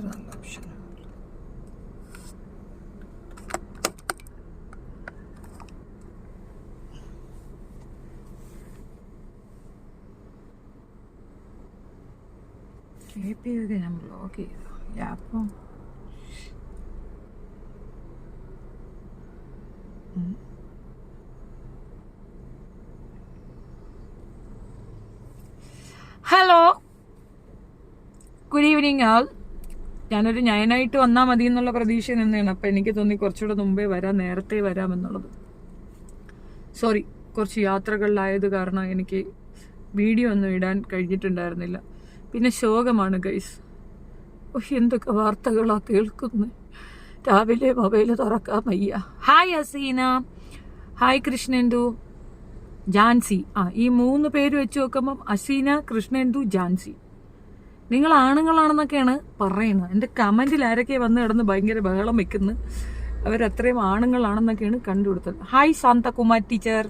നല്ല option. KP ഞാൻ block ചെയ്തു. അപ്പം ഹലോ, ഗുഡ് ഈവനിങ് ആൾ. ഞാനൊരു 9 വന്നാൽ മതി എന്നുള്ള പ്രതീക്ഷ നിന്നാണ്. അപ്പം എനിക്ക് തോന്നി കുറച്ചുകൂടെ മുമ്പേ വരാം, നേരത്തെ വരാമെന്നുള്ളത്. സോറി, കുറച്ച് യാത്രകളിലായത് കാരണം എനിക്ക് വീഡിയോ ഒന്നും ഇടാൻ കഴിഞ്ഞിട്ടുണ്ടായിരുന്നില്ല. പിന്നെ ശോകമാണ് ഗൈസ്. എന്തൊക്കെ വാർത്തകളാ കേൾക്കുന്നത്. രാവിലെ മൊബൈൽ തുറക്കാൻ വയ്യ. Hi Aseena, hi Krishnendu, Jancy. ഈ 3 പേര് വെച്ച് നോക്കുമ്പം അസീന, കൃഷ്ണേന്ദു, ജാൻസി നിങ്ങൾ ആണുങ്ങളാണെന്നൊക്കെയാണ് പറയുന്നത്. എൻ്റെ കമൻറ്റിൽ ആരൊക്കെ വന്ന് കിടന്ന് ഭയങ്കര ബഹളം വെക്കുന്നു. അവരത്രയും ആണുങ്ങളാണെന്നൊക്കെയാണ് കണ്ടുകൊടുത്തത്. Hi Shanthakumar teacher,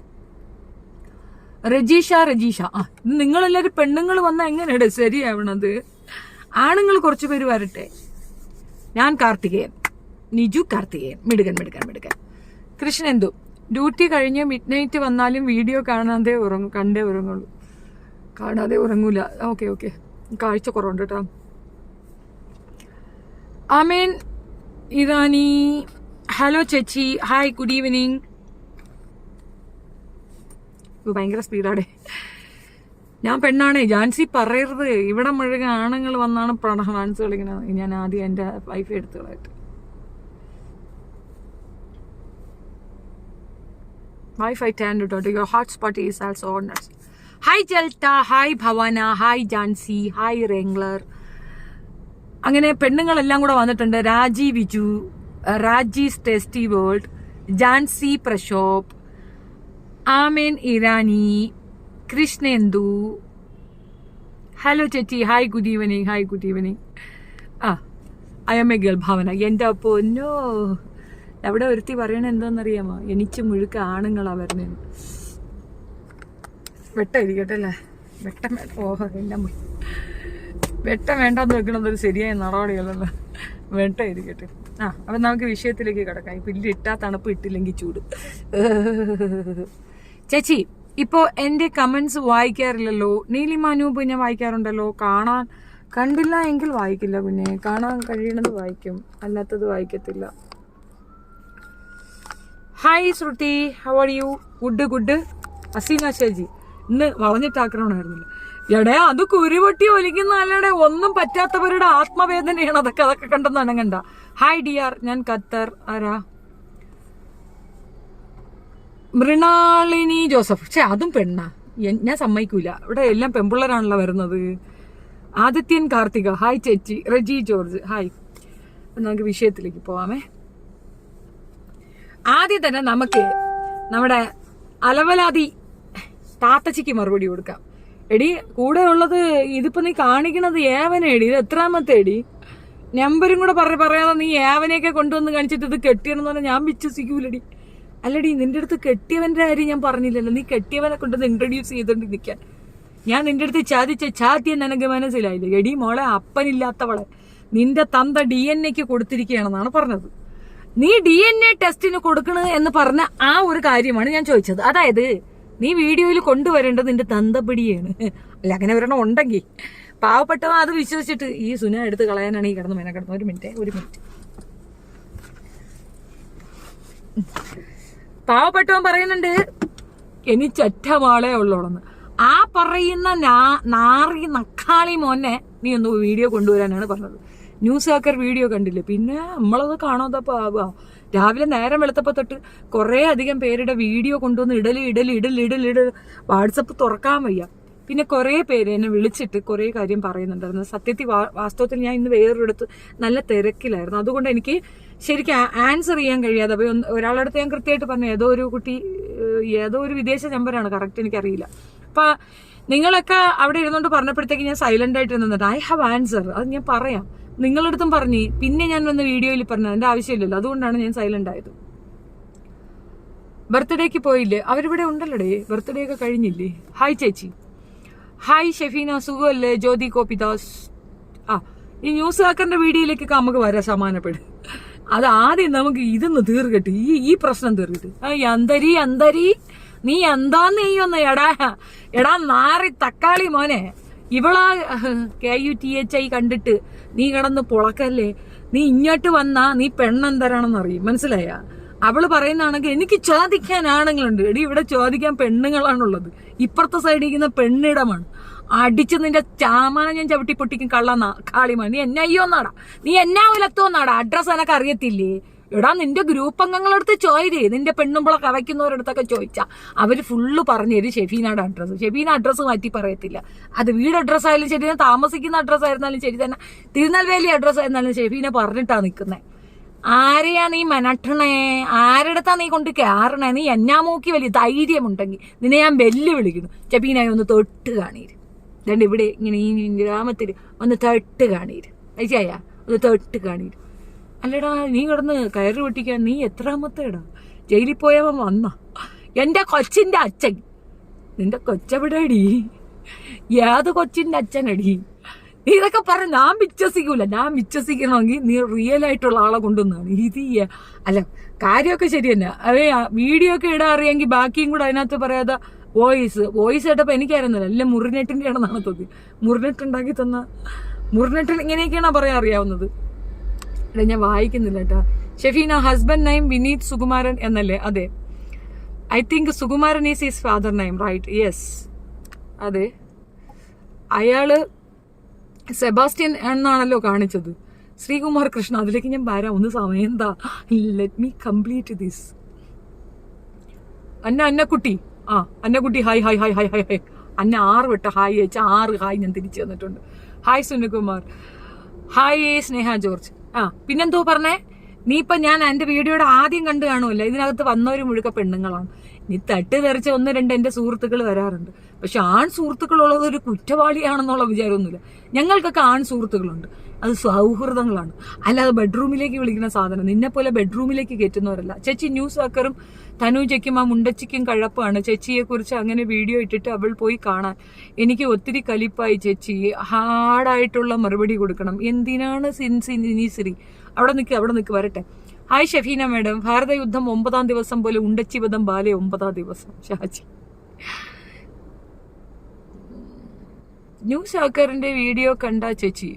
Rajeesha. നിങ്ങളെല്ലാവരും പെണ്ണുങ്ങൾ വന്നാൽ എങ്ങനെയാണ് ശരിയാവണത്? ആണുങ്ങൾ കുറച്ച് പേര് വരട്ടെ. ഞാൻ കാർത്തികേയൻ, നിജു കാർത്തികേയൻ. മിടുക്കൻ. കൃഷ്ണേന്ദു, ഡ്യൂട്ടി കഴിഞ്ഞ് മിഡ് നൈറ്റ് വന്നാലും വീഡിയോ കണ്ടേ ഉറങ്ങുള്ളൂ. കാണാതെ ഉറങ്ങൂല. ഓക്കെ, കാഴ്ച കുറവുണ്ട് കേട്ടോ. ആമേൻ ഇറാനി, ഹലോ ചേച്ചി, ഹായ്, ഗുഡ് ഈവനിങ്. ഭയങ്കര സ്പീഡാടെ. ഞാൻ പെണ്ണാണേ, ജാൻസി പറയരുത്. ഇവിടെ മുഴുവൻ ആണുങ്ങൾ വന്നാണ് ഡാൻസ് കളിക്കുന്നത്. ഞാൻ ആദ്യം എൻ്റെ wife എടുത്തുകളായിട്ട്. Wi-Fi turned on. Your hotspot is also on. Hi Jalta, hi Bhavana, hi Jansi, hi Wrangler. അങ്ങനെ പെണ്ണുങ്ങളെല്ലാം കൂടെ വന്നിട്ടുണ്ട്. Raji Viju, Raji's tasty world, Jancy Prashobh, Amen Irani, Krishnendu. Hello ചേച്ചി, hi, good evening. I am a girl Bhavana. എൻ്റെ പൊന്നോ, അവിടെ ഒരുത്തി പറയണ എന്താണെന്നറിയാമോ? എനിക്ക് മുഴുക്ക ആണുങ്ങളാ വരുന്നേന്ന്. വെട്ടയിരിക്കട്ടെ അല്ലേ? വെട്ടം വേണ്ടെന്ന് വെക്കണത് ഒരു ശരിയായ നടപടികളല്ല. വെട്ടയിരിക്കട്ടെ. അപ്പം നമുക്ക് വിഷയത്തിലേക്ക് കിടക്കാം. ഇപ്പം ഇട്ടാ തണുപ്പ്, ഇട്ടില്ലെങ്കിൽ ചൂട്. ചേച്ചി, ഇപ്പോൾ എൻ്റെ കമൻസ് വായിക്കാറില്ലല്ലോ. നീലിമാനൂപ് ഞാൻ വായിക്കാറുണ്ടല്ലോ. കണ്ടില്ല എങ്കിൽ വായിക്കില്ല കുഞ്ഞെ. കാണാൻ കഴിയണത് വായിക്കും, അല്ലാത്തത് വായിക്കത്തില്ല. Hi Shruthi, how are you? Good. Aseena ചേച്ചി, ഇന്ന് വളഞ്ഞിട്ടാക്കണമായിരുന്നില്ല. എടേ, അത് കുരുപൊട്ടി ഒലിക്കുന്ന അല്ലടെ. ഒന്നും പറ്റാത്തവരുടെ ആത്മവേദനയാണ് അതൊക്കെ കണ്ടെന്നാണ് കണ്ട. ഹായ് ഡിയർ, ഞാൻ ഖത്തർ. ആരാ? മൃണാളിനി ജോസഫ്. അതും പെണ്ണാ. ഞാൻ സമ്മതിക്കൂല. ഇവിടെ എല്ലാം പെമ്പിള്ളേരാണല്ലോ വരുന്നത്. ആദിത്യൻ കാർത്തിക, ഹായ് ചേച്ചി. Reji George, hi. നമുക്ക് വിഷയത്തിലേക്ക് പോവാമേ. ആദ്യം തന്നെ നമുക്ക് നമ്മുടെ അലവലാതി താത്തച്ചിക്ക് മറുപടി കൊടുക്കാം. എടി, കൂടെ ഉള്ളത് ഇതിപ്പോ നീ കാണിക്കണത് ഏവനേടി? ഇത് എത്രാമത്തെ എടി? നമ്പരും കൂടെ പറയാതെ നീ ഏവനെയൊക്കെ കൊണ്ടുവന്ന് കാണിച്ചിട്ട് ഇത് കെട്ടിയെന്ന് പറഞ്ഞാൽ ഞാൻ വിശ്വസിക്കൂലടി. അല്ലടി, നിന്റെ അടുത്ത് കെട്ടിയവന്റെ കാര്യം ഞാൻ പറഞ്ഞില്ലല്ലോ. നീ കെട്ടിയവനെ കൊണ്ടുവന്ന് ഇൻട്രൊഡ്യൂസ് ചെയ്തോണ്ട് നിൽക്കാൻ ഞാൻ നിന്റെ അടുത്ത് ചാദ്യം നിനക്ക് മനസ്സിലായില്ലേ? എടി മോളെ, അപ്പനില്ലാത്തവളെ നിന്റെ തന്ത DNA കൊടുത്തിരിക്കുകയാണെന്നാണ് പറഞ്ഞത്. നീ DNA ടെസ്റ്റിന് കൊടുക്കണ എന്ന് പറഞ്ഞ ആ ഒരു കാര്യമാണ് ഞാൻ ചോദിച്ചത്. അതായത് നീ വീഡിയോയിൽ കൊണ്ടുവരേണ്ടത് നിന്റെ തന്തപ്പിടിയാണ്. അല്ല, അങ്ങനെ ഒരെണ്ണം ഉണ്ടെങ്കിൽ പാവപ്പെട്ടവൻ അത് വിശ്വസിച്ചിട്ട് ഈ സുന എടുത്ത് കളയാനാണ് ഈ കിടന്ന് മെനക്കിടന്ന്. ഒരു മിനിറ്റ്. പാവപ്പെട്ടവൻ പറയുന്നുണ്ട് എനിച്ചൊറ്റ മാളേ ഉള്ളോളെന്ന്. ആ പറയുന്ന നാറി നക്കാളി മോനെ നീ ഒന്ന് വീഡിയോ കൊണ്ടുവരാനാണ് പറഞ്ഞത്. ന്യൂസ് ആക്കർ വീഡിയോ കണ്ടില്ലേ? പിന്നെ നമ്മളത് കാണാതപ്പോ ആവുക. രാവിലെ നേരം വെളുത്തപ്പോ തൊട്ട് കുറേ അധികം പേരുടെ വീഡിയോ കൊണ്ടുവന്ന് ഇടല്. വാട്സപ്പ് തുറക്കാൻ വയ്യ. പിന്നെ കുറേ പേര് എന്നെ വിളിച്ചിട്ട് കുറേ കാര്യം പറയുന്നുണ്ടായിരുന്നു. സത്യത്തിൽ വാസ്തവത്തിൽ ഞാൻ ഇന്ന് വേറൊരിടത്ത് നല്ല തിരക്കിലായിരുന്നു. അതുകൊണ്ട് എനിക്ക് ശരിക്കും ആൻസർ ചെയ്യാൻ കഴിയാതെ പോയി. ഒരാളുടെ അടുത്ത് ഞാൻ കൃത്യമായിട്ട് പറഞ്ഞു, ഏതോ ഒരു കുട്ടി ഏതോ ഒരു വിദേശ നമ്പറാണ്, കറക്റ്റ് എനിക്കറിയില്ല. അപ്പൊ നിങ്ങളൊക്കെ അവിടെ ഇരുന്നോണ്ട് പറഞ്ഞപ്പോഴത്തേക്ക് ഞാൻ സൈലന്റ് ആയിട്ട് നിന്നിട്ട് ഐ ഹാവ് ആൻസർ, അത് ഞാൻ പറയാം. നിങ്ങളടുത്തും പറഞ്ഞ് പിന്നെ ഞാൻ വന്ന് വീഡിയോയിൽ പറഞ്ഞു, അതിന്റെ ആവശ്യമില്ലല്ലോ. അതുകൊണ്ടാണ് ഞാൻ സൈലന്റ് ആയത്. ബർത്ത്ഡേക്ക് പോയില്ലേ? അവരിവിടെ ഉണ്ടല്ലോടേ. ബർത്ത്ഡേ ഒക്കെ കഴിഞ്ഞില്ലേ? ഹായ് ചേച്ചി. ഹായ് ഷെഫീന, സുഖമല്ലേ? ജ്യോതി കോപിദാസ്. ഈ ന്യൂസ് ആക്കറിന്റെ വീഡിയോയിലേക്കൊക്കെ നമുക്ക് വരാൻ സമാനപ്പെടും. അത് ആദ്യം നമുക്ക് ഇതൊന്ന് തീർക്കട്ടെ, ഈ പ്രശ്നം തീർക്കട്ടെ. അന്തരി നീ എന്താന്ന് നീയൊന്ന് എടാ നാറി തക്കാളി മോനെ, ഇവളാ KUTHI കണ്ടിട്ട് നീ കിടന്ന് പൊളക്കല്ലേ. നീ ഇങ്ങോട്ട് വന്നാ നീ പെണ്ണെന്തരാണെന്ന് അറിയും, മനസ്സിലായ? അവള് പറയുന്നതാണെങ്കിൽ എനിക്ക് ചോദിക്കാൻ ആണുങ്ങളുണ്ട്. എടി ഇവിടെ ചോദിക്കാൻ പെണ്ണുങ്ങളാണുള്ളത്. ഇപ്പുറത്തെ സൈഡിൽ ഇരിക്കുന്ന പെണ്ണിടമാണ്. അടിച്ച് നിന്റെ ചാമാന ഞാൻ ചവിട്ടി പൊട്ടിക്കും കള്ളന്നാ കാളിമാ. നീ എന്നെ അയ്യോന്നാടാ, നീ എന്നാ ഉലത്തോന്നാടാ. അഡ്രസ് എനക്ക് അറിയത്തില്ലേ? എടാ നിന്റെ ഗ്രൂപ്പ് അംഗങ്ങളടുത്ത് ചോദിരേ, നിന്റെ പെണ്ണുമ്പളെ കവയ്ക്കുന്നവരടുത്തൊക്കെ ചോദിച്ചാ അവര് ഫുള്ള് പറഞ്ഞു തരും ഷെഫീനയുടെ അഡ്രസ്സ്. ഷെഫീന അഡ്രസ്സ് മാറ്റി പറയത്തില്ല. അത് വീട് അഡ്രസ്സ് ആയാലും ശരി, താമസിക്കുന്ന അഡ്രസ്സ് ആയിരുന്നാലും ശരി തന്നെ, തിരുനെൽവേലി അഡ്രസ്സ് ആയിരുന്നാലും ഷെഫീന പറഞ്ഞിട്ടാ നിൽക്കുന്നത്. ആരെയാ നീ മനട്ടണേ? ആരെടുത്താ നീ കൊണ്ട് കയറണേ? നീ എന്നാ മൂക്കി വലിയ ധൈര്യമുണ്ടെങ്കിൽ നിന്നെ ഞാൻ വെല്ലുവിളിക്കുന്നു. ഷെഫീനായി ഒന്ന് തൊട്ട് കാണീര്. ഇതുകൊണ്ട് ഇവിടെ ഇങ്ങനെ ഈ ഗ്രാമത്തിൽ ഒന്ന് തൊട്ട് കാണീര്. അയച്ചായ ഒന്ന് തൊട്ട് കാണീര്. അല്ലടാ നീ കിടന്ന് കയറ് പൊട്ടിക്കാൻ നീ എത്രാമത്തേടാ? ജയിലിൽ പോയവൻ വന്ന എന്റെ കൊച്ചിന്റെ അച്ഛൻ. നിന്റെ കൊച്ചെവിടെയടി? ഏത് കൊച്ചിന്റെ അച്ഛനടി? നീ ഇതൊക്കെ പറഞ്ഞ ഞാൻ വിശ്വസിക്കൂല. ഞാൻ വിശ്വസിക്കണമെങ്കിൽ നീ റിയൽ ആയിട്ടുള്ള ആളെ കൊണ്ടുവന്നാണ് ഇത്. അല്ല കാര്യമൊക്കെ ശരി തന്നെ. അതേ വീഡിയോ ഒക്കെ ഇടാൻ അറിയാമെങ്കിൽ ബാക്കിയും കൂടെ അതിനകത്ത് പറയാതെ വോയിസ് കേട്ടപ്പോ എനിക്കായിരുന്നില്ല. എല്ലാം മുറിനെട്ടിന്റെ ആണെന്നാണ് തോന്നി. മുറിനെട്ടുണ്ടാക്കി തന്ന മുറിനെട്ട് ഇങ്ങനെയൊക്കെയാണ് പറയാൻ അറിയാവുന്നത്. ഇവിടെ ഞാൻ വായിക്കുന്നില്ല കേട്ടാ. ഷെഫീന ഹസ്ബൻഡ് നെയിം വിനീത് സുകുമാരൻ എന്നല്ലേ? അതെ, I think Sukumaran is his father name, right? Yes, അതെ. അയാള് സെബാസ്റ്റ്യൻ എന്നാണല്ലോ കാണിച്ചത്. ശ്രീകുമാർ കൃഷ്ണ, അതിലേക്ക് ഞാൻ വരാം. ഒന്ന് സമയം എന്താ, let me complete this. Annakkutty, Annakkutty hi hi hi hi hi hi. Anna 6 വട്ടം ഹായ് അയച്ചാൽ 6 ഹായ് ഞാൻ തിരിച്ചു തന്നിട്ടുണ്ട്. Hi Sunilkumar, hi Sneha George. പിന്നെന്തോ പറഞ്ഞേ നീ? ഇപ്പൊ ഞാൻ എന്റെ വീഡിയോയുടെ ആദ്യം കണ്ടു കാണുമല്ലോ, ഇതിനകത്ത് വന്നവര് മുഴുക്ക പെണ്ണുങ്ങളാണ്. നീ തട്ട് തെറിച്ച 1-2 എന്റെ സുഹൃത്തുക്കൾ വരാറുണ്ട്. പക്ഷെ ആൺ സുഹൃത്തുക്കളുള്ളത് ഒരു കുറ്റവാളിയാണെന്നുള്ള വിചാരമൊന്നുമില്ല. ഞങ്ങൾക്കൊക്കെ ആൺ സുഹൃത്തുക്കളുണ്ട്. അത് സൗഹൃദങ്ങളാണ്, അല്ലാതെ ബെഡ്റൂമിലേക്ക് വിളിക്കുന്ന സാധനം. നിന്നെ പോലെ ബെഡ്റൂമിലേക്ക് കയറ്റുന്നവരല്ല. ചേച്ചി ന്യൂസ് ആക്കറും തനുജയ്ക്കും ആ മുണ്ടച്ചിക്കും കഴപ്പാണ്. ചേച്ചിയെ കുറിച്ച് അങ്ങനെ വീഡിയോ ഇട്ടിട്ട് അവൾ പോയി കാണാൻ എനിക്ക് ഒത്തിരി കലിപ്പായി. ചേച്ചി ഹാർഡായിട്ടുള്ള മറുപടി കൊടുക്കണം. എന്തിനാണ് സിൻസിനിശ്രീ? അവിടെ നിൽക്ക് വരട്ടെ. ഹായ് ഷെഫീന മാഡം, ഭാരതയുദ്ധം 9ാം ദിവസം പോലെ ഉണ്ടച്ചിവധം ബാലെ 9ാം ദിവസം. ഷാജി ന്യൂസ് ആക്കറിന്റെ വീഡിയോ കണ്ടാ ചേച്ചി?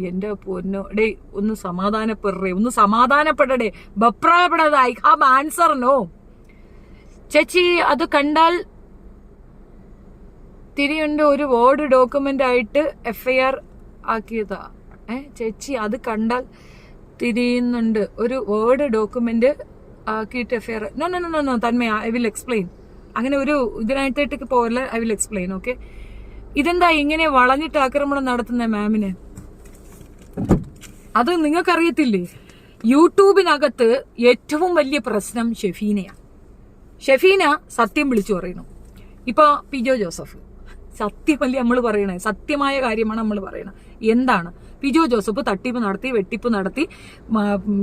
എന്റെ പൊന്നോ ഡേ, ഒന്ന് സമാധാനപ്പെടേ, ബപ്രാപ്പെടാതെ. I have answer no. ചേച്ചി അത് കണ്ടാൽ തിരിയുണ്ട്. ഒരു വേർഡ് ഡോക്യുമെന്റ് ആയിട്ട് FIR ആക്കിയതാ. ചേച്ചി അത് കണ്ടാൽ തിരിയുന്നുണ്ട്. ഒരു വേർഡ് ഡോക്യുമെന്റ് ആക്കിയിട്ട് FIR. No Thanmaya, I will explain. അങ്ങനെ ഒരു ഇതിനായിട്ടേക്ക് പോകല്ല, ഐ വിൽ എക്സ്പ്ലെയിൻ. ഓക്കെ, ഇതെന്താ ഇങ്ങനെ വളഞ്ഞിട്ട് ആക്രമണം നടത്തുന്ന മാമിനെ? അത് നിങ്ങൾക്കറിയത്തില്ലേ? യൂട്യൂബിനകത്ത് ഏറ്റവും വലിയ പ്രശ്നം ഷെഫീനയാണ്. ഷെഫീന സത്യം വിളിച്ചു പറയുന്നു. ഇപ്പൊ പിജോ ജോസഫ് സത്യമല്ലേ നമ്മൾ പറയണേ? സത്യമായ കാര്യമാണ് നമ്മൾ പറയണത്. എന്താണ്? പിജോ ജോസഫ് തട്ടിപ്പ് നടത്തി, വെട്ടിപ്പ് നടത്തി,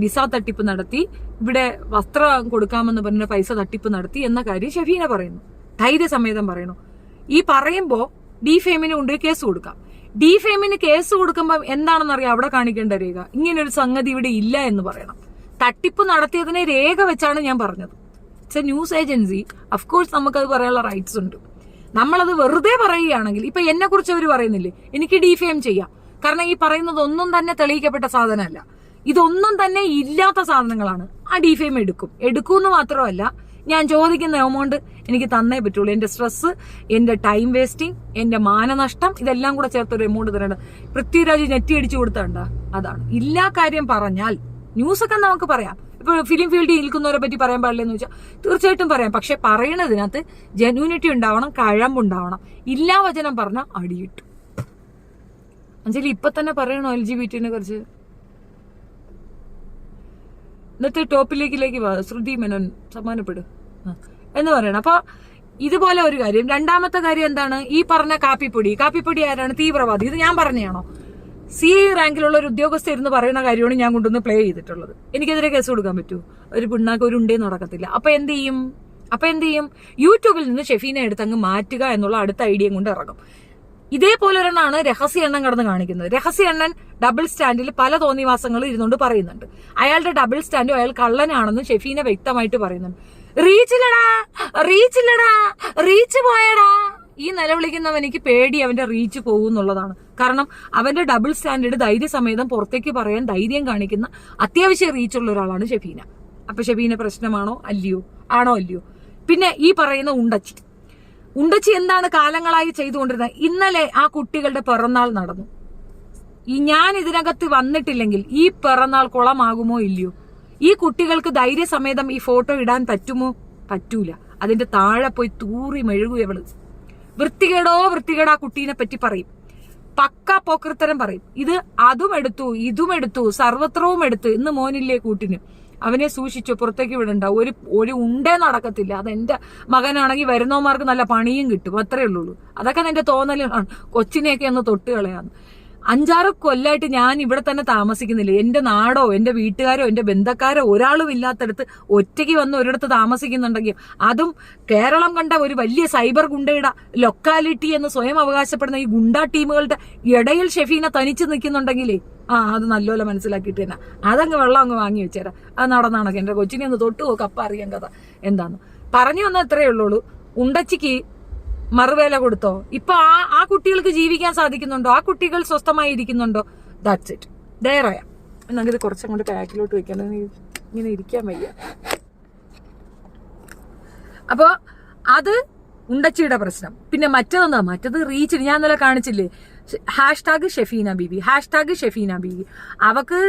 വിസ തട്ടിപ്പ് നടത്തി, ഇവിടെ വസ്ത്രം കൊടുക്കാമെന്ന് പറഞ്ഞ പൈസ തട്ടിപ്പ് നടത്തി എന്ന കാര്യം ഷെഫീന പറയുന്നു. ധൈര്യസമേതം പറയണു. ഈ പറയുമ്പോ ഡിഫെയിമിന് കൊണ്ടുപോയി കേസ് കൊടുക്കാം. ഡിഫെയിമിന് കേസ് കൊടുക്കുമ്പോൾ എന്താണെന്നറിയാം അവിടെ കാണിക്കേണ്ട രേഖ. ഇങ്ങനൊരു സംഗതി ഇവിടെ ഇല്ല എന്ന് പറയണം. തട്ടിപ്പ് നടത്തിയതിനെ രേഖ വെച്ചാണ് ഞാൻ പറഞ്ഞത്. It's A news agency, of course നമുക്കത് പറയാനുള്ള റൈറ്റ്സ് ഉണ്ട്. നമ്മളത് വെറുതെ പറയുകയാണെങ്കിൽ, ഇപ്പൊ എന്നെ കുറിച്ച് അവർ പറയുന്നില്ലേ, എനിക്ക് ഡിഫെയിം ചെയ്യാം. കാരണം ഈ പറയുന്നത് ഒന്നും തന്നെ തെളിയിക്കപ്പെട്ട സാധനമല്ല, ഇതൊന്നും തന്നെ ഇല്ലാത്ത സാധനങ്ങളാണ്. ആ ഡിഫെയിം എടുക്കൂന്ന് മാത്രമല്ല, ഞാൻ ചോദിക്കുന്ന എമൗണ്ട് എനിക്ക് തന്നേ പറ്റുള്ളൂ. എന്റെ സ്ട്രെസ്, എന്റെ ടൈം വേസ്റ്റിംഗ്, എന്റെ മാനനഷ്ടം, ഇതെല്ലാം കൂടെ ചേർത്തൊരു എമൗണ്ട് തരേണ്ട. പൃഥ്വിരാജ് നെറ്റി അടിച്ചു കൊടുത്തണ്ട. അതാണ് ഇല്ലാ കാര്യം പറഞ്ഞാൽ. ന്യൂസൊക്കെ നമുക്ക് പറയാം. ഇപ്പൊ ഫിലിം ഫീൽഡിൽ നിൽക്കുന്നവരെ പറ്റി പറയാൻ പാടില്ലെന്ന് വെച്ചാൽ തീർച്ചയായിട്ടും പറയാം. പക്ഷെ പറയണതിനകത്ത് ജെന്യൂനിറ്റി ഉണ്ടാവണം, കഴമ്പുണ്ടാവണം. ഇല്ലാ വചനം പറഞ്ഞാൽ അടിയിട്ടു. അഞ്ചലി ഇപ്പൊ തന്നെ പറയണോ LGBT കുറിച്ച്? ഇന്നത്തെ ടോപ്പിലേക്ക് വാ. ശ്രുതി മേനോൻ സമ്മാനപ്പെടും എന്ന് പറയണം. അപ്പൊ ഇതുപോലെ ഒരു കാര്യം. രണ്ടാമത്തെ കാര്യം എന്താണ്? ഈ പറഞ്ഞ കാപ്പിപ്പൊടി ആരാണ്? തീവ്രവാദി. ഇത് ഞാൻ പറഞ്ഞാണോ? CI റാങ്കിലുള്ള ഒരു ഉദ്യോഗസ്ഥ ഇരുന്ന് പറയുന്ന കാര്യമാണ് ഞാൻ കൊണ്ടുവന്ന് പ്ലേ ചെയ്തിട്ടുള്ളത്. എനിക്കെതിരെ കേസ് കൊടുക്കാൻ പറ്റൂ? ഒരു പിണ്ണാക്ക് ഒരു ഉണ്ടേ നടക്കത്തില്ല. അപ്പൊ എന്ത് ചെയ്യും? യൂട്യൂബിൽ നിന്ന് ഷെഫീനെ എടുത്തങ്ങ് മാറ്റുക എന്നുള്ള അടുത്ത ഐഡിയയും കൊണ്ട് ഇറങ്ങും. ഇതേപോലെ ഒരെണ്ണാണ് രഹസ്യ എണ്ണൻ കടന്ന് കാണിക്കുന്നത്. രഹസ്യ എണ്ണൻ ഡബിൾ സ്റ്റാൻഡിൽ പല തോന്നിവാസങ്ങളും ഇരുന്നുകൊണ്ട് പറയുന്നുണ്ട്. അയാളുടെ ഡബിൾ സ്റ്റാൻഡും അയാൾ കള്ളനാണെന്ന് ഷെഫീന വ്യക്തമായിട്ട് പറയുന്നുണ്ട്. റീച്ചില്ലടാ, റീച്ച് പോയടാ. ഈ നിലവിളിക്കുന്നവനിക്ക് പേടി അവന്റെ റീച്ച് പോകും എന്നുള്ളതാണ്. കാരണം അവന്റെ ഡബിൾ സ്റ്റാൻഡേർഡ് ധൈര്യസമേതം പുറത്തേക്ക് പറയാൻ ധൈര്യം കാണിക്കുന്ന അത്യാവശ്യ റീച്ചുള്ള ഒരാളാണ് ഷെഫീന. അപ്പൊ ഷെഫീന പ്രശ്നമാണോ അല്ലയോ? ആണോ അല്ലയോ? പിന്നെ ഈ പറയുന്ന ഉണ്ടച്ചി എന്താണ് കാലങ്ങളായി ചെയ്തുകൊണ്ടിരുന്നത്? ഇന്നലെ ആ കുട്ടികളുടെ പിറന്നാൾ നടന്നു. ഞാൻ ഇതിനകത്ത് വന്നിട്ടില്ലെങ്കിൽ ഈ പിറന്നാൾ കുളമാകുമോ ഇല്ലയോ? ഈ കുട്ടികൾക്ക് ധൈര്യസമേതം ഈ ഫോട്ടോ ഇടാൻ പറ്റുമോ? പറ്റൂല. അതിന്റെ താഴെ പോയി തൂറി മെഴുകും എവള്. വൃത്തികേടോ ആ കുട്ടീനെ പറ്റി പറയും. പക്ക പോക്കൃത്തരം പറയും. അതും എടുത്തു സർവത്രവും എടുത്ത്. ഇന്ന് മോനില്ലേ കൂട്ടിന്, അവനെ സൂക്ഷിച്ചു, പുറത്തേക്ക് വിടണ്ട. ഒരു ഉണ്ടേ നടക്കത്തില്ല. അതെന്റെ മകനാണെങ്കിൽ വരുന്നവന്മാർക്ക് നല്ല പണിയും കിട്ടും. അത്രേ ഉള്ളൂ. അതൊക്കെ നിന്റെ തോന്നലാണ്. കൊച്ചിനെയൊക്കെ ഒന്ന് തൊട്ട് കളയാന്ന്. 5-6 കൊല്ലമായിട്ട് ഞാൻ ഇവിടെ തന്നെ താമസിക്കുന്നില്ല. എന്റെ നാടോ എന്റെ വീട്ടുകാരോ എന്റെ ബന്ധക്കാരോ ഒരാളും ഇല്ലാത്തടത്ത് ഒറ്റയ്ക്ക് വന്ന് ഒരിടത്ത് താമസിക്കുന്നുണ്ടെങ്കിൽ, അതും കേരളം കണ്ട ഒരു വലിയ സൈബർ ഗുണ്ടയുടെ ലൊക്കാലിറ്റി എന്ന് സ്വയം അവകാശപ്പെടുന്ന ഈ ഗുണ്ടാ ടീമുകളുടെ ഇടയിൽ ഷെഫീന തനിച്ച് നിൽക്കുന്നുണ്ടെങ്കിലേ അത് നല്ലോലെ മനസ്സിലാക്കിയിട്ട് തന്നെ അതങ്ങ് വെള്ളം അങ്ങ് വാങ്ങി വെച്ചേരാ. അത് നടന്നാണൊക്കെ എന്റെ കൊച്ചിനെ ഒന്ന് തൊട്ട് നോക്ക്. അപ്പ അറിയാൻ കഥ എന്താന്ന് പറഞ്ഞു വന്ന എത്രയേ ഉള്ളൂ. ഉണ്ടച്ചിക്ക് മറുവേല കൊടുത്തോ? ഇപ്പൊ ആ കുട്ടികൾക്ക് ജീവിക്കാൻ സാധിക്കുന്നുണ്ടോ? ആ കുട്ടികൾ സ്വസ്ഥമായി ഇരിക്കുന്നുണ്ടോ? That's it. ദയറായ നമുക്കിത് കുറച്ചും കൊണ്ട് ബാക്കിലോട്ട് വെക്കാൻ ഇങ്ങനെ ഇരിക്കാൻ വയ്യ. അപ്പൊ അത് ഉണ്ടച്ചിയുടെ പ്രശ്നം. പിന്നെ മറ്റത് റീച്ച് ഞാൻ ഇന്നലെ കാണിച്ചില്ലേ, #ഷെഫീന ബീബി. അവക്ക്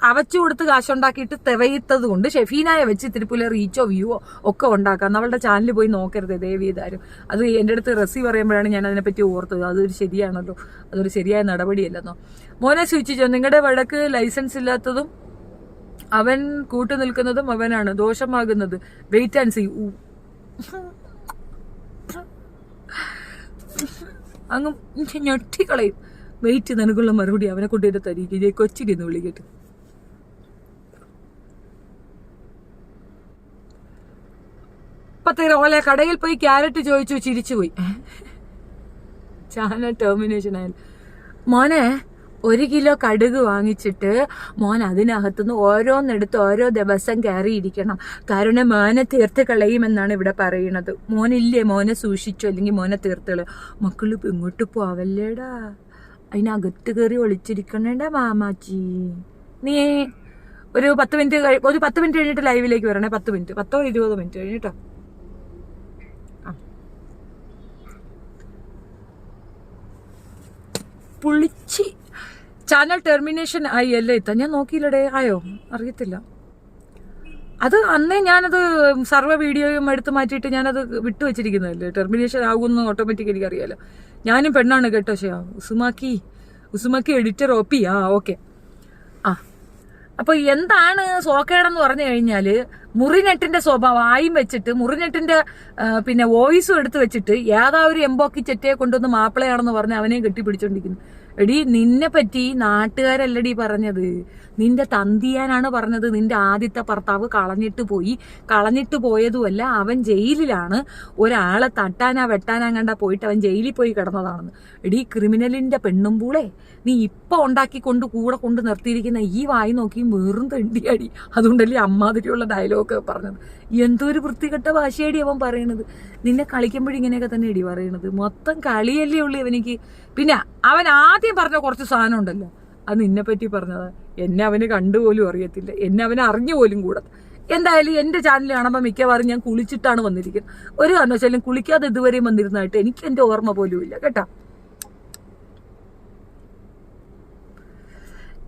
അവച്ചു കൊടുത്ത് കാശുണ്ടാക്കിയിട്ട് തെവയിത്തത് കൊണ്ട് ഷെഫീനായെ വെച്ച് തിരുപ്പൂലെ റീച്ചോ വ്യൂവോ ഒക്കെ ഉണ്ടാക്കാം. അവളുടെ ചാനലിൽ പോയി നോക്കരുത് ദയവ് ചെയ്താരും. അത് എൻ്റെ അടുത്ത് റെസി പറയുമ്പോഴാണ് ഞാൻ അതിനെപ്പറ്റി ഓർത്തത്. അതൊരു ശരിയാണല്ലോ, അതൊരു ശരിയായ നടപടിയല്ലെന്നോ. മോനെ സൂചിച്ചോ, നിങ്ങളുടെ വഴക്ക് ലൈസൻസ് ഇല്ലാത്തതും അവൻ കൂട്ടു നിൽക്കുന്നതും അവനാണ് ദോഷമാകുന്നത്. Wait and see. അങ്ങ് ഞൊട്ടിക്കളയും. വെയിറ്റ്, നിനക്കുള്ള മറുപടി അവനെ കൊണ്ടുവരെ തരീക്ക്. കൊച്ചിരി എന്ന് വിളിക്കട്ടെ. ഓലെ കടയിൽ പോയി ക്യാരറ്റ് ചോദിച്ചു, ചിരിച്ചുപോയി. ചാനൽ ടെർമിനേഷൻ ആയാലും. മോനെ 1 കിലോ കടുക് വാങ്ങിച്ചിട്ട് മോൻ അതിനകത്തുനിന്ന് ഓരോന്നെടുത്ത് ഓരോ ദിവസം കയറിയിരിക്കണം. കാരണം മോനെ തീർത്ത് കളയുമെന്നാണ് ഇവിടെ പറയുന്നത്. മോനില്ലേ, മോനെ സൂക്ഷിച്ചു, അല്ലെങ്കിൽ മോനെ തീർത്ത് കളയും. മക്കള് ഇങ്ങോട്ട് പോവല്ലേടാ, അതിനകത്ത് കയറി ഒളിച്ചിരിക്കണേടാ മാമാച്ചി. നീ ഒരു 10 മിനിറ്റ് കഴിഞ്ഞിട്ട് ലൈവിലേക്ക് വരണേ. 10 മിനിറ്റ് 10-20 മിനിറ്റ് കഴിഞ്ഞിട്ടോ. പുളിച്ചി ചാനൽ ടെർമിനേഷൻ ആയി അല്ലേ? ഞാൻ നോക്കിയില്ലടേ. ആയോ അറിയത്തില്ല. അത് അന്നേ ഞാനത് സർവ്വ വീഡിയോയും എടുത്ത് മാറ്റിയിട്ട് ഞാനത് വിട്ടുവെച്ചിരിക്കുന്നതല്ലേ. ടെർമിനേഷൻ ആകുമെന്ന് ഓട്ടോമാറ്റിക് എനിക്കറിയാലോ. ഞാനും പെണ്ണാണ് കേട്ടോ. ഉസുമാക്കി എഡിറ്റർ ഓപ്പി. ഓക്കെ. അപ്പൊ എന്താണ് സോക്കേടെന്ന് പറഞ്ഞു കഴിഞ്ഞാല്, മുറിനെട്ടിന്റെ സ്വഭാവം ആയും വെച്ചിട്ട് മുറിനെട്ടിന്റെ പിന്നെ വോയിസും എടുത്ത് വെച്ചിട്ട് ഒരു എംബോക്കി ചെറ്റയെ കൊണ്ടുവന്ന് മാപ്പിളയാണെന്ന് പറഞ്ഞ് അവനെയും കെട്ടിപ്പിടിച്ചോണ്ടിരിക്കുന്നു. എടി, നിന്നെ പറ്റി നാട്ടുകാരല്ലടി പറഞ്ഞത്, നിന്റെ തന്തിയാനാണ് പറഞ്ഞത്. നിന്റെ ആദ്യത്തെ ഭർത്താവ് കളഞ്ഞിട്ട് പോയതുമല്ല, അവൻ ജയിലിലാണ്. ഒരാളെ തട്ടാനാ വെട്ടാനാ കണ്ടാ പോയിട്ട് അവൻ ജയിലിൽ പോയി കിടന്നതാണെന്ന്. എടി, ക്രിമിനലിന്റെ പെണ്ണുമ്പൂളെ, നീ ഇപ്പൊ ഉണ്ടാക്കിക്കൊണ്ട് കൂടെ കൊണ്ട് നിർത്തിയിരിക്കുന്ന ഈ വായി നോക്കി വെറും തെണ്ടിയാടി. അതുകൊണ്ടല്ലേ അമ്മാതിരിയുള്ള ഡയലോഗ് പറഞ്ഞത്. എന്തൊരു വൃത്തികെട്ട ഭാഷയാടി അവൻ പറയണത്. നിന്നെ കളിക്കുമ്പോഴിങ്ങനെയൊക്കെ തന്നെ ഇടി പറയണത്. മൊത്തം കളിയല്ലേ ഉള്ളു അവനിക്ക്. പിന്നെ അവൻ ആദ്യം പറഞ്ഞ കുറച്ച് സാധനം ഉണ്ടല്ലോ, അത് നിന്നെ പറ്റി പറഞ്ഞത്. എന്നെ അവന് കണ്ടുപോലും അറിയത്തില്ല, എന്നെ അവന് അറിഞ്ഞു പോലും കൂടാ. എന്തായാലും എന്റെ ചാനൽ കാണുമ്പോൾ മിക്കവാറും ഞാൻ കുളിച്ചിട്ടാണ് വന്നിരിക്കുന്നത്. ഒരു കാരണവശാലും കുളിക്കാതെ ഇതുവരെയും വന്നിരുന്നതായിട്ട് എനിക്ക് എന്റെ ഓർമ്മ പോലും ഇല്ല കേട്ടാ.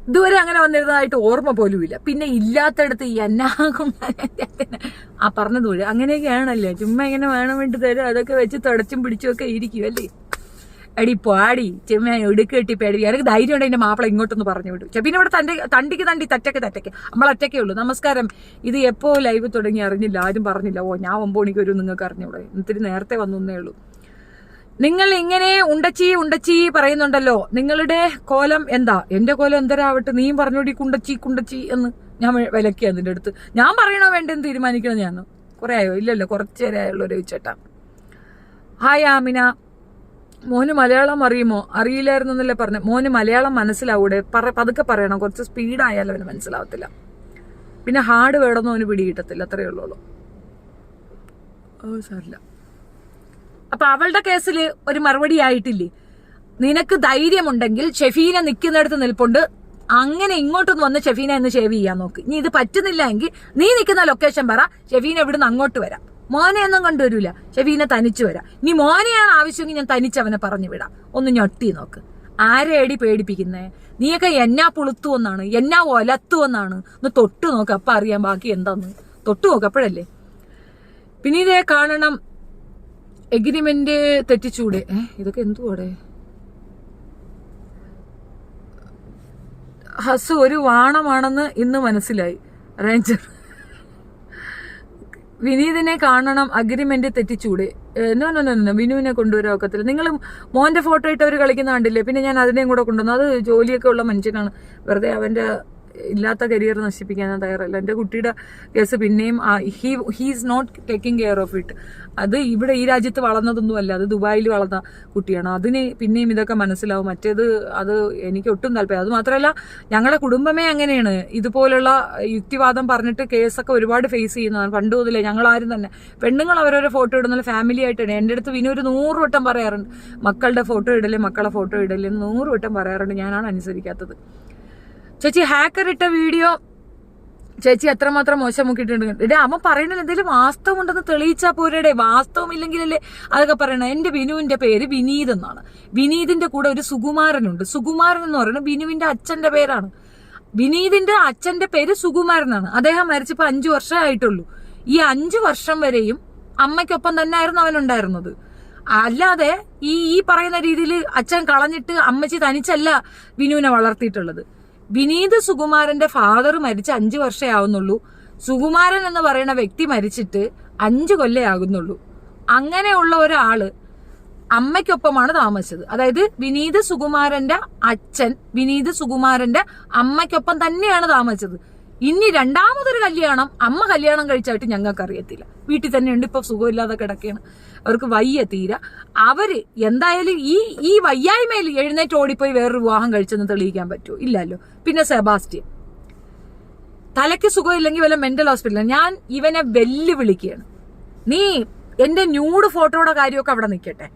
ഇതുവരെ അങ്ങനെ വന്നിരുന്നതായിട്ട് ഓർമ്മ പോലും ഇല്ല. പിന്നെ ഇല്ലാത്തടത്ത് ഈ പറഞ്ഞത് പോലെ അങ്ങനെയൊക്കെയാണല്ലേ. ചുമ്മാ ഇങ്ങനെ വേണം വേണ്ടി തരും, അതൊക്കെ വെച്ച് തുടച്ചും പിടിച്ചും ഒക്കെ ഇരിക്കും അല്ലേ. എടി പാടി ചെമ്മ എടുക്ക് കെട്ടി പേടി. എനിക്ക് ധൈര്യം ഉണ്ട് എന്റെ മാപ്പിള ഇങ്ങോട്ടൊന്ന് പറഞ്ഞു വിട്ടു. പിന്നെ ഇവിടെ തണ്ടിക്ക് തറ്റയ്ക്ക് നമ്മളൊറ്റയ്ക്കേ ഉള്ളൂ. നമസ്കാരം. ഇത് എപ്പോ ലൈവ് തുടങ്ങി അറിഞ്ഞില്ല, ആരും പറഞ്ഞില്ല. ഞാൻ 9 മണിക്ക് വരും, നിങ്ങൾക്ക് അറിഞ്ഞൂടെ? ഇത്തിരി നേരത്തെ വന്നേ ഉള്ളൂ. നിങ്ങൾ ഇങ്ങനെ ഉണ്ടച്ചി പറയുന്നുണ്ടല്ലോ. നിങ്ങളുടെ കോലം എന്താ? എന്റെ കോലം എന്തരാവട്ടെ? നീയും പറഞ്ഞോടി കുണ്ടച്ചി എന്ന്. ഞാൻ വിലക്കി അതിന്റെ അടുത്ത്. ഞാൻ പറയണോ വേണ്ടെന്ന് തീരുമാനിക്കണം. ഞാൻ കുറെ ആയോ? ഇല്ലല്ലോ, കുറച്ചേരെ ആയുള്ളൂ. രവിച്ചേട്ടാ ഹായ്. ആമിന മോന് മലയാളം അറിയുമോ? അറിയില്ലായിരുന്നല്ലേ പറഞ്ഞ. മോന് മലയാളം മനസ്സിലാവൂടെ? പതുക്കെ പറയണം, കുറച്ച് സ്പീഡായാലും അവന് മനസ്സിലാവത്തില്ല. പിന്നെ ഹാർഡ് വേണമെന്നും അവന് പിടികിട്ടത്തില്ല, അത്രയേ ഉള്ളൂ. സാരില്ല. അപ്പൊ അവളുടെ കേസിൽ ഒരു മറുപടി ആയിട്ടില്ലേ? നിനക്ക് ധൈര്യമുണ്ടെങ്കിൽ ഷെഫീന നിൽക്കുന്നിടത്ത് നിൽപ്പുണ്ട്, അങ്ങനെ ഇങ്ങോട്ടൊന്ന് വന്ന് ഷെഫീന എന്ന് ഷേവ് ചെയ്യാൻ നോക്ക്. ഇനി ഇത് പറ്റുന്നില്ല എങ്കിൽ നീ നിൽക്കുന്ന ലൊക്കേഷൻ പറ, ഷെഫീന ഇവിടുന്ന് അങ്ങോട്ട് വരാം. മോനെ ഒന്നും കൊണ്ടുവരൂല, ഷെഫീന തനിച്ചു വരാം. ഇനി മോനെയാണ് ആവശ്യമെങ്കിൽ ഞാൻ തനിച്ചവനെ പറഞ്ഞു വിടാം. ഒന്ന് ഞൊട്ടി നോക്ക്. ആരെയടി പേടിപ്പിക്കുന്നേ? നീയൊക്കെ എന്നാ പുളുത്തുവെന്നാണ്, എന്നാ ഒലത്തുവെന്നാണ്. ഒന്ന് തൊട്ടു നോക്ക്, അപ്പൊ അറിയാം ബാക്കി എന്താന്ന്. തൊട്ടു നോക്ക്, അപ്പോഴല്ലേ. പിന്നെ ഇതേ കാണണം, എഗ്രിമെന്റ് തെറ്റിച്ചൂടെ? ഇതൊക്കെ എന്തുവാടെ? ഹസ് ഒരു വാണമാണെന്ന് ഇന്ന് മനസ്സിലായി. റേഞ്ചർ വിനീതിനെ കാണണം, അഗ്രിമെന്റ് തെറ്റിച്ചൂടെ? നോ, വിനുവിനെ കൊണ്ടുവരാൻ ഒക്കത്തില്ല. നിങ്ങൾ മോന്റെ ഫോട്ടോ ഇട്ട് അവർ കളിക്കുന്ന കണ്ടില്ലേ? പിന്നെ ഞാൻ അതിനെയും കൂടെ കൊണ്ടുവന്നു. അത് ജോലിയൊക്കെ ഉള്ള മനുഷ്യനാണ്, വെറുതെ അവന്റെ ഇല്ലാത്ത കരിയർ നശിപ്പിക്കാൻ ഞാൻ തയ്യാറല്ല. എൻ്റെ കുട്ടിയുടെ കേസ് പിന്നെയും he's not taking care of it. അത് ഇവിടെ ഈ രാജ്യത്ത് വളർന്നതൊന്നും അല്ല, അത് ദുബായിൽ വളർന്ന കുട്ടിയാണ്. അതിന് പിന്നെയും ഇതൊക്കെ മനസ്സിലാവും. മറ്റേത് അത് എനിക്ക് ഒട്ടും താല്പര്യം. അത് മാത്രമല്ല, ഞങ്ങളുടെ കുടുംബമേ അങ്ങനെയാണ്. ഇതുപോലുള്ള യുക്തിവാദം പറഞ്ഞിട്ട് കേസൊക്കെ ഒരുപാട് ഫേസ് ചെയ്യുന്നതാണ് പണ്ട് മുതലേ. ഞങ്ങളാരും തന്നെ പെണ്ണുങ്ങൾ അവരവരെ ഫോട്ടോ ഇടുന്ന ഫാമിലി ആയിട്ടാണ്. എൻ്റെ അടുത്ത് പിന്നെ ഒരു 100 വട്ടം പറയാറുണ്ട്, മക്കളുടെ ഫോട്ടോ ഇടല്ലേ, മക്കളെ ഫോട്ടോ ഇടല്ലേ, 100 വട്ടം പറയാറുണ്ട്. ഞാനാണ് അനുസരിക്കാത്തത്. ചേച്ചി ഹാക്കർ ഇട്ട വീഡിയോ ചേച്ചി എത്രമാത്രം മോശം നോക്കിയിട്ടുണ്ട്. അവൻ പറയണത് എന്തെങ്കിലും വാസ്തവം ഉണ്ടെന്ന് തെളിയിച്ചാ പോരടെ. വാസ്തവം ഇല്ലെങ്കിലല്ലേ അതൊക്കെ പറയണ. എന്റെ വിനുവിന്റെ പേര് വിനീത് എന്നാണ്. വിനീതിന്റെ കൂടെ ഒരു സുകുമാരനുണ്ട്. സുകുമാരൻ എന്ന് പറയുന്നത് വിനുവിന്റെ അച്ഛന്റെ പേരാണ്. വിനീതിന്റെ അച്ഛന്റെ പേര് സുകുമാരനാണ്. അദ്ദേഹം മരിച്ചപ്പോ 5 വർഷമായിട്ടുള്ളൂ. ഈ 5 വർഷം വരെയും അമ്മയ്ക്കൊപ്പം തന്നെ ആയിരുന്നു അവനുണ്ടായിരുന്നത്. അല്ലാതെ ഈ പറയുന്ന രീതിയിൽ അച്ഛൻ കളഞ്ഞിട്ട് അമ്മച്ചി തനിച്ചല്ല വിനുവിനെ വളർത്തിയിട്ടുള്ളത്. വിനീത് സുകുമാരന്റെ ഫാദർ മരിച്ച് 5 വർഷമേ ആവുന്നുള്ളൂ. സുകുമാരൻ എന്ന് പറയുന്ന വ്യക്തി മരിച്ചിട്ട് 5 കൊല്ലേ ആകുന്നുള്ളൂ. അങ്ങനെയുള്ള ഒരാള് അമ്മയ്ക്കൊപ്പമാണ് താമസിച്ചത്. അതായത് വിനീത് സുകുമാരന്റെ അച്ഛൻ വിനീത് സുകുമാരന്റെ അമ്മയ്ക്കൊപ്പം തന്നെയാണ് താമസിച്ചത്. ഇനി രണ്ടാമതൊരു കല്യാണം അമ്മ കല്യാണം കഴിച്ചായിട്ട് ഞങ്ങൾക്ക് അറിയത്തില്ല. വീട്ടിൽ തന്നെ ഉണ്ട്, ഇപ്പൊ സുഖമില്ലാതെ കിടക്കുകയാണ്, അവർക്ക് വയ്യ തീരെ. അവര് എന്തായാലും ഈ വയ്യായ്മയിൽ എഴുന്നേറ്റ് ഓടിപ്പോയി വേറൊരു വിവാഹം കഴിച്ചെന്ന് തെളിയിക്കാൻ പറ്റുമോ? ഇല്ലല്ലോ. പിന്നെ സെബാസ്റ്റ്യൻ തലയ്ക്ക് സുഖമില്ലെങ്കിൽ വല്ല മെന്റൽ ഹോസ്പിറ്റലിൽ ഞാൻ ഇവനെ വെല്ലുവിളിക്കുകയാണ്. നീ എന്റെ ന്യൂഡ് ഫോട്ടോയുടെ കാര്യമൊക്കെ അവിടെ നിൽക്കട്ടെ.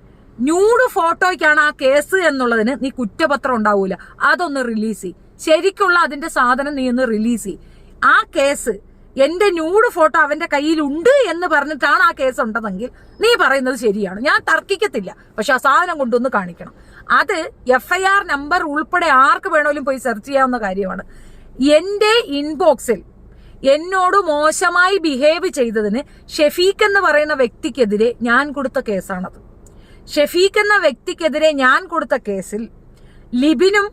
ന്യൂഡ് ഫോട്ടോയ്ക്കാണ് ആ കേസ് എന്നുള്ളതിന് നീ കുറ്റപത്രം ഉണ്ടാവൂല. അതൊന്ന് റിലീസ് ചെയ്യ്. ശരിക്കുള്ള അതിന്റെ സാധനം നീ ഒന്ന് റിലീസ് ചെയ്യ്. ആ കേസ് എന്റെ ന്യൂഡ് ഫോട്ടോ അവന്റെ കയ്യിലുണ്ട് എന്ന് പറഞ്ഞിട്ടാണ് ആ കേസ് ഉണ്ടെന്നെങ്കിൽ നീ പറയുന്നത് ശരിയാണ്, ഞാൻ തർക്കിക്കത്തില്ല. പക്ഷെ ആ സാധനം കൊണ്ടൊന്ന് കാണിക്കണം. അത് FIR നമ്പർ ഉൾപ്പെടെ ആർക്ക് വേണമെങ്കിലും പോയി സെർച്ച് ചെയ്യാവുന്ന കാര്യമാണ്. എന്റെ ഇൻബോക്സിൽ എന്നോട് മോശമായി ബിഹേവ് ചെയ്തതിന് ഷെഫീഖ് എന്ന് പറയുന്ന വ്യക്തിക്കെതിരെ ഞാൻ കൊടുത്ത കേസാണത്. ഷെഫീഖ് എന്ന വ്യക്തിക്കെതിരെ ഞാൻ കൊടുത്ത കേസിൽ ലിബിനും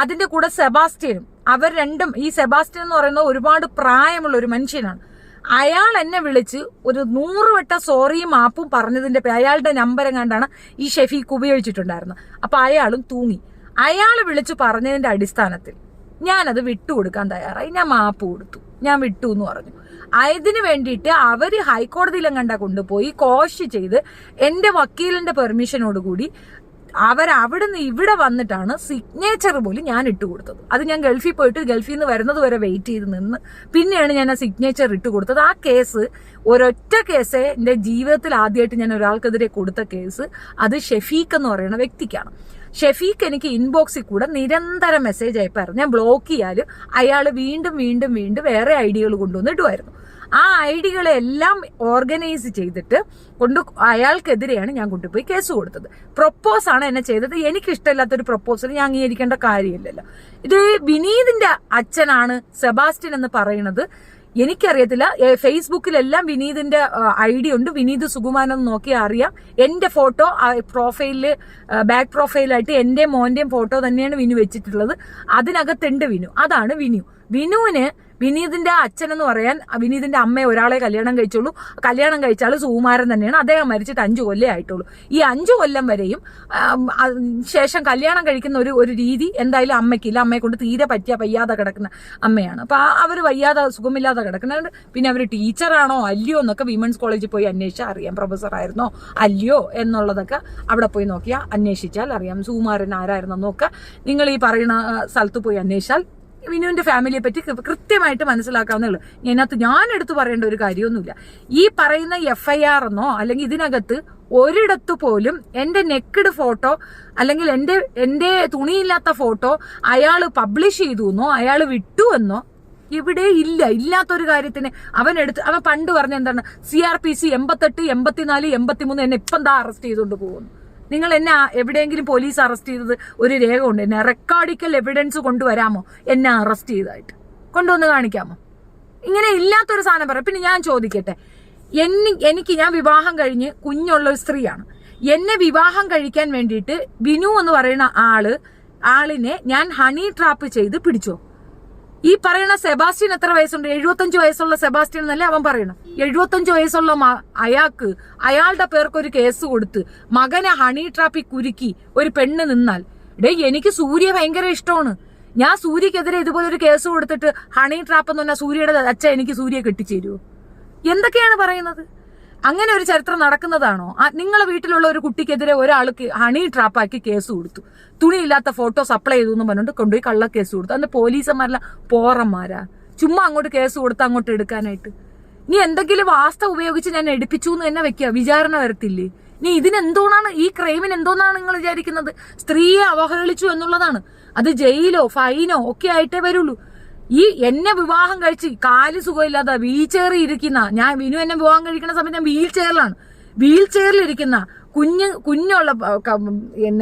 അതിന്റെ കൂടെ സെബാസ്റ്റ്യനും, അവർ രണ്ടും, ഈ സെബാസ്റ്റ്യൻ എന്ന് പറയുന്നത് ഒരുപാട് പ്രായമുള്ള ഒരു മനുഷ്യനാണ്. അയാൾ എന്നെ വിളിച്ച് ഒരു 100 വട്ടം സോറിയും മാപ്പും പറഞ്ഞതിന്റെ അയാളുടെ നമ്പർ എങ്ങാണ്ടാണ് ഈ ഷെഫീഖ് ഉപയോഗിച്ചിട്ടുണ്ടായിരുന്നത്. അപ്പൊ അയാളും തൂങ്ങി. അയാൾ വിളിച്ചു പറഞ്ഞതിന്റെ അടിസ്ഥാനത്തിൽ ഞാനത് വിട്ടുകൊടുക്കാൻ തയ്യാറായി. ഞാൻ മാപ്പ് കൊടുത്തു, ഞാൻ വിട്ടു എന്ന് പറഞ്ഞു. അതിന് വേണ്ടിയിട്ട് അവര് ഹൈക്കോടതിയിലെങ്ങാണ്ട കൊണ്ടുപോയി കോഷ് ചെയ്ത് എന്റെ വക്കീലിന്റെ പെർമിഷനോടുകൂടി അവരവിടുന്ന് ഇവിടെ വന്നിട്ടാണ് സിഗ്നേച്ചർ പോലും ഞാൻ ഇട്ട് കൊടുത്തത്. അത് ഞാൻ ഗൾഫിൽ പോയിട്ട് ഗൾഫിൽ നിന്ന് വരുന്നത് വരെ വെയിറ്റ് ചെയ്ത് നിന്ന് പിന്നെയാണ് ഞാൻ ആ സിഗ്നേച്ചർ ഇട്ട് കൊടുത്തത്. ആ കേസ് ഒരൊറ്റ കേസേ എന്റെ ജീവിതത്തിൽ ആദ്യമായിട്ട് ഞാൻ ഒരാൾക്കെതിരെ കൊടുത്ത കേസ് അത് ഷെഫീഖ് എന്ന് പറയുന്ന വ്യക്തിക്കാണ്. ഷെഫീഖ് എനിക്ക് ഇൻബോക്സിൽ കൂടെ നിരന്തരം മെസ്സേജ് അയപ്പായിരുന്നു. ഞാൻ ബ്ലോക്ക് ചെയ്യാലും അയാൾ വീണ്ടും വീണ്ടും വീണ്ടും വേറെ ഐഡിയകൾ കൊണ്ടുവന്നിടുമായിരുന്നു. ആ ഐഡിയകളെല്ലാം ഓർഗനൈസ് ചെയ്തിട്ട് അയാൾക്കെതിരെയാണ് ഞാൻ കൊണ്ടുപോയി കേസ് കൊടുത്തത്. പ്രൊപ്പോസാണ് എന്നെ ചെയ്തത്. എനിക്കിഷ്ടമില്ലാത്തൊരു പ്രൊപ്പോസൽ ഞാൻ അംഗീകരിക്കേണ്ട കാര്യമില്ലല്ലോ. ഇത് വിനീതിന്റെ അച്ഛനാണ് സെബാസ്റ്റ്യൻ എന്ന് പറയുന്നത് എനിക്കറിയത്തില്ല. ഫേസ്ബുക്കിലെല്ലാം വിനീതിന്റെ ID ഉണ്ട്. വിനീത് സുകുമാരൻ എന്ന് നോക്കിയാൽ അറിയാം. എന്റെ ഫോട്ടോ പ്രൊഫൈലില് ബാക്ക് പ്രൊഫൈലായിട്ട് എന്റെയും മോന്റെയും ഫോട്ടോ തന്നെയാണ് വിനു വെച്ചിട്ടുള്ളത്. അതിനകത്തുണ്ട് വിനു. അതാണ് വിനു. വിനുവിന് വിനീതിന്റെ അച്ഛൻ എന്ന് പറയാൻ വിനീതിന്റെ അമ്മയെ ഒരാളെ കല്യാണം കഴിച്ചുള്ളൂ. കല്യാണം കഴിച്ചാൽ സുകുമാരൻ തന്നെയാണ്. അദ്ദേഹം മരിച്ചിട്ട് 5 കൊല്ലം ആയിട്ടുള്ളൂ. ഈ 5 കൊല്ലം വരെയും ശേഷം കല്യാണം കഴിക്കുന്ന ഒരു രീതി എന്തായാലും അമ്മയ്ക്കില്ല. അമ്മയെ കൊണ്ട് തീരെ വയ്യാതെ കിടക്കുന്ന അമ്മയാണ്. അപ്പൊ അവർ വയ്യാതെ സുഖമില്ലാതെ കിടക്കുന്നുണ്ട്. പിന്നെ അവർ ടീച്ചറാണോ അല്ലയോ എന്നൊക്കെ വിമൻസ് കോളേജിൽ പോയി അന്വേഷിച്ചാൽ അറിയാം. പ്രൊഫസർ ആയിരുന്നോ അല്ലയോ എന്നുള്ളതൊക്കെ അവിടെ പോയി നോക്കിയാൽ അന്വേഷിച്ചാൽ അറിയാം. സുകുമാരൻ ആരായിരുന്നൊക്കെ നിങ്ങൾ ഈ പറയുന്ന സ്ഥലത്ത് പോയി അന്വേഷിച്ചാൽ വിനുവിന്റെ ഫാമിലിയെ പറ്റി കൃത്യമായിട്ട് മനസ്സിലാക്കാവുന്നേ ഉള്ളൂ. ഇതിനകത്ത് ഞാൻ എടുത്തു പറയേണ്ട ഒരു കാര്യമൊന്നുമില്ല. ഈ പറയുന്ന FIR എന്നോ അല്ലെങ്കിൽ ഇതിനകത്ത് ഒരിടത്തു പോലും എന്റെ നെക്കഡ് ഫോട്ടോ അല്ലെങ്കിൽ എന്റെ തുണിയില്ലാത്ത ഫോട്ടോ അയാൾ പബ്ലിഷ് ചെയ്തു എന്നോ അയാൾ വിട്ടു എന്നോ ഇവിടെ ഇല്ല. ഇല്ലാത്തൊരു കാര്യത്തിന് അവൻ പണ്ട് പറഞ്ഞ എന്താണ്, CRPC 88, 84, 83 എന്നെ ഇപ്പം എന്താ അറസ്റ്റ് ചെയ്തുകൊണ്ട് പോകുന്നു. നിങ്ങൾ എന്നെ എവിടെയെങ്കിലും പോലീസ് അറസ്റ്റ് ചെയ്തത് ഒരു രേഖ ഉണ്ട്? എന്നെ റെക്കോർഡിക്കൽ എവിഡൻസ് കൊണ്ടുവരാമോ? എന്നെ അറസ്റ്റ് ചെയ്തതായിട്ട് കൊണ്ടുവന്ന് കാണിക്കാമോ? ഇങ്ങനെ ഇല്ലാത്തൊരു സാധനം പറയാം. പിന്നെ ഞാൻ ചോദിക്കട്ടെ, ഞാൻ വിവാഹം കഴിഞ്ഞ് കുഞ്ഞുള്ള ഒരു സ്ത്രീയാണ്. എന്നെ വിവാഹം കഴിക്കാൻ വേണ്ടിയിട്ട് വിനു എന്ന് പറയുന്ന ആളിനെ ഞാൻ ഹണി ട്രാപ്പ് ചെയ്ത് പിടിച്ചോ? ഈ പറയുന്ന സെബാസ്റ്റ്യൻ എത്ര വയസ്സുണ്ട്? 75 വയസ്സുള്ള സെബാസ്റ്റ്യൻ എന്നല്ലേ അവൻ പറയണം. 75 വയസ്സുള്ള അയാളുടെ പേർക്കൊരു കേസ് കൊടുത്ത് മകനെ ഹണി ട്രാപ്പിൽ കുരുക്കി ഒരു പെണ്ണ് നിന്നാൽ, എനിക്ക് സൂര്യ ഭയങ്കര ഇഷ്ടമാണ്. ഞാൻ സൂര്യക്കെതിരെ ഇതുപോലെ ഒരു കേസ് കൊടുത്തിട്ട് ഹണി ട്രാപ്പ് എന്ന് പറഞ്ഞാൽ സൂര്യയുടെ അച്ഛൻ എനിക്ക് സൂര്യ കെട്ടിച്ചേരുവോ? എന്തൊക്കെയാണ് പറയുന്നത്? അങ്ങനെ ഒരു ചരിത്രം നടക്കുന്നതാണോ? നിങ്ങളെ വീട്ടിലുള്ള ഒരു കുട്ടിക്കെതിരെ ഒരാൾക്ക് ഹണി ട്രാപ്പാക്കി കേസ് കൊടുത്തു, തുണിയില്ലാത്ത ഫോട്ടോ സപ്ലൈ ചെയ്തു എന്ന് പറഞ്ഞിട്ട് കൊണ്ടുപോയി കള്ള കേസ് കൊടുത്തു. അന്ന് പോലീസന്മാരല്ല പോറന്മാരാ ചുമ്മാ അങ്ങോട്ട് കേസ് കൊടുത്ത് അങ്ങോട്ട് എടുക്കാനായിട്ട്. നീ എന്തെങ്കിലും വാസ്ത ഉപയോഗിച്ച് ഞാൻ എടുപ്പിച്ചു എന്ന് തന്നെ വെക്കുക, വിചാരണ വരത്തില്ലേ? നീ ഇതിനെന്തോന്നാണ്, ഈ ക്രൈമിന് എന്തോന്നാണ് നിങ്ങൾ വിചാരിക്കുന്നത്? സ്ത്രീയെ അവഹേളിച്ചു എന്നുള്ളതാണ്. അത് ജയിലോ ഫൈനോ ഒക്കെ ആയിട്ടേ വരുള്ളൂ. ഈ എന്നെ വിവാഹം കഴിച്ച് കാല് സുഖമില്ലാതെ വീൽ ചെയറിൽ ഇരിക്കുന്ന വിനു എന്നെ വിവാഹം കഴിക്കുന്ന സമയത്ത് ഞാൻ വീൽ ചെയറിലിരിക്കുന്ന കുഞ്ഞുള്ള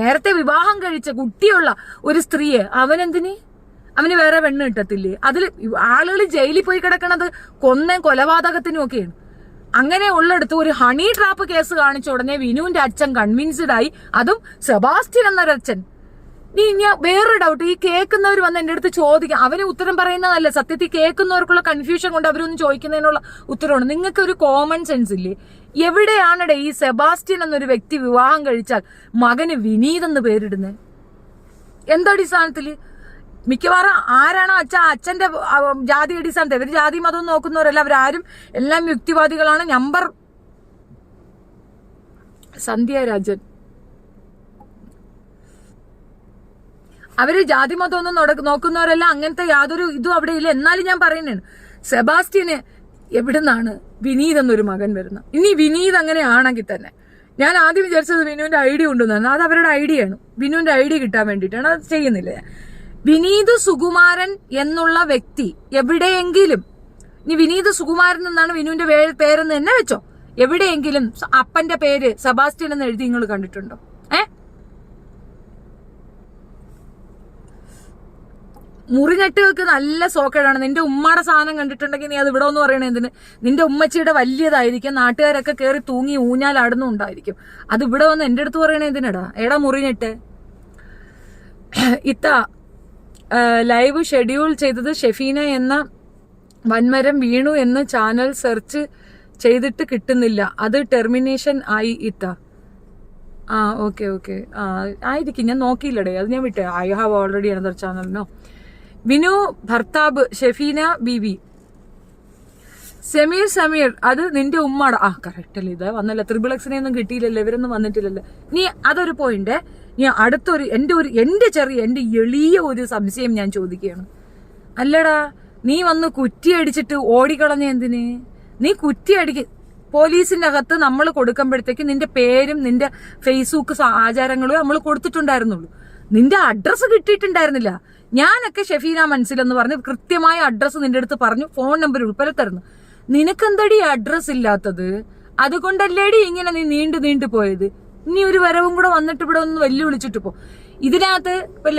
നേരത്തെ വിവാഹം കഴിച്ച കുട്ടിയുള്ള ഒരു സ്ത്രീയെ അവന് വേറെ പെണ്ണ് കിട്ടത്തില്ലേ? അതിൽ ആളുകൾ ജയിലിൽ പോയി കിടക്കണത് കൊലപാതകത്തിനും ഒക്കെയാണ്. അങ്ങനെ ഉള്ളിടത്ത് ഒരു ഹണി ട്രാപ്പ് കേസ് കാണിച്ച ഉടനെ വിനുവിന്റെ അച്ഛൻ കൺവിൻസ്ഡ് ആയി. അതും സെബാസ്റ്റ്യൻ എന്നൊരച്ഛൻ. ഞാൻ വേറൊരു ഡൗട്ട്, ഈ കേൾക്കുന്നവർ വന്ന് എന്റെ അടുത്ത് ചോദിക്കാം, അവന് ഉത്തരം പറയുന്നതല്ല, സത്യത്തിൽ കേൾക്കുന്നവർക്കുള്ള കൺഫ്യൂഷൻ കൊണ്ട് അവരൊന്നും ചോദിക്കുന്നതിനുള്ള ഉത്തരവാണ്. നിങ്ങൾക്ക് ഒരു കോമൺ സെൻസ് ഇല്ലേ? എവിടെയാണിടെ ഈ സെബാസ്റ്റ്യൻ എന്നൊരു വ്യക്തി വിവാഹം കഴിച്ചാൽ മകന് വിനീത് എന്ന് പേരിടുന്നത്? എന്തടിസ്ഥാനത്തില്? മിക്കവാറും ആരാണോ അച്ഛന്റെ ജാതി അടിസ്ഥാനത്തെ, ഇവര് ജാതി മതം നോക്കുന്നവരല്ല, അവരാരും എല്ലാം യുക്തിവാദികളാണ്. നമ്പർ സന്ധ്യ രാജൻ, അവര് ജാതി മതമൊന്നും നോക്കുന്നവരല്ല. അങ്ങനത്തെ യാതൊരു ഇതും അവിടെ ഇല്ല. എന്നാലും ഞാൻ പറയുന്നതാണ്, സെബാസ്റ്റ്യന് എവിടുന്നാണ് വിനീത് എന്നൊരു മകൻ വരുന്നത്? ഇനി വിനീത് അങ്ങനെ ആണെങ്കിൽ തന്നെ ഞാൻ ആദ്യം വിചാരിച്ചത് വിനുവിന്റെ ID കൊണ്ടുവന്നാണ്. അത് അവരുടെ ഐഡിയാണ്, വിനുവിന്റെ ID കിട്ടാൻ വേണ്ടിയിട്ടാണ്. അത് ചെയ്യുന്നില്ല. വിനീത് സുകുമാരൻ എന്നുള്ള വ്യക്തി എവിടെയെങ്കിലും, ഇനി വിനീത് സുകുമാരൻ എന്നാണ് വിനുവിന്റെ പേരെന്ന് തന്നെ വെച്ചോ, എവിടെയെങ്കിലും അപ്പന്റെ പേര് സെബാസ്റ്റ്യൻ എന്ന് എഴുതി നിങ്ങൾ കണ്ടിട്ടുണ്ടോ? മുറിഞ്ഞെട്ടുകൾക്ക് നല്ല സോക്കേടാണ്. നിന്റെ ഉമ്മയുടെ സാധനം കണ്ടിട്ടുണ്ടെങ്കിൽ നീ അത് ഇവിടെ ഒന്ന് പറയണേ എന്തിന്? നിന്റെ ഉമ്മച്ചിയുടെ വലിയതായിരിക്കും, നാട്ടുകാരൊക്കെ കയറി തൂങ്ങി ഊഞ്ഞാലാടുന്നുണ്ടായിരിക്കും. അത് ഇവിടെ വന്ന് എന്റെ അടുത്ത് പറയണേ എന്തിനടാ? മുറിഞ്ഞിട്ട് ലൈവ് ഷെഡ്യൂൾ ചെയ്തത് ഷെഫീന എന്ന വൻമരം വീണു എന്ന് ചാനൽ സെർച്ച് ചെയ്തിട്ട് കിട്ടുന്നില്ല. അത് ടെർമിനേഷൻ ആയി ഓക്കെ ആയിരിക്കും. ഞാൻ നോക്കിയില്ലടേ, അത് ഞാൻ വിട്ടേ. I have already another channel. Vinu ഭർത്താവ് ഷെഫീന ബീബി. സമീർ അത് നിന്റെ ഉമ്മാടെ. കറക്റ്റ് അല്ലേ? ഇത് വന്നല്ല, ത്രിബിളക്സിനെ ഒന്നും കിട്ടിയില്ലല്ലോ, ഇവരൊന്നും വന്നിട്ടില്ലല്ലോ. നീ അതൊരു പോയിന്റ്. നീ അടുത്തൊരു എന്റെ എളിയ ഒരു സംശയം ഞാൻ ചോദിക്കുകയാണ്. അല്ലടാ, നീ വന്ന് കുറ്റിയടിച്ചിട്ട് ഓടിക്കളഞ്ഞ എന്തിന്? നീ കുറ്റിയടിക്ക് പോലീസിന്റെ അകത്ത് നമ്മൾ കൊടുക്കുമ്പോഴത്തേക്ക് നിന്റെ പേരും നിന്റെ ഫേസ്ബുക്ക് ആചാരങ്ങളും നമ്മൾ കൊടുത്തിട്ടുണ്ടായിരുന്നുള്ളൂ. നിന്റെ അഡ്രസ്സ് കിട്ടിയിട്ടുണ്ടായിരുന്നില്ല. ഞാനൊക്കെ ഷെഫീന മനസ്സിലെന്ന് പറഞ്ഞ് കൃത്യമായ അഡ്രസ്സ് നിന്റെ അടുത്ത് പറഞ്ഞു, ഫോൺ നമ്പർ ഉൾപ്പെടെ തരുന്നു. നിനക്കെന്തടി അഡ്രസ് ഇല്ലാത്തത്? അതുകൊണ്ടല്ലേടി ഇങ്ങനെ നീ നീണ്ടു പോയത്. ഇനി ഒരു വരവും കൂടെ വന്നിട്ട് ഇവിടെ ഒന്ന് വെല്ലുവിളിച്ചിട്ട് പോ. ഇതിനകത്ത് ഇപ്പൊ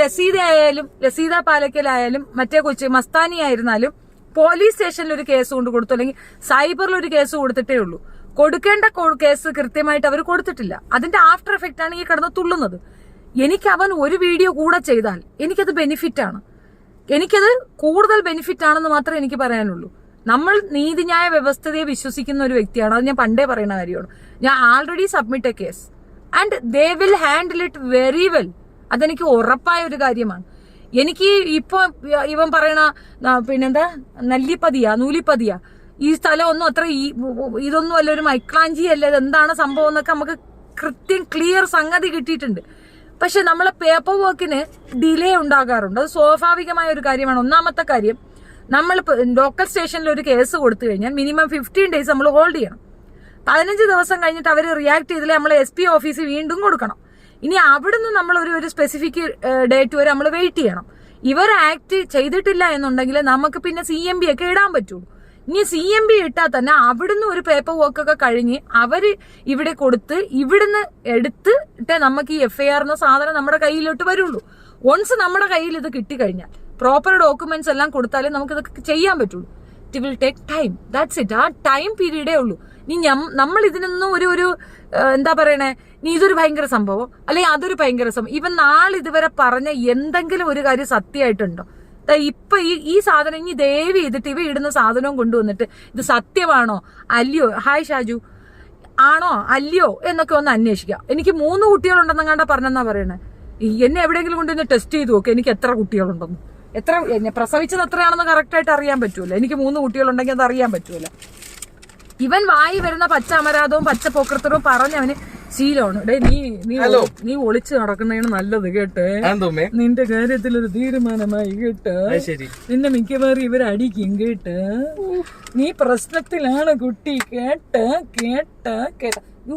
ലസീദ പാലക്കലായാലും മറ്റേ കൊച്ചി മസ്താനി ആയിരുന്നാലും പോലീസ് സ്റ്റേഷനിൽ ഒരു കേസ് കൊണ്ട് കൊടുത്തു, അല്ലെങ്കിൽ സൈബറിൽ ഒരു കേസ് കൊടുത്തിട്ടേ ഉള്ളൂ. കൊടുക്കേണ്ട കേസ് കൃത്യമായിട്ട് അവർ കൊടുത്തിട്ടില്ല. അതിന്റെ ആഫ്റ്റർ എഫക്റ്റ് ആണ് ഈ കിടന്ന് തുള്ളുന്നത്. എനിക്ക് അവൻ ഒരു വീഡിയോ കൂടെ ചെയ്താൽ എനിക്കത് ബെനിഫിറ്റ് ആണ്. എനിക്കത് കൂടുതൽ ബെനിഫിറ്റ് ആണെന്ന് മാത്രമേ എനിക്ക് പറയാനുള്ളൂ. നമ്മൾ നീതിന്യായ വ്യവസ്ഥതയെ വിശ്വസിക്കുന്ന ഒരു വ്യക്തിയാണ്. അത് ഞാൻ പണ്ടേ പറയുന്ന കാര്യമാണ്. ഞാൻ already submit A case and they will handle it very well. അതെനിക്ക് ഉറപ്പായ ഒരു കാര്യമാണ്. എനിക്ക് ഇപ്പൊ ഇവൻ പറയണ പിന്നെന്താ നൂലിപ്പതിയാ ഈ സ്ഥലം ഒന്നും അത്ര ഇതൊന്നും അല്ല, ഒരു മൈക്ലാഞ്ചി അല്ല, ഇത് എന്താണ് സംഭവം എന്നൊക്കെ നമുക്ക് കൃത്യം ക്ലിയർ സംഗതി കിട്ടിയിട്ടുണ്ട്. പക്ഷെ നമ്മളെ പേപ്പർ വർക്കിന് ഡിലേ ഉണ്ടാകാറുണ്ട്. അത് സ്വാഭാവികമായ ഒരു കാര്യമാണ്. ഒന്നാമത്തെ കാര്യം, നമ്മൾ ലോക്കൽ സ്റ്റേഷനിൽ ഒരു കേസ് കൊടുത്തു കഴിഞ്ഞാൽ മിനിമം 15 days നമ്മൾ ഹോൾഡ് ചെയ്യണം. 15 ദിവസം കഴിഞ്ഞിട്ട് അവർ റിയാക്ട് ചെയ്തില്ലേ നമ്മൾ SP ഓഫീസിൽ വീണ്ടും കൊടുക്കണം. ഇനി അവിടുന്ന് നമ്മൾ ഒരു സ്പെസിഫിക് ഡേറ്റ് വരെ നമ്മൾ വെയിറ്റ് ചെയ്യണം. ഇവർ ആക്ട് ചെയ്തിട്ടില്ല എന്നുണ്ടെങ്കിൽ നമുക്ക് പിന്നെ CMB ഒക്കെ ഇടാൻ പറ്റുള്ളൂ. ഇനി CMB ഇട്ടാൽ തന്നെ അവിടുന്ന് ഒരു പേപ്പർ വർക്ക് ഒക്കെ കഴിഞ്ഞ് അവര് ഇവിടെ കൊടുത്ത് ഇവിടുന്ന് എടുത്തിട്ടേ നമുക്ക് ഈ FIR എന്ന സാധനം നമ്മുടെ കയ്യിലോട്ട് വരുള്ളൂ. വൺസ് നമ്മുടെ കയ്യിൽ ഇത് കിട്ടിക്കഴിഞ്ഞാൽ പ്രോപ്പർ ഡോക്യുമെന്റ്സ് എല്ലാം കൊടുത്താലേ നമുക്ക് ഇതൊക്കെ ചെയ്യാൻ പറ്റുള്ളൂ. It will take time, that's it. ആ ടൈം പീരീഡേ ഉള്ളൂ. ഇനി നമ്മൾ ഇതിനൊന്നും ഒരു എന്താ പറയണേ, നീ ഇതൊരു ഭയങ്കര സംഭവം അല്ലെങ്കിൽ അതൊരു ഭയങ്കര സംഭവം, ഇവൻ നാളിതുവരെ പറഞ്ഞ എന്തെങ്കിലും ഒരു കാര്യം സത്യമായിട്ടുണ്ടോ? ഇപ്പൊ ഈ സാധനം ഇനി ദയവ് ചെയ്തിട്ട് ഇവ ഇടുന്ന സാധനവും കൊണ്ടുവന്നിട്ട് ഇത് സത്യമാണോ അല്ലയോ, ഹായ് ഷാജു, ആണോ അല്ലയോ എന്നൊക്കെ ഒന്ന് അന്വേഷിക്കാം. എനിക്ക് 3 കുട്ടികളുണ്ടെന്നങ്ങാണ്ട പറഞ്ഞെന്നാ പറയണേ. എന്നെ എവിടെയെങ്കിലും കൊണ്ടുവന്ന് ടെസ്റ്റ് ചെയ്ത് നോക്കുക എനിക്ക് എത്ര കുട്ടികളുണ്ടെന്ന്. എന്നെ പ്രസവിച്ചത് എത്രയാണെന്ന് കറക്റ്റായിട്ട് അറിയാൻ പറ്റൂല. എനിക്ക് 3 കുട്ടികളുണ്ടെങ്കിൽ അത് അറിയാൻ പറ്റൂല. ഇവൻ വായി വരുന്ന പച്ച അമരാധവും പച്ച പൊക്കൃത്തരവും പറഞ്ഞവന് ശീലമാണ്. നീ ഒളിച്ചു നടക്കുന്നതാണ് നല്ലത് കേട്ടെ. നിന്റെ കാര്യത്തിൽ ഒരു തീരുമാനമായി കേട്ട്. നിന്നെ മിക്കവാറും ഇവരടിക്കും കേട്ട്. നീ പ്രശ്നത്തിലാണ് കുട്ടി കേട്ട്.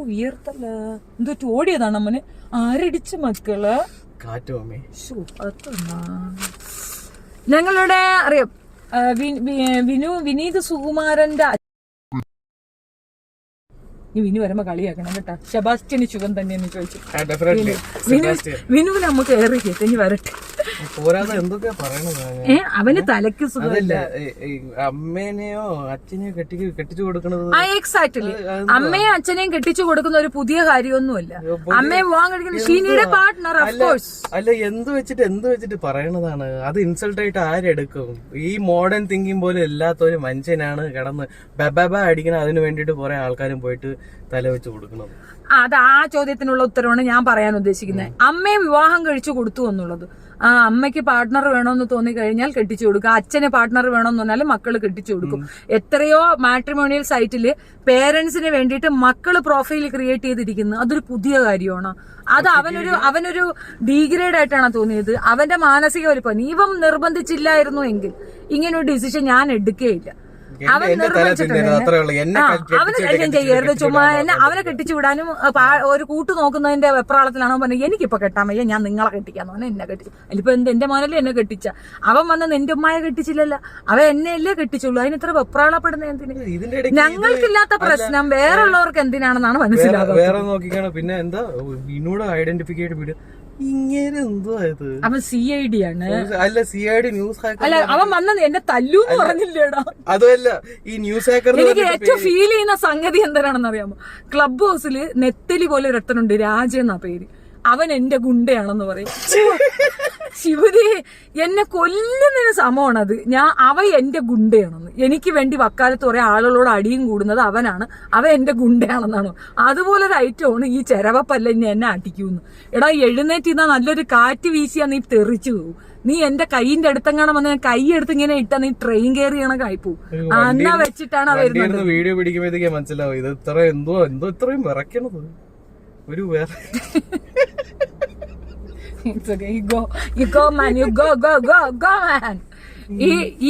ഉയർത്തല്ല എന്തോ ഓടിയതാണ് അമ്മന്. ആരടിച്ച മക്കള് ഞങ്ങളുടെ അറിയാം വിനീത് സുകുമാരന്റെ വിനു വരുമ്പോ കളിയാക്കണം കേട്ടാ. സെബാസ്റ്റ്യന് സുഖം തന്നെയെന്ന് ചോദിച്ചു. വിനുവിന് നമുക്ക് ഏറി കേട്ട് ഇനി വരട്ടെ. അവന് തലക്ക് സുഖമില്ല. അമ്മേനെയോ അച്ഛനെയോ കെട്ടിച്ചു കൊടുക്കുന്നത് എക്സാക്ട്ലി അമ്മയും അച്ഛനെയും കെട്ടിച്ചു കൊടുക്കുന്ന ഒരു പുതിയ കാര്യമൊന്നുമല്ല. അമ്മയെ വിവാഹം കഴിക്കുന്ന ഷീനിയുടെ പാർട്ട്ണർ അല്ല. എന്ത് വെച്ചിട്ട് പറയണതാണ് അത്? ഇൻസൾട്ട് ആയിട്ട് ആരെടുക്കും? ഈ മോഡേൺ തിങ്കിങ് പോലെ എല്ലാത്തൊരു മനുഷ്യനാണ് കിടന്ന് ബബ അടിക്കണം. അതിന് വേണ്ടിട്ട് കുറെ ആൾക്കാരും പോയിട്ട് തല വെച്ച് കൊടുക്കണം. അത് ആ ചോദ്യത്തിനുള്ള ഉത്തരവാണ് ഞാൻ പറയാൻ ഉദ്ദേശിക്കുന്നത്. അമ്മയെ വിവാഹം കഴിച്ചു കൊടുത്തു എന്നുള്ളത്. അമ്മയ്ക്ക് പാർട്ട്ണർ വേണമെന്ന് തോന്നി കഴിഞ്ഞാൽ കെട്ടിച്ചു കൊടുക്കുക. അച്ഛന് പാർട്ട്ണർ വേണമെന്ന് പറഞ്ഞാൽ മക്കള് കെട്ടിച്ചു കൊടുക്കും. എത്രയോ മാട്രിമോണിയൽ സൈറ്റില് പേരൻസിന് വേണ്ടിയിട്ട് മക്കള് പ്രൊഫൈൽ ക്രിയേറ്റ് ചെയ്തിരിക്കുന്നു. അതൊരു പുതിയ കാര്യമാണ്. അത് അവനൊരു ഡീഗ്രേഡ് ആയിട്ടാണ് തോന്നിയത്. അവന്റെ മാനസിക വലിപ്പം. ഇവൻ നിർബന്ധിച്ചില്ലായിരുന്നു എങ്കിൽ ഇങ്ങനെ ഒരു ഡിസിഷൻ ഞാൻ എടുക്കുകയില്ല. അവൻ അവന് കല്യാണം ചെയ്യരുത്. ചുമ്മാ അവനെ കെട്ടിച്ചു വിടാനും ഒരു കൂട്ടു നോക്കുന്നതിന്റെ വെപ്രാളത്തിലാണോ പറഞ്ഞത്. എനിക്കിപ്പോ കെട്ടാൻ വയ്യ, ഞാൻ നിങ്ങളെ കെട്ടിക്കാന്ന് പറഞ്ഞാൽ എന്നെ കെട്ടിച്ചു. അതിലിപ്പോ എന്റെ മോനല്ലേ എന്നെ കെട്ടിച്ച. അവൻ വന്ന് നിന്റെ ഉമ്മയെ കെട്ടിച്ചില്ലല്ലോ, അവൻ എന്നെയല്ലേ കെട്ടിച്ചുള്ളൂ. അതിനിത്ര വെപ്രാളപ്പെടുന്ന എന്തിന്? ഞങ്ങൾക്കില്ലാത്ത പ്രശ്നം വേറുള്ളവർക്ക് എന്തിനാണെന്നാണ് മനസ്സിലാകുന്നത്. വേറെ നോക്കിക്കാണ്. പിന്നെ എന്താ വിനോട് ഐഡന്റിഫിക്കേറ്റ് വീഡിയോ ഇങ്ങനെ എന്തോ അവൻ CID ആണ്. അല്ല, CID ന്യൂസ് അല്ല, അവൻ വന്നത് എന്നെ തല്ലൂന്ന് പറഞ്ഞില്ലേടാ. അതല്ല, ഈ ന്യൂസ് ഹാക്കർ. എനിക്ക് ഏറ്റവും ഫീൽ ചെയ്യുന്ന സംഗതി എന്താണെന്ന് അറിയാമോ? ക്ലബ് ഹൗസില് നെത്തലി പോലെ ഒരുത്തനുണ്ട്, രാജ എന്നാ പേര്. അവൻ എന്റെ ഗുണ്ടയാണെന്ന് പറയും. ശിവരി എന്നെ കൊല്ലുന്നതിന് സമമാണത്. അവ എന്റെ ഗുണ്ടയാണെന്ന്. എനിക്ക് വേണ്ടി വക്കാലത്ത് കുറെ ആളുകളോട് അടിയും കൂടുന്നത് അവനാണ്. അവൻ എന്റെ ഗുണ്ടയാണെന്നാണ്. അതുപോലൊരു ഐറ്റമാണ് ഈ ചെരവപ്പല്ല ഇനി എന്നെ അടിക്കൂന്ന്. എടാ, എഴുന്നേറ്റിന്നാ നല്ലൊരു കാറ്റ് വീശിയാ നീ തെറിച്ചു പോകും. നീ എന്റെ കൈയിന്റെ അടുത്തെങ്ങാണം വന്ന് കൈ എടുത്ത് ഇങ്ങനെ ഇട്ടാ നീ ട്രെയിൻ കയറി കണക്കായി പോകും. എന്നാ വെച്ചിട്ടാണ് വരുന്നത്. വീഡിയോ പിടിക്കുമ്പോഴത്തേക്ക് മനസ്സിലാവും ഇത് ഇത്ര എന്തോ ഇത്രയും വിറയ്ക്കണത് ഒരു വേറെ.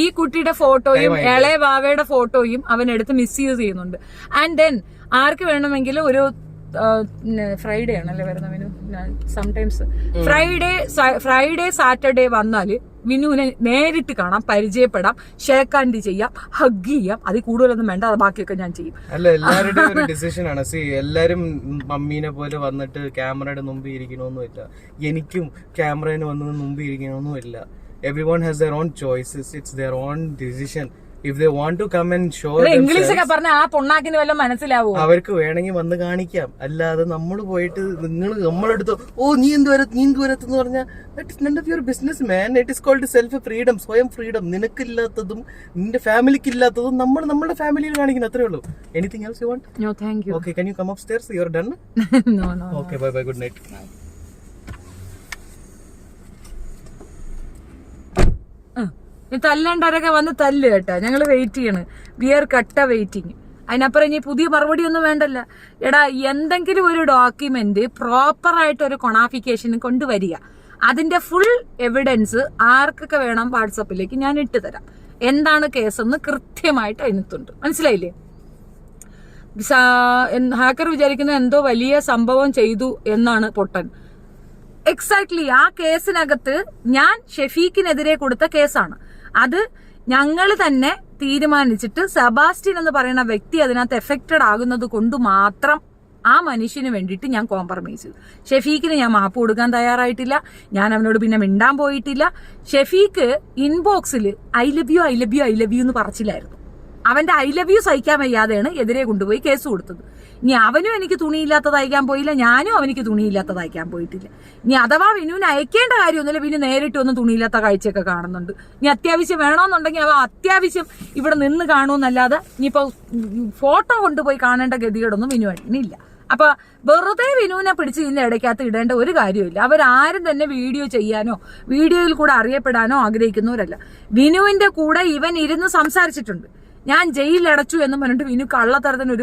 ഈ കുട്ടിയുടെ ഫോട്ടോയും ഇളയ വാവയുടെ ഫോട്ടോയും അവനെടുത്ത് മിസ്യൂസ് ചെയ്യുന്നുണ്ട്. ആൻഡ് ദെൻ ആർക്ക് വേണമെങ്കിലും ഒരു ഫ്രൈഡേ ആണല്ലേ വരുന്ന വിനു. സംടൈംസ് ഫ്രൈഡേ സാറ്റർഡേ വന്നാല് വിനുവിനെ നേരിട്ട് കാണാം, പരിചയപ്പെടാം, ഷേക്ക് ഹാൻഡ് ചെയ്യാം, ഹഗ് ചെയ്യാം. അതിൽ കൂടുതലൊന്നും വേണ്ട, അത് ബാക്കിയൊക്കെ ഞാൻ ചെയ്യും. അല്ല, എല്ലാവരുടെയും ഒരു ഡിസിഷൻ ആണ്. എല്ലാരും മമ്മീനെ പോലെ വന്നിട്ട് ക്യാമറയുടെ മുമ്പിൽ ഇരിക്കണമെന്നില്ല. എനിക്കും ക്യാമറേന് വന്നത് മുമ്പിൽ ഇരിക്കണമെന്നില്ല. Every one has their own choices. It's their own decision. If they want to come and show English ഒക്കെ പറഞ്ഞ ആ പൊണ്ണാക്കിന് വല്ലതും മനസ്സിലാവോ? അവർക്ക് വേണമെങ്കിൽ വന്ന് കാണിക്കാം. അല്ലാതെ നമ്മൾ പോയിട്ട് നമ്മളെടുത്ത് നീ എന്തുവരത്തെന്ന് പറഞ്ഞാൽ that is none of your business, man. It is called self freedom, സ്വയം ഫ്രീഡം. നിനക്കില്ലാത്തതും നിന്റെ ഫാമിലിക്ക് ഇല്ലാത്തതും നമ്മുടെ ഫാമിലിയിൽ കാണിക്കണം, അത്രേ ഉള്ളൂ. Anything else you want? No, thank you. Okay, can you come upstairs? You are done? No. Okay, bye, good night. തല്ലണ്ടരൊക്കെ വന്ന് തല്ല് കേട്ടാ. ഞങ്ങള് വെയിറ്റ് ചെയ്യണ്. വി ആർ കട്ട വെയിറ്റിങ്. അതിനപ്പുറം ഇനി പുതിയ മറുപടി ഒന്നും വേണ്ടല്ല. എടാ, എന്തെങ്കിലും ഒരു ഡോക്യുമെന്റ് പ്രോപ്പർ ആയിട്ട് ഒരു കൊണാഫിക്കേഷൻ കൊണ്ടുവരിക. അതിന്റെ ഫുൾ എവിഡൻസ് ആർക്കൊക്കെ വേണം വാട്സപ്പിലേക്ക് ഞാൻ ഇട്ട് തരാം. എന്താണ് കേസെന്ന് കൃത്യമായിട്ട് അതിനകത്തുണ്ട്. മനസ്സിലായില്ലേ? ഹാക്കർ വിചാരിക്കുന്ന എന്തോ വലിയ സംഭവം ചെയ്തു എന്നാണ് പൊട്ടൻ. എക്സാക്ട്ലി ആ കേസിനകത്ത് ഞാൻ ഷെഫീഖിനെതിരെ കൊടുത്ത കേസാണ് അത്. ഞങ്ങൾ തന്നെ തീരുമാനിച്ചിട്ട് സെബാസ്റ്റ്യൻ എന്ന് പറയുന്ന വ്യക്തി അതിനകത്ത് എഫക്റ്റഡ് ആകുന്നത് കൊണ്ട് മാത്രം ആ മനുഷ്യന് വേണ്ടിയിട്ട് ഞാൻ കോംപ്രമൈസ് ചെയ്തു. ഷെഫീഖിന് ഞാൻ മാപ്പ് കൊടുക്കാൻ തയ്യാറായിട്ടില്ല. ഞാൻ അവനോട് പിന്നെ മിണ്ടാൻ പോയിട്ടില്ല. ഷെഫീഖ് ഇൻബോക്സിൽ ഐ ലവ് യു എന്ന് പറച്ചില്ലായിരുന്നു. അവന്റെ ഐ ലവ് യു സഹിക്കാൻ വയ്യാതെയാണ് എതിരെ കൊണ്ടുപോയി കേസ് കൊടുത്തത്. ഇനി അവനും എനിക്ക് തുണിയില്ലാത്തത് അയക്കാൻ പോയില്ല, ഞാനും അവനിക്ക് തുണിയില്ലാത്തത് അയക്കാൻ പോയിട്ടില്ല. ഇനി അഥവാ വിനുവിന് അയക്കേണ്ട കാര്യമൊന്നുമില്ല. വിനു നേരിട്ട് ഒന്നും തുണിയില്ലാത്ത കാഴ്ചയൊക്കെ കാണുന്നുണ്ട്. ഇനി അത്യാവശ്യം വേണമെന്നുണ്ടെങ്കിൽ അവ അത്യാവശ്യം ഇവിടെ നിന്ന് കാണുമെന്നല്ലാതെ ഇനിയിപ്പോ ഫോട്ടോ കൊണ്ടുപോയി കാണേണ്ട ഗതികേടൊന്നും വിനുവായിട്ടില്ല. അപ്പൊ വെറുതെ വിനുവിനെ പിടിച്ച് ഇതിന്റെ ഇടയ്ക്കകത്ത് ഇടേണ്ട ഒരു കാര്യമില്ല. അവരാരും തന്നെ വീഡിയോ ചെയ്യാനോ വീഡിയോയിൽ കൂടെ അറിയപ്പെടാനോ ആഗ്രഹിക്കുന്നവരല്ല. വിനുവിന്റെ കൂടെ ഇവൻ ഇരുന്ന് സംസാരിച്ചിട്ടുണ്ട്. ഞാൻ ജയിലിലടച്ചു എന്ന് പറഞ്ഞിട്ട് വിനു കള്ളത്തരത്തിന്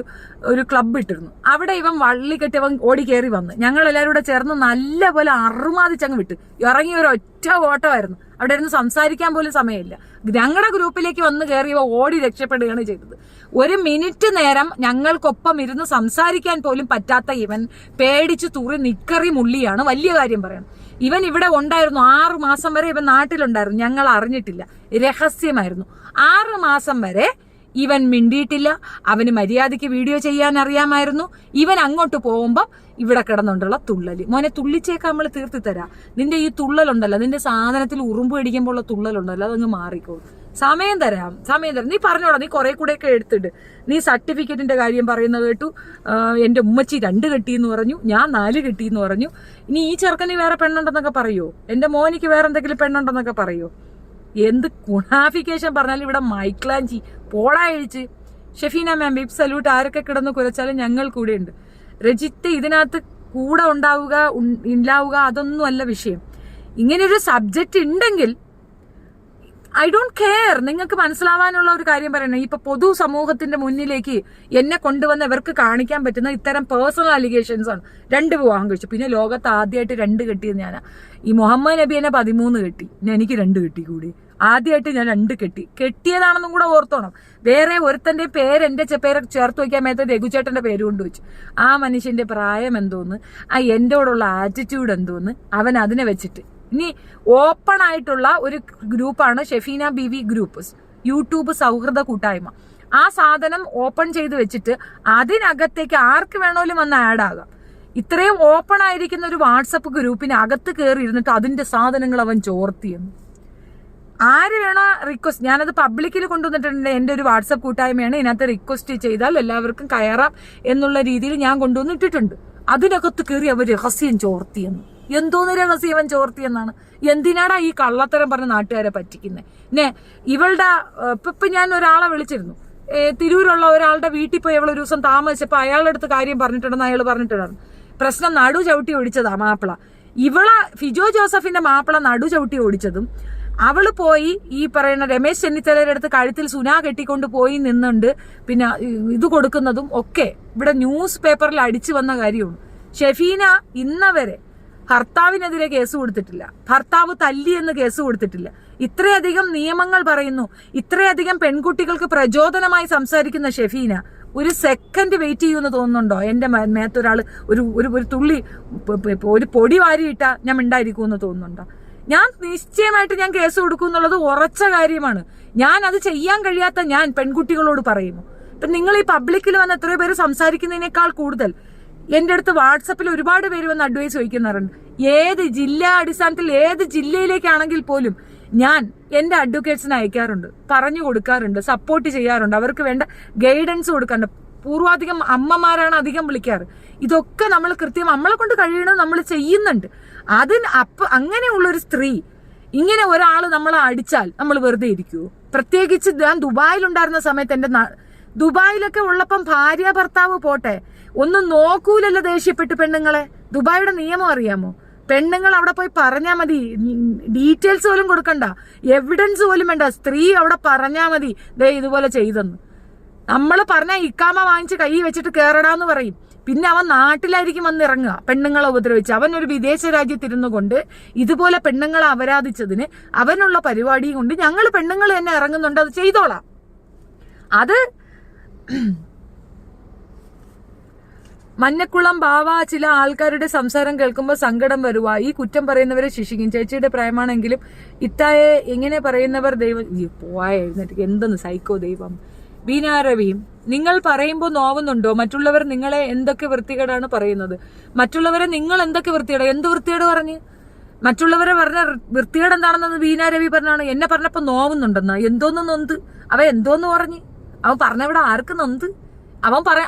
ഒരു ക്ലബ്ബ് ഇട്ടിരുന്നു. അവിടെ ഇവൻ വള്ളി കെട്ടി അവൻ ഓടി കയറി വന്ന് ഞങ്ങൾ എല്ലാവരും കൂടെ ചേർന്ന് നല്ലപോലെ അറുമാതിച്ചങ്ങ് വിട്ട് ഇറങ്ങി ഒരു ഒറ്റ ഓട്ടമായിരുന്നു. അവിടെ ഇരുന്ന് സംസാരിക്കാൻ പോലും സമയമില്ല. ഞങ്ങളുടെ ഗ്രൂപ്പിലേക്ക് വന്ന് കയറി ഇവ ഓടി രക്ഷപ്പെടുകയാണ് ചെയ്തത്. ഒരു മിനിറ്റ് നേരം ഞങ്ങൾക്കൊപ്പം ഇരുന്ന് സംസാരിക്കാൻ പോലും പറ്റാത്ത ഇവൻ പേടിച്ച് തുറി നിക്കറി മുള്ളിയാണ്. വലിയ കാര്യം പറയണം. ഇവൻ ഇവിടെ ഉണ്ടായിരുന്നു 6 മാസം വരെ. ഇവൻ നാട്ടിലുണ്ടായിരുന്നു, ഞങ്ങൾ അറിഞ്ഞിട്ടില്ല, രഹസ്യമായിരുന്നു. 6 മാസം വരെ ഇവൻ മിണ്ടിയിട്ടില്ല. അവന് മര്യാദയ്ക്ക് വീഡിയോ ചെയ്യാൻ അറിയാമായിരുന്നു. ഇവൻ അങ്ങോട്ട് പോകുമ്പം ഇവിടെ കിടന്നുകൊണ്ടുള്ള തുള്ളല്. മോനെ തുള്ളിച്ചേക്ക് നമ്മൾ തീർത്തി തരാം. നിന്റെ ഈ തുള്ളലുണ്ടല്ലോ, നിന്റെ സാധനത്തിൽ ഉറുമ്പ് അടിക്കുമ്പോൾ ഉള്ള തുള്ളലുണ്ടല്ലോ, അതങ്ങ് മാറിക്കോളും. സമയം തരാം. നീ പറഞ്ഞോടാ, നീ കുറെ കൂടെയൊക്കെ എടുത്തിട്ട്. നീ സർട്ടിഫിക്കറ്റിന്റെ കാര്യം പറയുന്നത് കേട്ടു. എന്റെ ഉമ്മച്ചി 2 കെട്ടിയെന്ന് പറഞ്ഞു, ഞാൻ 4 കെട്ടിയെന്ന് പറഞ്ഞു. ഇനി ഈ ചെറുക്കന് വേറെ പെണ്ണുണ്ടെന്നൊക്കെ പറയോ? എന്റെ മോനിക്ക് വേറെ എന്തെങ്കിലും പെണ്ണുണ്ടെന്നൊക്കെ പറയോ? എന്ത് ഗുണാഫിക്കേഷൻ പറഞ്ഞാലും ഇവിടെ മൈക്ലാഞ്ചി പോടാ അഴിച്ച്. ഷെഫീന മാം, ബിബ് സല്യൂട്ട്. ആരൊക്കെ കിടന്ന് കുരച്ചാലും ഞങ്ങൾ കൂടെ ഉണ്ട്. രജിത്ത് ഇതിനകത്ത് കൂടെ ഉണ്ടാവുക അതൊന്നും അല്ല വിഷയം. ഇങ്ങനെയൊരു സബ്ജക്റ്റ് ഉണ്ടെങ്കിൽ ഐ ഡോണ്ട് കെയർ. നിങ്ങൾക്ക് മനസ്സിലാവാനുള്ള ഒരു കാര്യം പറയണം. ഇപ്പൊ പൊതു സമൂഹത്തിന്റെ മുന്നിലേക്ക് എന്നെ കൊണ്ടുവന്ന് ഇവർക്ക് കാണിക്കാൻ പറ്റുന്ന ഇത്തരം പേഴ്സണൽ അലിഗേഷൻസ് ആണ്. 2 വിവാഹം കഴിച്ചു. പിന്നെ ലോകത്ത് ആദ്യമായിട്ട് 2 കെട്ടിയത് ഞാനാ. ഈ മുഹമ്മദ് നബി എന്നെ 13 കെട്ടി, എനിക്ക് 2 കെട്ടി കൂടി. ആദ്യമായിട്ട് ഞാൻ 2 കെട്ടിയതാണെന്നും കൂടെ ഓർത്തോണം. വേറെ ഒരുത്തന്റെ പേര് എന്റെ പേര് ചേർത്ത് വയ്ക്കാൻ മേത്ത രഘുചേട്ടന്റെ പേര് കൊണ്ടുവച്ചു. ആ മനുഷ്യന്റെ പ്രായം എന്തോന്ന്, എന്റോടുള്ള ആറ്റിറ്റ്യൂഡ് എന്തോന്ന്, അവൻ അതിനെ വെച്ചിട്ട്. ഇനി ഓപ്പൺ ആയിട്ടുള്ള ഒരു ഗ്രൂപ്പാണ് ഷെഫീന ബിവി ഗ്രൂപ്പ്, യൂട്യൂബ് സൗഹൃദ കൂട്ടായ്മ. ആ സാധനം ഓപ്പൺ ചെയ്ത് വെച്ചിട്ട് അതിനകത്തേക്ക് ആർക്ക് വേണോലും വന്ന് ആഡ് ആകാം. ഇത്രയും ഓപ്പൺ ആയിരിക്കുന്ന ഒരു വാട്സപ്പ് ഗ്രൂപ്പിന് അകത്ത് കയറി ഇരുന്നിട്ട് അതിന്റെ സാധനങ്ങൾ അവൻ ചോർത്തിയെന്ന്. ആര് വേണോ റിക്വസ്റ്റ്, ഞാനത് പബ്ലിക്കിൽ കൊണ്ടുവന്നിട്ടുണ്ട്. എന്റെ ഒരു വാട്സപ്പ് കൂട്ടായ്മയാണ്, ഇതിനകത്ത് റിക്വസ്റ്റ് ചെയ്താൽ എല്ലാവർക്കും കയറാം എന്നുള്ള രീതിയിൽ ഞാൻ കൊണ്ടുവന്നിട്ടിട്ടുണ്ട്. അതിനകത്ത് കയറി അവർ രഹസ്യം ചോർത്തിയെന്ന്. എന്തോന്ന് രഹസ്യം അവൻ ചോർത്തിയെന്നാണ്? എന്തിനാടാ ഈ കള്ളത്തരം പറഞ്ഞ നാട്ടുകാരെ പറ്റിക്കുന്നത്? ഇവളുടെ ഇപ്പൊ ഞാൻ ഒരാളെ വിളിച്ചിരുന്നു. തിരൂരുള്ള ഒരാളുടെ വീട്ടിൽ പോയി അവൾ ഒരു ദിവസം താമസിച്ചപ്പോ അയാളുടെ അടുത്ത് കാര്യം പറഞ്ഞിട്ടുണ്ടെന്ന് അയാൾ പറഞ്ഞിട്ടുണ്ടായിരുന്നു. പ്രശ്നം നടു ചവിട്ടി ഓടിച്ചതാ മാപ്പിള. ഇവളെ ഫിജോ ജോസഫിന്റെ മാപ്പിള നടു ചവിട്ടി ഓടിച്ചതും അവള് പോയി ഈ പറയുന്ന രമേശ് ചെന്നിത്തലയുടെ അടുത്ത് കഴുത്തിൽ സുനാ കെട്ടിക്കൊണ്ട് പോയി നിന്നുണ്ട് പിന്നെ ഇത് കൊടുക്കുന്നതും ഒക്കെ ഇവിടെ ന്യൂസ് പേപ്പറിൽ അടിച്ചു വന്ന കാര്യമാണ്. ഷെഫീന ഇന്നവരെ ഭർത്താവിനെതിരെ കേസ് കൊടുത്തിട്ടില്ല, ഭർത്താവ് തല്ലി എന്ന് കേസ് കൊടുത്തിട്ടില്ല. ഇത്രയധികം നിയമങ്ങൾ പറയുന്നു, ഇത്രയധികം പെൺകുട്ടികൾക്ക് പ്രചോദനമായി സംസാരിക്കുന്ന ഷെഫീന ഒരു സെക്കൻഡ് വെയിറ്റ് ചെയ്യുമെന്ന് തോന്നുന്നുണ്ടോ? എന്റെ മേത്തൊരാൾ ഒരു തുള്ളി ഒരു പൊടി വാരിയിട്ടാ ഞാൻ മിണ്ടായിരിക്കുമെന്ന് തോന്നുന്നുണ്ടോ? ഞാൻ നിശ്ചയമായിട്ട് ഞാൻ കേസ് കൊടുക്കും എന്നുള്ളത് ഉറച്ച കാര്യമാണ്. ഞാൻ അത് ചെയ്യാൻ കഴിയാത്ത ഞാൻ പെൺകുട്ടികളോട് പറയുന്നു. ഇപ്പൊ നിങ്ങൾ ഈ പബ്ലിക്കിൽ വന്ന് എത്രയോ പേര് സംസാരിക്കുന്നതിനേക്കാൾ കൂടുതൽ എന്റെ അടുത്ത് വാട്സപ്പിൽ ഒരുപാട് പേര് വന്ന് അഡ്വൈസ് ചോദിക്കുന്നുണ്ട്. ഏത് ജില്ലാ അടിസ്ഥാനത്തിൽ ഏത് ജില്ലയിലേക്കാണെങ്കിൽ പോലും ഞാൻ എൻ്റെ അഡ്വക്കേറ്റ്സിനെ അയക്കാറുണ്ട്, പറഞ്ഞു കൊടുക്കാറുണ്ട്, സപ്പോർട്ട് ചെയ്യാറുണ്ട്, അവർക്ക് വേണ്ട ഗൈഡൻസ് കൊടുക്കാറുണ്ട്. പൂർവാധികം അമ്മമാരാണ് അധികം വിളിക്കാറ്. ഇതൊക്കെ നമ്മൾ കൃത്യം നമ്മളെ കൊണ്ട് കഴിയണത് നമ്മൾ ചെയ്യുന്നുണ്ട്. അങ്ങനെയുള്ളൊരു സ്ത്രീ ഇങ്ങനെ ഒരാൾ നമ്മളെ അടിച്ചാൽ നമ്മൾ വെറുതെ ഇരിക്കുവോ? പ്രത്യേകിച്ച് ഞാൻ ദുബായിലുണ്ടായിരുന്ന സമയത്ത് ദുബായിലൊക്കെ ഉള്ളപ്പം ഭാര്യ ഭർത്താവ് പോട്ടെ, ഒന്നും നോക്കൂലല്ലോ ദേഷ്യപ്പെട്ട് പെണ്ണുങ്ങളെ. ദുബായിയുടെ നിയമം അറിയാമോ? പെണ്ണുങ്ങൾ അവിടെ പോയി പറഞ്ഞാൽ മതി, ഡീറ്റെയിൽസ് പോലും കൊടുക്കണ്ട, എവിഡൻസ് പോലും വേണ്ട, സ്ത്രീ അവിടെ പറഞ്ഞാൽ മതി ദേ ഇതുപോലെ ചെയ്തെന്ന്. നമ്മൾ പറഞ്ഞാൽ ഇക്കാമ വാങ്ങിച്ച് കൈ വെച്ചിട്ട് കയറടാന്ന് പറയും. പിന്നെ അവൻ നാട്ടിലായിരിക്കും വന്ന് ഇറങ്ങുക പെണ്ണുങ്ങളെ ഉപദ്രവിച്ച്. അവൻ ഒരു വിദേശ രാജ്യത്തിരുന്നു കൊണ്ട് ഇതുപോലെ പെണ്ണുങ്ങളെ അപരാധിച്ചതിന് അവനുള്ള പരിപാടിയും കൊണ്ട് ഞങ്ങൾ പെണ്ണുങ്ങൾ തന്നെ ഇറങ്ങുന്നുണ്ട്, അത് ചെയ്തോളാം. അത് മഞ്ഞക്കുളം ബാവ, ചില ആൾക്കാരുടെ സംസാരം കേൾക്കുമ്പോൾ സങ്കടം വരുക. ഈ കുറ്റം പറയുന്നവരെ ശിക്ഷിക്കും. ചേച്ചിയുടെ പ്രായമാണെങ്കിലും ഇത്തായെ എങ്ങനെ പറയുന്നവർ ദൈവം പോയ എഴുന്നേറ്റ് എന്തെന്ന് സൈക്കോ ദൈവം. ബീന രവിയും, നിങ്ങൾ പറയുമ്പോൾ നോവുന്നുണ്ടോ? മറ്റുള്ളവർ നിങ്ങളെ എന്തൊക്കെ വൃത്തികേടാണ് പറയുന്നത്? മറ്റുള്ളവരെ നിങ്ങൾ എന്തൊക്കെ വൃത്തികേട്, എന്ത് വൃത്തികേട് പറഞ്ഞ്? മറ്റുള്ളവരെ പറഞ്ഞ വൃത്തികേട് എന്താണെന്ന് ബീന രവി പറഞ്ഞാണ്. എന്നെ പറഞ്ഞപ്പോ നോവുന്നുണ്ടെന്നാ. എന്തോന്ന് നൊന്ത്? അവ എന്തോന്ന് പറഞ്ഞ്? അവൻ പറഞ്ഞവിടെ ആർക്ക് നൊന്ത്? അവൻ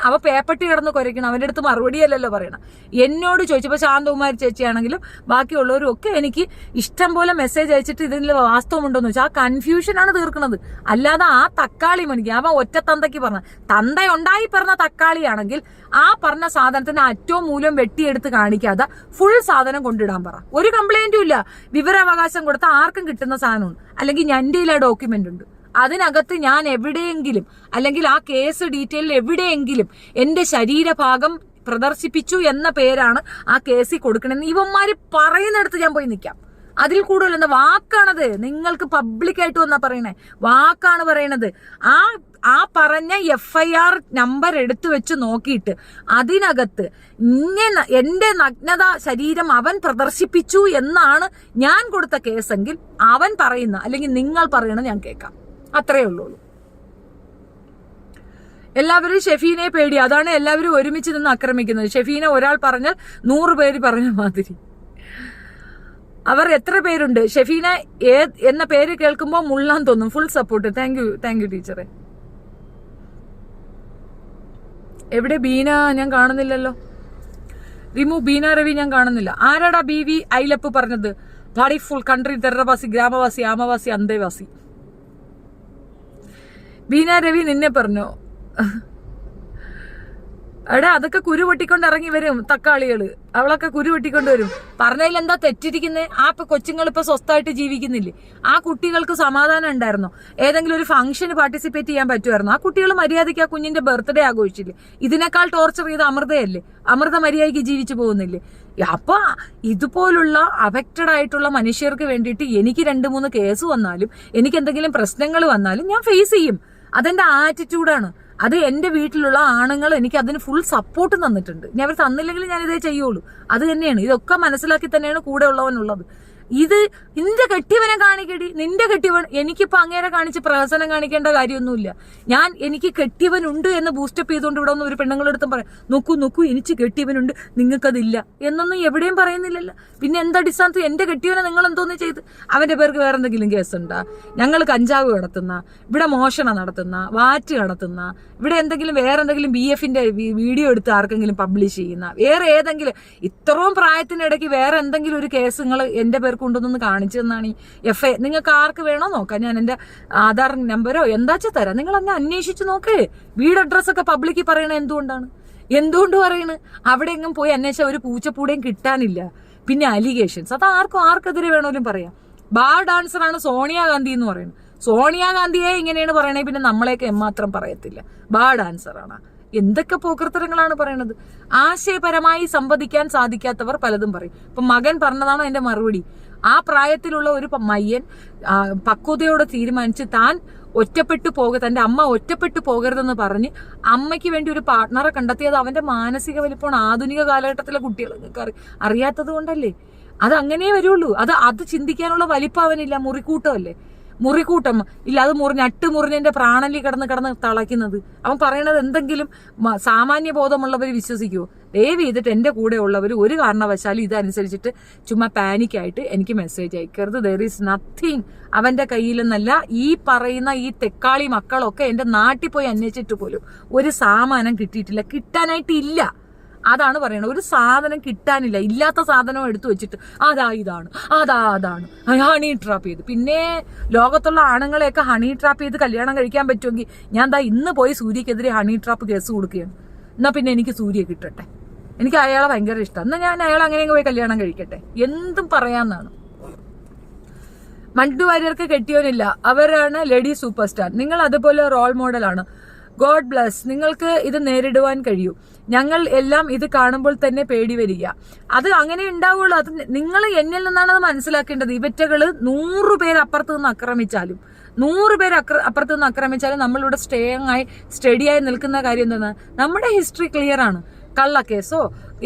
പേപ്പട്ടി കിടന്ന് കുരയ്ക്കണം. അവൻ്റെ അടുത്ത് മറുപടിയല്ലല്ലോ പറയണം. എന്നോട് ചോദിച്ചപ്പോൾ ശാന്തകുമാരി ചേച്ചിയാണെങ്കിലും ബാക്കിയുള്ളവരും ഒക്കെ എനിക്ക് ഇഷ്ടം പോലെ മെസ്സേജ് അയച്ചിട്ട് ഇതിൽ വാസ്തവമുണ്ടോന്ന് വെച്ചാൽ ആ കൺഫ്യൂഷനാണ് തീർക്കുന്നത്. അല്ലാതെ ആ തക്കാളി മണിക്ക് അവൻ ഒറ്റ തന്തയ്ക്ക് പറഞ്ഞ തന്തയുണ്ടായി പറഞ്ഞ തക്കാളിയാണെങ്കിൽ ആ പറഞ്ഞ സാധനത്തിന്റെ അറ്റവും മൂലം വെട്ടിയെടുത്ത് കാണിക്കാതെ ഫുൾ സാധനം കൊണ്ടിടാൻ പറ. ഒരു കംപ്ലൈന്റും ഇല്ല. വിവരാവകാശം കൊടുത്ത ആർക്കും കിട്ടുന്ന സാധനമാണ്. അല്ലെങ്കിൽ എൻ്റെ ഡോക്യുമെന്റ് ഉണ്ട്, അതിനകത്ത് ഞാൻ എവിടെയെങ്കിലും അല്ലെങ്കിൽ ആ കേസ് ഡീറ്റെയിൽ എവിടെയെങ്കിലും എൻ്റെ ശരീരഭാഗം പ്രദർശിപ്പിച്ചു എന്ന പേരാണ് ആ കേസിൽ കൊടുക്കണമെന്ന് ഇവന്മാര് പറയുന്നിടത്ത് ഞാൻ പോയി നിൽക്കാം. അതിൽ കൂടുതൽ എന്താ വാക്കാണത്? നിങ്ങൾക്ക് പബ്ലിക്കായിട്ട് വന്നാ പറയണേ, വാക്കാണ് പറയണത്. ആ പറഞ്ഞ FIR നമ്പർ എടുത്തു വെച്ച് നോക്കിയിട്ട് അതിനകത്ത് എന്റെ നഗ്നത ശരീരം അവൻ പ്രദർശിപ്പിച്ചു എന്നാണ് ഞാൻ കൊടുത്ത കേസെങ്കിൽ അവൻ പറയുന്ന അല്ലെങ്കിൽ നിങ്ങൾ പറയണത് ഞാൻ കേൾക്കാം. അത്രേ ഉള്ളൂ. എല്ലാവരും ഷെഫീനെ പേടി, അതാണ് എല്ലാവരും ഒരുമിച്ച് നിന്ന് ആക്രമിക്കുന്നത്. ഷെഫീനെ ഒരാൾ പറഞ്ഞാൽ 100 പേര് പറഞ്ഞ മാതിരി. അവർ എത്ര പേരുണ്ട്? ഷെഫീന എന്ന പേര് കേൾക്കുമ്പോൾ മുള്ളാൻ തോന്നും. Full support. താങ്ക് യു ടീച്ചറെ. എവിടെ ബീന? ഞാൻ കാണുന്നില്ലല്ലോ. റിമൂവ് ബീന രവി ഞാൻ കാണുന്നില്ല. ആരാടാ BV ഐലപ്പ് പറഞ്ഞത്? ഭാടി ഫുൾ കൺട്രി തെറവാസി ഗ്രാമവാസി ആമവാസി അന്തേവാസി. ബീന രവി നിന്നെ പറഞ്ഞോ? എടാ അതൊക്കെ കുരു പൊട്ടിക്കൊണ്ട് ഇറങ്ങി വരും തക്കാളികള്. അവളൊക്കെ കുരു പൊട്ടിക്കൊണ്ട് വരും. പറഞ്ഞതിൽ എന്താ തെറ്റിരിക്കുന്നത്? ആ കൊച്ചുങ്ങൾ ഇപ്പൊ സ്വസ്ഥമായിട്ട് ജീവിക്കുന്നില്ലേ? ആ കുട്ടികൾക്ക് സമാധാനം ഉണ്ടായിരുന്നോ? ഏതെങ്കിലും ഒരു ഫംഗ്ഷന് പാർട്ടിസിപ്പേറ്റ് ചെയ്യാൻ പറ്റുമായിരുന്നു? ആ കുട്ടികൾ മര്യാദയ്ക്ക് ആ കുഞ്ഞിന്റെ ബർത്ത്ഡേ ആഘോഷിച്ചില്ലേ? ഇതിനേക്കാൾ ടോർച്ചർ ചെയ്ത അമൃതയല്ലേ? അമൃത മര്യാദയ്ക്ക് ജീവിച്ചു പോകുന്നില്ലേ? അപ്പൊ ഇതുപോലുള്ള അഫക്റ്റഡ് ആയിട്ടുള്ള മനുഷ്യർക്ക് വേണ്ടിയിട്ട് എനിക്ക് 2-3 കേസ് വന്നാലും എനിക്ക് എന്തെങ്കിലും പ്രശ്നങ്ങൾ വന്നാലും ഞാൻ ഫേസ് ചെയ്യും. അതെന്റെ ആറ്റിറ്റ്യൂഡാണ്. അത് എന്റെ വീട്ടിലുള്ള ആണുങ്ങൾ എനിക്ക് അതിന് ഫുൾ സപ്പോർട്ട് തന്നിട്ടുണ്ട്. ഞാൻ അവർ തന്നില്ലെങ്കിൽ ഞാൻ ഇതേ ചെയ്യുള്ളൂ. അത് തന്നെയാണ്. ഇതൊക്കെ മനസ്സിലാക്കി തന്നെയാണ് കൂടെ ഉള്ളവനുള്ളത്. ഇത് നിന്റെ കെട്ടിയവനെ കാണിക്കടി. നിന്റെ കെട്ടിയവൻ എനിക്കിപ്പോ അങ്ങേരെ കാണിച്ച് പ്രഹസനം കാണിക്കേണ്ട കാര്യമൊന്നുമില്ല. എനിക്ക് കെട്ടിയവനുണ്ട് എന്ന് ബൂസ്റ്റപ്പ് ചെയ്തുകൊണ്ട് ഇവിടെ ഒന്ന് ഒരു പെണ്ണുങ്ങളെടുത്തും പറയാം, നോക്കൂ എനിക്ക് കെട്ടിയവനുണ്ട്, നിങ്ങൾക്കതില്ല എന്നൊന്നും എവിടെയും പറയുന്നില്ലല്ലോ. പിന്നെ എന്താ അടിസ്ഥാനത്തിൽ എന്റെ കെട്ടിയവനെ നിങ്ങൾ എന്തോന്ന് ചെയ്ത്? അവന്റെ പേർക്ക് വേറെ എന്തെങ്കിലും കേസുണ്ടാ? ഞങ്ങൾ കഞ്ചാവ് കടത്തുന്ന, ഇവിടെ മോഷണം നടത്തുന്ന, വാറ്റ് കടത്തുന്ന, ഇവിടെ വേറെ എന്തെങ്കിലും BFന്റെ വീഡിയോ എടുത്ത് ആർക്കെങ്കിലും പബ്ലിഷ് ചെയ്യുന്ന, വേറെ ഏതെങ്കിലും ഇത്രയും പ്രായത്തിനിടയ്ക്ക് വേറെ എന്തെങ്കിലും ഒരു കേസ് നിങ്ങൾ എന്റെ പേർക്ക് കൊണ്ടുവന്ന് കാണിച്ചു തന്നാണ് ഈ FI. നിങ്ങൾക്ക് ആർക്ക് വേണോ നോക്കാം. ഞാൻ എന്റെ ആധാർ നമ്പരോ എന്താച്ചാ തരാം. നിങ്ങൾ അങ്ങ് അന്വേഷിച്ച് നോക്ക്. വീട് അഡ്രസ്സൊക്കെ പബ്ലിക്കിൽ പറയണത് എന്തുകൊണ്ട് പറയണ്? അവിടെ എങ്ങും പോയി അന്വേഷിച്ചാൽ ഒരു പൂച്ചപ്പൂടേയും കിട്ടാനില്ല. പിന്നെ അലിഗേഷൻസ്, അത് ആർക്കെതിരെ വേണോലും പറയാം. ബാർ ഡാൻസറാണ് സോണിയാഗാന്ധി എന്ന് പറയുന്നത്. സോണിയാഗാന്ധിയെ ഇങ്ങനെയാണ് പറയണേ, പിന്നെ നമ്മളെയൊക്കെ എമ്മാത്രം പറയത്തില്ല. ബാർ ഡാൻസറാണ്. എന്തൊക്കെ പോക്കൃത്തരങ്ങളാണ് പറയണത്? ആശയപരമായി സംവദിക്കാൻ സാധിക്കാത്തവർ പലതും പറയും. ഇപ്പൊ മകൻ പറഞ്ഞതാണ് അതിന്റെ മറുപടി. ആ പ്രായത്തിലുള്ള ഒരു മയ്യൻ പക്വതയോടെ തീരുമാനിച്ച് താൻ തന്റെ അമ്മ ഒറ്റപ്പെട്ടു പോകരുതെന്ന് പറഞ്ഞ് അമ്മയ്ക്ക് വേണ്ടി ഒരു പാർട്ട്ണറെ കണ്ടെത്തിയത് അവന്റെ മാനസിക വലിപ്പമാണ്. ആധുനിക കാലഘട്ടത്തിലെ കുട്ടികൾ നിങ്ങൾക്ക് അറിയാത്തത് കൊണ്ടല്ലേ? അത് അങ്ങനെ വരുള്ളൂ. അത് ചിന്തിക്കാനുള്ള വലിപ്പം അവനില്ല. മുറിക്കൂട്ടം ഇല്ല. അത് മുറിഞ്ഞെന്റെ പ്രാണലി കിടന്ന് തളയ്ക്കുന്നത്. അവൻ പറയണത് എന്തെങ്കിലും സാമാന്യ ബോധമുള്ളവർ വിശ്വസിക്കുവോ? ദയവ് ചെയ്തിട്ട് എൻ്റെ കൂടെ ഉള്ളവർ ഒരു കാരണവശാലും ഇതനുസരിച്ചിട്ട് ചുമ്മാ പാനിക്കായിട്ട് എനിക്ക് മെസ്സേജ് അയക്കരുത്. ദർ ഈസ് നത്തിങ് അവന്റെ കയ്യിലെന്നല്ല. ഈ പറയുന്ന ഈ തെക്കാളി മക്കളൊക്കെ എൻ്റെ നാട്ടിൽ പോയി അന്വേഷിച്ചിട്ട് പോലും ഒരു സാമാനം കിട്ടിയിട്ടില്ല, കിട്ടാനായിട്ടില്ല. അതാണ് പറയണത്. ഒരു സാധനം കിട്ടാനില്ല. ഇല്ലാത്ത സാധനം എടുത്തു വെച്ചിട്ട് ഇതാണ് അതാണ് ഹണി ട്രാപ്പ് ചെയ്ത്. പിന്നെ ലോകത്തുള്ള ആണുങ്ങളെയൊക്കെ ഹണി ട്രാപ്പ് ചെയ്ത് കല്യാണം കഴിക്കാൻ പറ്റുമെങ്കിൽ ഞാൻ ഇന്ന് പോയി സൂര്യക്കെതിരെ ഹണി ട്രാപ്പ് കേസ് കൊടുക്കുകയാണ്. എന്നാ പിന്നെ എനിക്ക് സൂര്യ കിട്ടട്ടെ. എനിക്ക് അയാളെ ഭയങ്കര ഇഷ്ടം. എന്നാ ഞാൻ അയാളെ അങ്ങനെയെങ്കിൽ പോയി കല്യാണം കഴിക്കട്ടെ. എന്തും പറയാന്നാണ്. മഞ്ജു വാര്യർക്ക് കെട്ടിയോനില്ല, അവരാണ് ലേഡി സൂപ്പർ സ്റ്റാർ. നിങ്ങൾ അതുപോലെ റോൾ മോഡലാണ്. God bless. നിങ്ങൾക്ക് ഇത് നേരിടുവാൻ കഴിയൂ. ഞങ്ങൾ എല്ലാം ഇത് കാണുമ്പോൾ തന്നെ പേടി വരിക. അത് അങ്ങനെ ഉണ്ടാവുള്ളൂ. അത് നിങ്ങൾ എന്നിൽ നിന്നാണ് അത് മനസ്സിലാക്കേണ്ടത്. ഇവറ്റകള് 100 പേര് അപ്പുറത്ത് നിന്ന് ആക്രമിച്ചാലും 100 പേര് അപ്പുറത്ത് നിന്ന് ആക്രമിച്ചാലും നമ്മളിവിടെ സ്റ്റഡിയായി നിൽക്കുന്ന കാര്യം എന്താണ്? നമ്മുടെ ഹിസ്റ്ററി ക്ലിയർ ആണ്. കള്ളക്കേസോ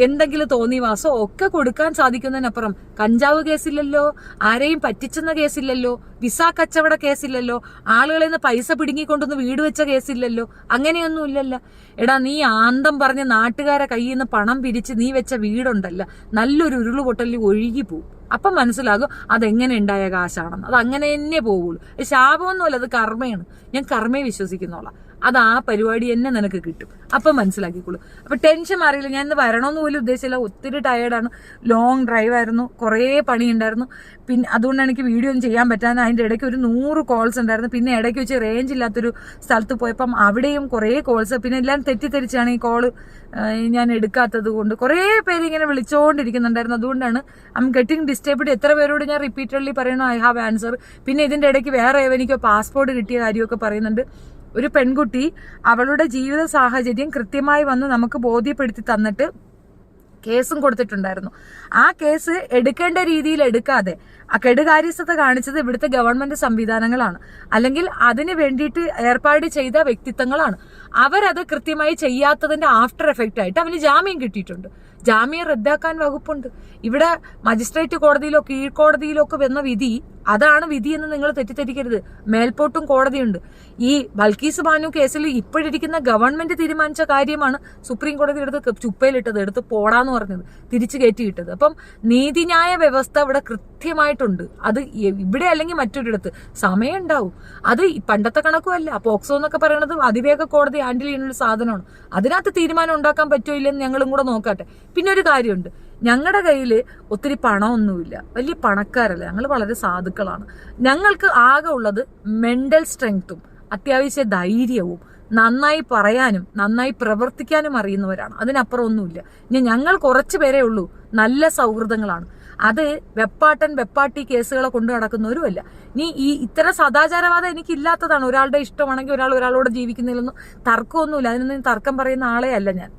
എന്തെങ്കിലും തോന്നിവാസോ ഒക്കെ കൊടുക്കാൻ സാധിക്കുന്നതിനപ്പുറം കഞ്ചാവ് കേസില്ലല്ലോ, ആരെയും പറ്റിച്ചെന്ന കേസില്ലല്ലോ, വിസ കച്ചവട കേസില്ലല്ലോ, ആളുകളിൽ നിന്ന് പൈസ പിടുങ്ങിക്കൊണ്ടൊന്ന് വീട് വെച്ച കേസില്ലല്ലോ, അങ്ങനെയൊന്നും ഇല്ലല്ലോ. എടാ, നീ ആന്തം പറഞ്ഞ് നാട്ടുകാരെ കയ്യിൽ നിന്ന് പണം പിരിച്ച് നീ വെച്ച വീടുണ്ടല്ല, നല്ലൊരു ഉരുളുപൊട്ടലിൽ ഒഴുകി പോവും. അപ്പം മനസ്സിലാകും അതെങ്ങനെ ഉണ്ടായ കാശാണെന്ന്. അത് അങ്ങനെ തന്നെ പോവുള്ളൂ. ശാപമൊന്നുമല്ല, അത് കർമ്മയാണ്. ഞാൻ കർമ്മയെ വിശ്വസിക്കുന്നോളാം. അത് ആ പരിപാടി തന്നെ നിനക്ക് കിട്ടും. അപ്പം മനസ്സിലാക്കിക്കോളൂ. അപ്പൊ ടെൻഷൻ മാറിയില്ല. ഞാൻ ഇന്ന് വരണമെന്ന് പോലും ഉദ്ദേശിച്ചില്ല. ഒത്തിരി ടയേർഡാണ്. ലോങ് ഡ്രൈവ് ആയിരുന്നു, കുറേ പണിയുണ്ടായിരുന്നു. പിന്നെ അതുകൊണ്ടാണ് എനിക്ക് വീഡിയോ ഒന്നും ചെയ്യാൻ പറ്റാതെ. അതിൻ്റെ ഇടയ്ക്ക് ഒരു 100 കോൾസ് ഉണ്ടായിരുന്നു. പിന്നെ ഇടയ്ക്ക് വെച്ച് റേഞ്ച് ഇല്ലാത്തൊരു സ്ഥലത്ത് പോയപ്പം അവിടെയും കുറേ കോൾസ്. പിന്നെ എല്ലാം തെറ്റിദ്ധരിച്ചാണ് ഈ കോള് ഞാൻ എടുക്കാത്തത് കൊണ്ട് കുറേ പേര് ഇങ്ങനെ വിളിച്ചുകൊണ്ടിരിക്കുന്നുണ്ടായിരുന്നു. അതുകൊണ്ടാണ് ഐ എം ഗെറ്റിംഗ് ഡിസ്റ്റർബ്ഡ്. എത്ര പേരോട് ഞാൻ റിപ്പീറ്റഡ്ലി പറയണു ഐ ഹാവ് ആൻസർ. പിന്നെ ഇതിൻ്റെ ഇടയ്ക്ക് വേറെ എനിക്കോ പാസ്പോർട്ട് കിട്ടിയ കാര്യമൊക്കെ പറയുന്നുണ്ട്. ഒരു പെൺകുട്ടി അവളുടെ ജീവിത സാഹചര്യം കൃത്യമായി വന്ന് നമുക്ക് ബോധ്യപ്പെടുത്തി തന്നിട്ട് കേസും കൊടുത്തിട്ടുണ്ടായിരുന്നു. ആ കേസ് എടുക്കേണ്ട രീതിയിൽ എടുക്കാതെ കെടുകാര്യസ്ഥത കാണിച്ചത് ഇവിടുത്തെ ഗവൺമെന്റ് സംവിധാനങ്ങളാണ്, അല്ലെങ്കിൽ അതിന് വേണ്ടിയിട്ട് ഏർപ്പാട് ചെയ്ത വ്യക്തിത്വങ്ങളാണ്. അവരത് കൃത്യമായി ചെയ്യാത്തതിന്റെ ആഫ്റ്റർ എഫക്റ്റ് ആയിട്ട് അവന് ജാമ്യം കിട്ടിയിട്ടുണ്ട്. ജാമ്യം റദ്ദാക്കാൻ വകുപ്പുണ്ട്. ഇവിടെ മജിസ്ട്രേറ്റ് കോടതിയിലോ കീഴ്ക്കോടതിയിലോ ഒക്കെ വന്ന വിധി അതാണ് വിധി എന്ന് നിങ്ങൾ തെറ്റിദ്ധരിക്കരുത്. മേൽപോട്ടും കോടതിയുണ്ട്. ഈ ബൽക്കീസ് ബാനു കേസിൽ ഇപ്പോഴിരിക്കുന്ന ഗവൺമെന്റ് തീരുമാനിച്ച കാര്യമാണ് സുപ്രീം കോടതി എടുത്ത് ചുപ്പയിലിട്ടത്, എടുത്ത് പോടാന്ന് പറഞ്ഞത്, തിരിച്ചു കയറ്റിയിട്ടത്. അപ്പം നീതിന്യായ വ്യവസ്ഥ ഇവിടെ കൃത്യമായിട്ടുണ്ട്. അത് ഇവിടെ അല്ലെങ്കിൽ മറ്റൊരിടത്ത് സമയം ഉണ്ടാവും. അത് പണ്ടത്തെ കണക്കുമല്ല. പോക്സോ എന്നൊക്കെ പറയുന്നത് അതിവേഗ കോടതി ഹാൻഡിൽ ചെയ്യുന്ന ഒരു സാധനമാണ്. അതിനകത്ത് തീരുമാനം ഉണ്ടാക്കാൻ പറ്റുമോ ഇല്ലെന്ന് ഞങ്ങളും കൂടെ നോക്കട്ടെ. പിന്നെ ഒരു കാര്യമുണ്ട്, ഞങ്ങളുടെ കയ്യിൽ ഒത്തിരി പണമൊന്നുമില്ല, വലിയ പണക്കാരല്ല, ഞങ്ങൾ വളരെ സാധുക്കളാണ്. ഞങ്ങൾക്ക് ആകെ ഉള്ളത് മെന്റൽ സ്ട്രെങ്ത്തും അത്യാവശ്യ ധൈര്യവും നന്നായി പറയാനും നന്നായി പ്രവർത്തിക്കാനും അറിയുന്നവരാണ്. അതിനപ്പുറം ഒന്നുമില്ല. ഞങ്ങൾ കുറച്ച് പേരേ ഉള്ളൂ, നല്ല സൗഹൃദങ്ങളാണ്. അത് വെപ്പാട്ടി കേസുകളെ കൊണ്ടു നടക്കുന്നവരുമല്ല. ഈ ഇത്തരം സദാചാരവാദം എനിക്കില്ലാത്തതാണ്. ഒരാളുടെ ഇഷ്ടമാണെങ്കിൽ ഒരാളോട് ജീവിക്കുന്നതിലൊന്നും തർക്കമൊന്നുമില്ല. അതിനൊന്നും തർക്കം പറയുന്ന ആളെ അല്ല ഞാൻ.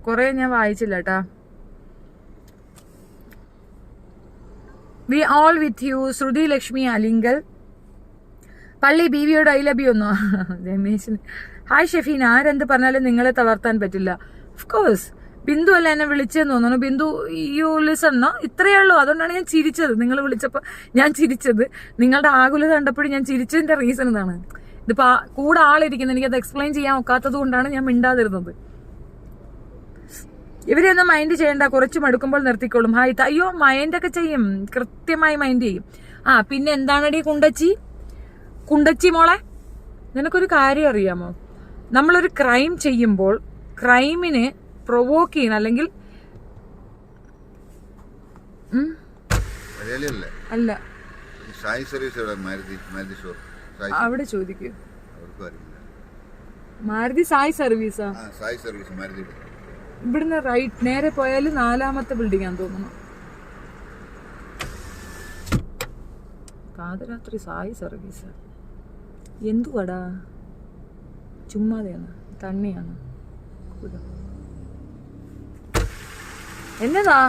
കുറെ ഞാൻ വായിച്ചില്ല കേട്ടാ. We all with you. Shruthi Lakshmi Alinkal. പള്ളി ബീവിയോട് ഐ ലവ് യു ഒന്നോ രമേശിന്. ഹായ് ഷെഫീൻ. ആരെന്ത് പറഞ്ഞാലും നിങ്ങളെ തളർത്താൻ പറ്റില്ല. Of course. ബിന്ദു അല്ല എന്നെ വിളിച്ചെന്ന് തോന്നുന്നു. Bindu you listen. ഇത്രയേ ഉള്ളൂ. അതുകൊണ്ടാണ് ഞാൻ ചിരിച്ചത്. നിങ്ങൾ വിളിച്ചപ്പോൾ ഞാൻ ചിരിച്ചത്. നിങ്ങളുടെ ആകുലത കണ്ടപ്പോഴും ഞാൻ ചിരിച്ചതിന്റെ റീസൺ ഇതാണ്. ഇതിപ്പോ കൂടെ ആളിരിക്കുന്നത് എനിക്കത് എക്സ്പ്ലെയിൻ ചെയ്യാൻ ഒക്കാത്തത് കൊണ്ടാണ് ഞാൻ മിണ്ടാതിരുന്നത്. ഇവരെയൊന്നും മൈൻഡ് ചെയ്യണ്ട, കുറച്ച് മടുക്കുമ്പോൾ നിർത്തിക്കോളും. ഹായ്. അയ്യോ, മൈൻഡൊക്കെ ചെയ്യും, കൃത്യമായി മൈൻഡ് ചെയ്യും. പിന്നെ എന്താണടി കുണ്ടച്ചി മോളെ, നിനക്കൊരു കാര്യം അറിയാമോ? നമ്മളൊരു ക്രൈം ചെയ്യുമ്പോൾ ക്രൈമിനെ പ്രൊവോക്ക് ചെയ്യണം, അല്ലെങ്കിൽ അല്ല അവിടെ ചോദിക്കൂ. മാരുതി സായി സർവീസാ? ഇവിടുന്ന് റൈറ്റ് നേരെ പോയാൽ 4ാമത്തെ ബിൽഡിംഗ് ആണെന്ന് തോന്നുന്നു. പാതിരാത്രി സായി സർവീസ് എന്തുവാടാ? ചുമ്മാതെയാണ്, തണ്ണിയാണ്. എന്നതാ?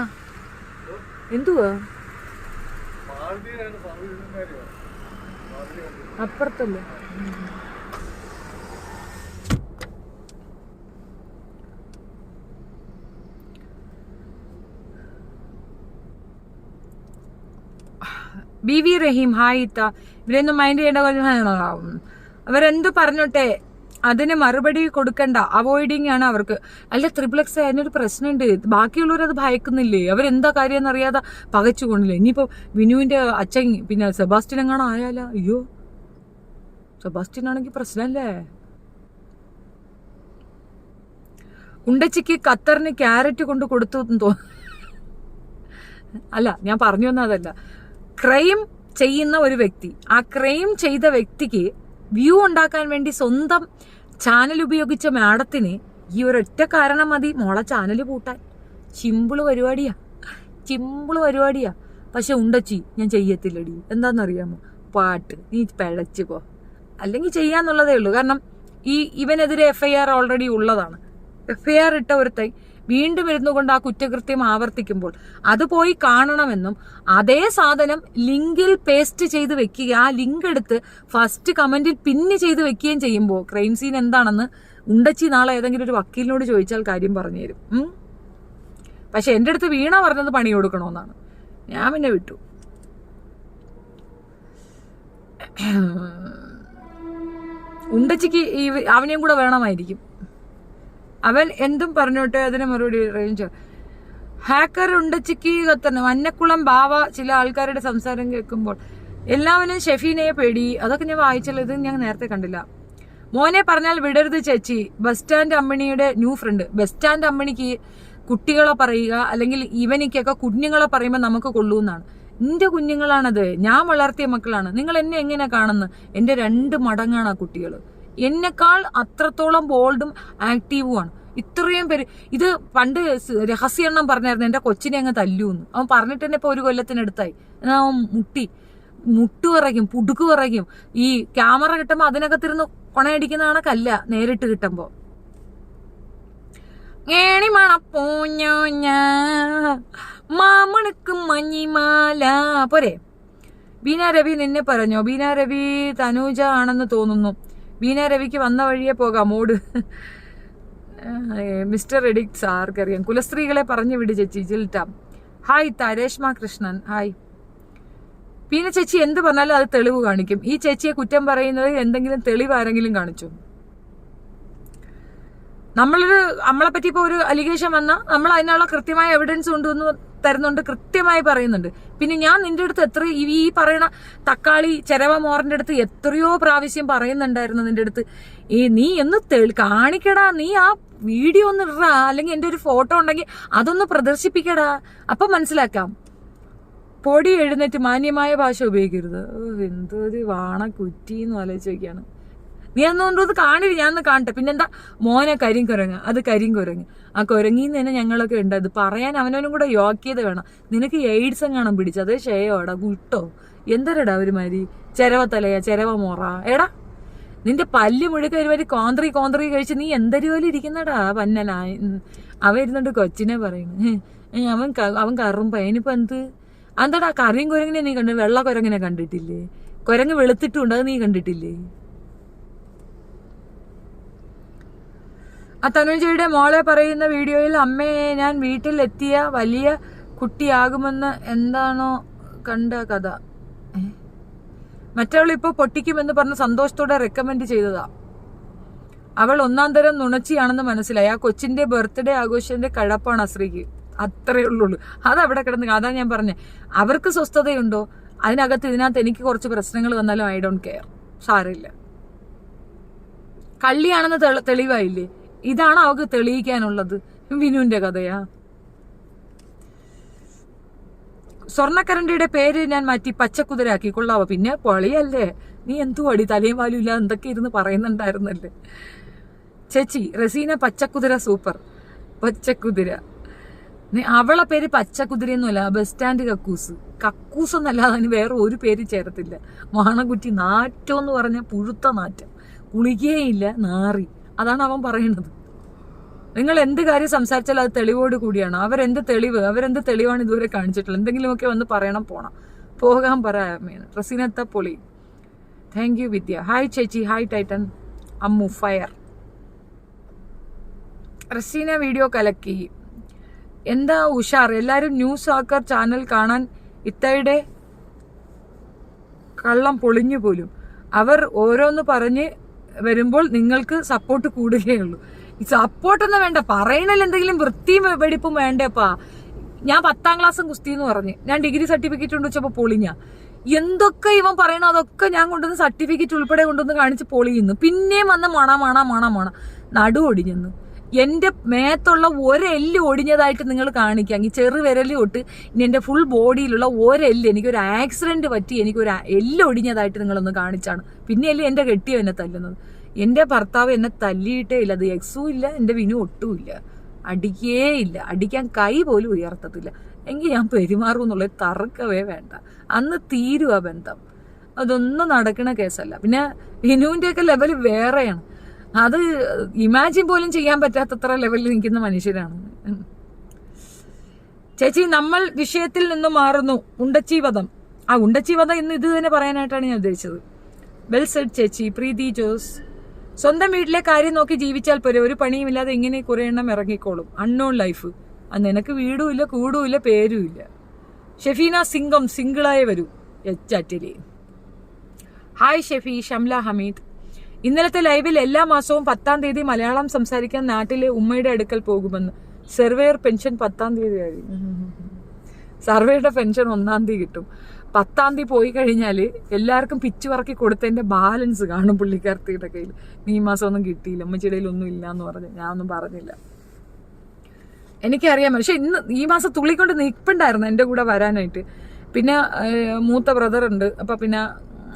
എന്തുവാ? അപ്പുറത്തല്ലേ? BV റഹീം ഹായ് ഇത്ത. ഇവരൊന്നും മൈൻഡ് ചെയ്യേണ്ട, അവരെന്ത് പറഞ്ഞോട്ടെ, അതിന് മറുപടി കൊടുക്കണ്ട, അവോയ്ഡിങ് ആണ് അവർക്ക്. അല്ല XXX അതിനൊരു പ്രശ്നമുണ്ട്, ബാക്കിയുള്ളവരത് ഭയക്കുന്നില്ലേ, അവരെന്താ കാര്യം എന്നറിയാതെ പകച്ചുകൊണ്ടില്ലേ. ഇനിയിപ്പോ വിനുവിന്റെ അച്ഛൻ പിന്നെ സെബാസ്റ്റ്യൻ എങ്ങാണോ ആയാലോ, അയ്യോ സെബാസ്റ്റ്യൻ ആണെങ്കിൽ പ്രശ്നല്ലേ. ഉണ്ടച്ചിക്ക് ഖത്തറിന് ക്യാരറ്റ് കൊണ്ട് കൊടുത്തു തോന്നുന്നു. അല്ല, ഞാൻ പറഞ്ഞു വന്നതല്ല. ക്രൈം ചെയ്യുന്ന ഒരു വ്യക്തി, ആ ക്രൈം ചെയ്ത വ്യക്തിക്ക് വ്യൂ ഉണ്ടാക്കാൻ വേണ്ടി സ്വന്തം ചാനൽ ഉപയോഗിച്ച മാഡത്തിന് ഈ ഒരൊറ്റ കാരണം മതി മോളെ ചാനൽ പൂട്ടാൻ. സിമ്പിള് പരിപാടിയാ. പക്ഷെ ഉണ്ടച്ചി ഞാൻ ചെയ്യത്തില്ലടി, എന്താണെന്നറിയാമോ, പാട്ട് നീ പിഴച്ചുകോ, അല്ലെങ്കിൽ ചെയ്യാന്നുള്ളതേ ഉള്ളൂ. കാരണം ഇവനെതിരെ FIR ഓൾറെഡി ഉള്ളതാണ്. FIR ഇട്ട ഒരുത്തൈ വീണ്ടും ഇരുന്നുകൊണ്ട് ആ കുറ്റകൃത്യം ആവർത്തിക്കുമ്പോൾ അത് പോയി കാണണമെന്നും അതേ സാധനം ലിങ്കിൽ പേസ്റ്റ് ചെയ്ത് വെക്കുക, ആ ലിങ്ക് എടുത്ത് ഫസ്റ്റ് കമന്റിൽ പിന്ന് ചെയ്ത് വെക്കുകയും ചെയ്യുമ്പോൾ ക്രൈം സീൻ എന്താണെന്ന് ഉണ്ടച്ചി നാളെ ഏതെങ്കിലും ഒരു വക്കീലിനോട് ചോദിച്ചാൽ കാര്യം പറഞ്ഞു തരും. പക്ഷെ എൻ്റെ അടുത്ത് വീണ പറഞ്ഞത് പണി കൊടുക്കണമെന്നാണ്. ഞാൻ പിന്നെ വിട്ടു. ഉണ്ടച്ചിക്ക് അവനെയും കൂടെ വേണമായിരിക്കും. അവൻ എന്തും പറഞ്ഞോട്ടെ, അതിന് മറുപടി റേഞ്ച്. ഹാക്കർ ഉണ്ടച്ചിക്ക് കത്തന്നെ മഞ്ഞക്കുളം ബാവ. ചില ആൾക്കാരുടെ സംസാരം കേൾക്കുമ്പോൾ എല്ലാവരും ഷെഫീനയെ പേടി. അതൊക്കെ ഞാൻ വായിച്ചല്ലോ, ഇത് ഞാൻ നേരത്തെ കണ്ടില്ല. മോനെ പറഞ്ഞാൽ വിടരുത് ചേച്ചി. ബസ് സ്റ്റാൻഡ് അമ്മിണിയുടെ ന്യൂ ഫ്രണ്ട്. ബസ് സ്റ്റാൻഡ് അമ്മിണിക്ക് കുട്ടികളെ പറയുക, അല്ലെങ്കിൽ ഇവനിക്കൊക്കെ കുഞ്ഞുങ്ങളെ പറയുമ്പോൾ നമുക്ക് കൊള്ളൂന്നാണ്. എന്റെ കുഞ്ഞുങ്ങളാണത്, ഞാൻ വളർത്തിയ മക്കളാണ്. നിങ്ങൾ എന്നെ എങ്ങനെ കാണുന്നു? എന്റെ 2 മടങ്ങാണ് ആ കുട്ടികൾ. എന്നെക്കാൾ അത്രത്തോളം ബോൾഡും ആക്റ്റീവുമാണ്. ഇത്രയും പേര് ഇത് പണ്ട് രഹസ്യണ്ണം പറഞ്ഞായിരുന്നു എന്റെ കൊച്ചിനെ അങ്ങ് തല്ലൂന്ന്. അവൻ പറഞ്ഞിട്ട് തന്നെ ഇപ്പൊ 1 കൊല്ലത്തിനടുത്തായി. അവൻ മുട്ടുവിറയ്ക്കും, പുടുക്ക് വിറയ്ക്കും. ഈ ക്യാമറ കിട്ടുമ്പോ അതിനകത്തിരുന്ന് കൊണയടിക്കുന്നതാണ് കല്ല നേരിട്ട് കിട്ടുമ്പോ. മാമണക്കും മഞ്ഞിമാല പോരെ. ബീന രവി നിന്നെ പറഞ്ഞോ? ബീന രവി തനൂജ ആണെന്ന് തോന്നുന്നു. ബീന രവിക്ക് വന്ന വഴിയെ പോകാം, മോഡ്. മിസ്റ്റർ എഡിക്സ് ആർക്കറിയാം. കുലസ്ത്രീകളെ പറഞ്ഞു വിട് ചേച്ചി. ജിൽട്ടാം ഹായ്. രേഷ്മ കൃഷ്ണൻ ഹായ്. ബീന ചേച്ചി എന്ത് പറഞ്ഞാലും അത് തെളിവ് കാണിക്കും. ഈ ചേച്ചിയെ കുറ്റം പറയുന്നത് എന്തെങ്കിലും തെളിവ് ആരെങ്കിലും കാണിച്ചു? നമ്മളെ പറ്റി ഇപ്പൊ ഒരു അലിഗേഷൻ വന്നാൽ നമ്മൾ അതിനുള്ള കൃത്യമായ എവിഡൻസ് കൊണ്ടുവന്ന് തരുന്നുണ്ട്, കൃത്യമായി പറയുന്നുണ്ട്. പിന്നെ ഞാൻ നിന്റെ അടുത്ത് ഈ പറയണ തക്കാളി ചെരവ മോറിന്റെ അടുത്ത് എത്രയോ പ്രാവശ്യം പറയുന്നുണ്ടായിരുന്നു നിന്റെ അടുത്ത്, നീ ഒന്ന് കാണിക്കടാ, നീ ആ വീഡിയോ ഒന്ന് ഇടാ, അല്ലെങ്കിൽ എന്റെ ഒരു ഫോട്ടോ ഉണ്ടെങ്കിൽ അതൊന്ന് പ്രദർശിപ്പിക്കടാ, അപ്പൊ മനസ്സിലാക്കാം. പൊടി എഴുന്നേറ്റ് മാന്യമായ ഭാഷ ഉപയോഗിക്കരുത്. എന്തൊരു വാണ കുറ്റിന്ന് ആലോചിച്ചൊക്കെയാണ്. നീ അന്നുകൊണ്ടത് കാണില്ല, ഞാനൊന്ന് കാണട്ടെ. പിന്നെന്താ മോനെ കരിങ്കുരങ്ങ്, അത് കരിങ്കുരങ്ങ്. ആ കുരങ്ങിന്ന് തന്നെ ഞങ്ങളൊക്കെ ഉണ്ട്. അത് പറയാൻ അവനവനും കൂടെ യോഗ്യത വേണം. നിനക്ക് എയ്ഡ്സ് എങ്ങാണം പിടിച്ചു, അതേ ഷെയോടാ ഗുട്ടോ എന്തരടാ ഒരുമാതിരി ചെരവ തലയാ ചെരവ മോറ. എടാ നിന്റെ പല്ല് മുഴുക്ക ഒരുമാതിരി കോന്ത്രി കഴിച്ച് നീ എന്തരുപോലെ ഇരിക്കുന്നടാ പന്നലാ. അവ ഇരുന്നുണ്ട് കൊച്ചിനെ പറയുന്നു അവൻ കറുമ്പ. ഇനിയിപ്പോ എന്താടാ കറിയും കുരങ്ങിനെ നീ കണ്ടു? വെള്ള കുരങ്ങിനെ കണ്ടിട്ടില്ലേ? കുരങ്ങ് വെളുത്തിട്ടുണ്ട്, അത് നീ കണ്ടിട്ടില്ലേ? ആ തനുജയുടെ മോളെ പറയുന്ന വീഡിയോയിൽ അമ്മയെ ഞാൻ വീട്ടിൽ എത്തിയ വലിയ കുട്ടിയാകുമെന്ന് എന്താണോ കണ്ട കഥ. മറ്റവൾ ഇപ്പൊ പൊട്ടിക്കുമെന്ന് പറഞ്ഞ് സന്തോഷത്തോടെ റെക്കമെൻഡ് ചെയ്തതാ. അവൾ 1-ാം തരം നുണച്ചിയാണെന്ന് മനസ്സിലായി. ആ കൊച്ചിന്റെ ബർത്ത്ഡേ ആഘോഷത്തിന്റെ കഴപ്പാണ് അശ്രീക്ക്. അത്രേ ഉള്ളൂ. അതവിടെ കിടന്ന്. അതാ ഞാൻ പറഞ്ഞേ, അവർക്ക് സ്വസ്ഥതയുണ്ടോ ഇതിനകത്ത് എനിക്ക് കുറച്ച് പ്രശ്നങ്ങൾ വന്നാലും ഐ ഡോണ്ട് കെയർ, സാരമില്ല. കള്ളിയാണെന്ന് തെളിവായില്ലേ? ഇതാണ് അവക്ക് തെളിയിക്കാനുള്ളത്. വിനുവിന്റെ കഥയാ. സ്വർണ്ണക്കരണ്ടിയുടെ പേര് ഞാൻ മാറ്റി പച്ചക്കുതിരാക്കി കൊള്ളാവോ? പിന്നെ പൊളിയല്ലേ നീ? എന്തു അടി തലയും വാലും ഇല്ല എന്തൊക്കെ ഇരുന്ന് പറയുന്നുണ്ടായിരുന്നല്ലേ ചേച്ചി. റസീന പച്ചക്കുതിര സൂപ്പർ. പച്ചക്കുതിര അവളെ പേര് പച്ചക്കുതിരയൊന്നുമല്ല, ബസ് സ്റ്റാൻഡ് കക്കൂസ് എന്നല്ലാതെ അതിന് വേറെ ഒരു പേര് ചേർത്തില്ല. മാണക്കുറ്റി നാറ്റം എന്ന് പറഞ്ഞ പുഴുത്ത നാറ്റം, കുളിക്കുകയില്ല, നാറി. അതാണ് അവൻ പറയുന്നത്. നിങ്ങൾ എന്ത് കാര്യം സംസാരിച്ചാലും അത് തെളിവോട് കൂടിയാണ്. അവരെന്ത് തെളിവാണ് ഇതുവരെ കാണിച്ചിട്ടുള്ളത്? എന്തെങ്കിലുമൊക്കെ വന്ന് പറയണം, പോകാൻ പറയാമേന്ന്. റസീനത്ത പൊളി. Thank you Vidya. ഹായ് ചേച്ചി. Hi Titan. Ammu fire. Raseena video കലക്കി. എന്താ ഉഷാർ. എല്ലാരും ന്യൂസ് ആക്കർ ചാനൽ കാണാൻ ഇത്തയുടെ കള്ളം പൊളിഞ്ഞു പോലും. അവർ ഓരോന്ന് പറഞ്ഞ് വരുമ്പോൾ നിങ്ങൾക്ക് സപ്പോർട്ട് കൂടുകയുള്ളൂ. ഈ സപ്പോർട്ടൊന്നും വേണ്ട, പറയണല്ലോ എന്തെങ്കിലും വൃത്തിയും വെടിപ്പും വേണ്ടേപ്പാ. ഞാൻ 10ാം ക്ലാസ്സും കുസ്തി എന്ന് പറഞ്ഞ് ഞാൻ ഡിഗ്രി സർട്ടിഫിക്കറ്റ് കൊണ്ട് വെച്ചപ്പോൾ പൊളിഞ്ഞ. എന്തൊക്കെ ഇവൻ പറയണോ അതൊക്കെ ഞാൻ കൊണ്ടുവന്ന് സർട്ടിഫിക്കറ്റ് ഉൾപ്പെടെ കൊണ്ടുവന്ന് കാണിച്ച് പൊളിയുന്നു. പിന്നെയും വന്ന് മണ നടു ഒടിഞ്ഞെന്ന്. എൻ്റെ മേത്തുള്ള ഒരെല്ല് ഒടിഞ്ഞതായിട്ട് നിങ്ങൾ കാണിക്കാം. ഈ ചെറുവിരല് തൊട്ട് ഇനി എൻ്റെ ഫുൾ ബോഡിയിലുള്ള ഒരെല്ല്, എനിക്കൊരു ആക്സിഡന്റ് പറ്റി എനിക്കൊരു എല്ല് ഒടിഞ്ഞതായിട്ട് നിങ്ങളൊന്ന് കാണിച്ചാണ്. പിന്നെയല്ലേ എൻ്റെ കെട്ടിയോ എന്നെ തല്ലുന്നത്. എൻ്റെ ഭർത്താവ് എന്നെ തല്ലിയിട്ടേ ഇല്ല. അത് എക്സും ഇല്ല, എൻ്റെ വിനു ഒട്ടുമില്ല. അടിക്കേ ഇല്ല, അടിക്കാൻ കൈ പോലും ഉയർത്തത്തില്ല. എങ്കിൽ ഞാൻ പെരുമാറും എന്നുള്ളത് തർക്കമേ വേണ്ട. അന്ന് തീരുക ബന്ധം. അതൊന്നും നടക്കണ കേസല്ല. പിന്നെ വിനുവിൻ്റെയൊക്കെ ലെവൽ വേറെയാണ്. അത് ഇമാജിൻ പോലും ചെയ്യാൻ പറ്റാത്തത്ര ലെവലിൽ നിൽക്കുന്ന മനുഷ്യരാണ്. ചേച്ചി, നമ്മൾ വിഷയത്തിൽ നിന്നും മാറുന്നു. ഉണ്ടച്ചി വധം. ഉണ്ടച്ചി വധം ഇന്ന് ഇത് തന്നെ പറയാനായിട്ടാണ് ഞാൻ ഉദ്ദേശിച്ചത്. വെൽ സെഡ് ചേച്ചി. പ്രീതി ജോസ്, സ്വന്തം വീട്ടിലെ കാര്യം നോക്കി ജീവിച്ചാൽ പോരെ, ഒരു പണിയുമില്ലാതെ ഇങ്ങനെ കുറെ എണ്ണം ഇറങ്ങിക്കോളും. Unknown life. നിനക്ക് വീടുമില്ല, കൂടുമില്ല, പേരുമില്ല. ഷെഫീന സിംഗം, സിംഗിളായി വരൂ ചാറ്റില്. ഹായ് ഷെഫി. ഷംല ഹമീദ്, ഇന്നലത്തെ ലൈവിൽ എല്ലാ മാസവും 10ാം തീയതി മലയാളം സംസാരിക്കാൻ നാട്ടിലെ ഉമ്മയുടെ അടുക്കൽ പോകുമെന്ന്. സർവേയർ പെൻഷൻ 10ാം തീയതി ആയി. സർവേയുടെ പെൻഷൻ 1ാം തീയതി കിട്ടും. 10ാം തീയതി പോയി കഴിഞ്ഞാൽ എല്ലാവർക്കും പിച്ചു പറക്കി കൊടുത്തതിന്റെ ബാലൻസ് കാണും പുള്ളിക്കാർത്തിയുടെ കയ്യിൽ. ഈ മാസം ഒന്നും കിട്ടിയില്ല, ഉമ്മച്ചിയുടെ ഒന്നും ഇല്ല എന്ന് പറഞ്ഞു. ഞാനൊന്നും പറഞ്ഞില്ല, എനിക്കറിയാം. പക്ഷെ ഇന്ന് ഈ മാസം തുള്ളിക്കൊണ്ട് നിൽപ്പുണ്ടായിരുന്നു എൻ്റെ കൂടെ വരാനായിട്ട്. പിന്നെ മൂത്ത ബ്രദർ ഉണ്ട്, അപ്പൊ പിന്നെ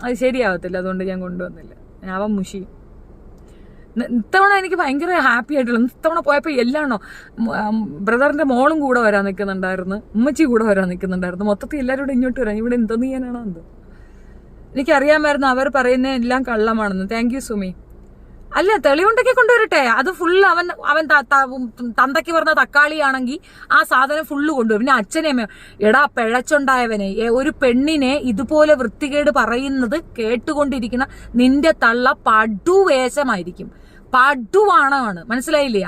അത് ശരിയാവത്തില്ല, അതുകൊണ്ട് ഞാൻ കൊണ്ടുവന്നില്ല. അവൻ മുഷി. ഇത്തവണ എനിക്ക് ഭയങ്കര ഹാപ്പി ആയിട്ടുള്ള. ഇത്തവണ പോയപ്പോൾ എല്ലാണോ ബ്രദറിന്റെ മോളും കൂടെ വരാൻ നിൽക്കുന്നുണ്ടായിരുന്നു, ഉമ്മച്ചി കൂടെ വരാൻ നിൽക്കുന്നുണ്ടായിരുന്നു. മൊത്തത്തിൽ എല്ലാവരും കൂടെ ഇങ്ങോട്ട് വരാൻ. ഇവിടെ എന്തെന്ന് ചെയ്യാനാണോ എന്തോ. എനിക്കറിയാമായിരുന്നു അവർ പറയുന്ന എല്ലാം കള്ളമാണെന്ന്. Thank you Sumi. അല്ല, തെളിവുണ്ടൊക്കെ കൊണ്ടുവരട്ടെ. അത് ഫുള്ള് അവൻ തന്തയ്ക്ക് പറഞ്ഞ തക്കാളിയാണെങ്കിൽ ആ സാധനം ഫുള്ള് കൊണ്ടുവരും. പിന്നെ അച്ഛനെയും എടാ പിഴച്ചുണ്ടായവനെ, ഒരു പെണ്ണിനെ ഇതുപോലെ വൃത്തികേട് പറയുന്നത് കേട്ടുകൊണ്ടിരിക്കുന്ന നിന്റെ തള്ള പടുവേഷമായിരിക്കും, പടുവാണമാണ്. മനസ്സിലായില്ലേ?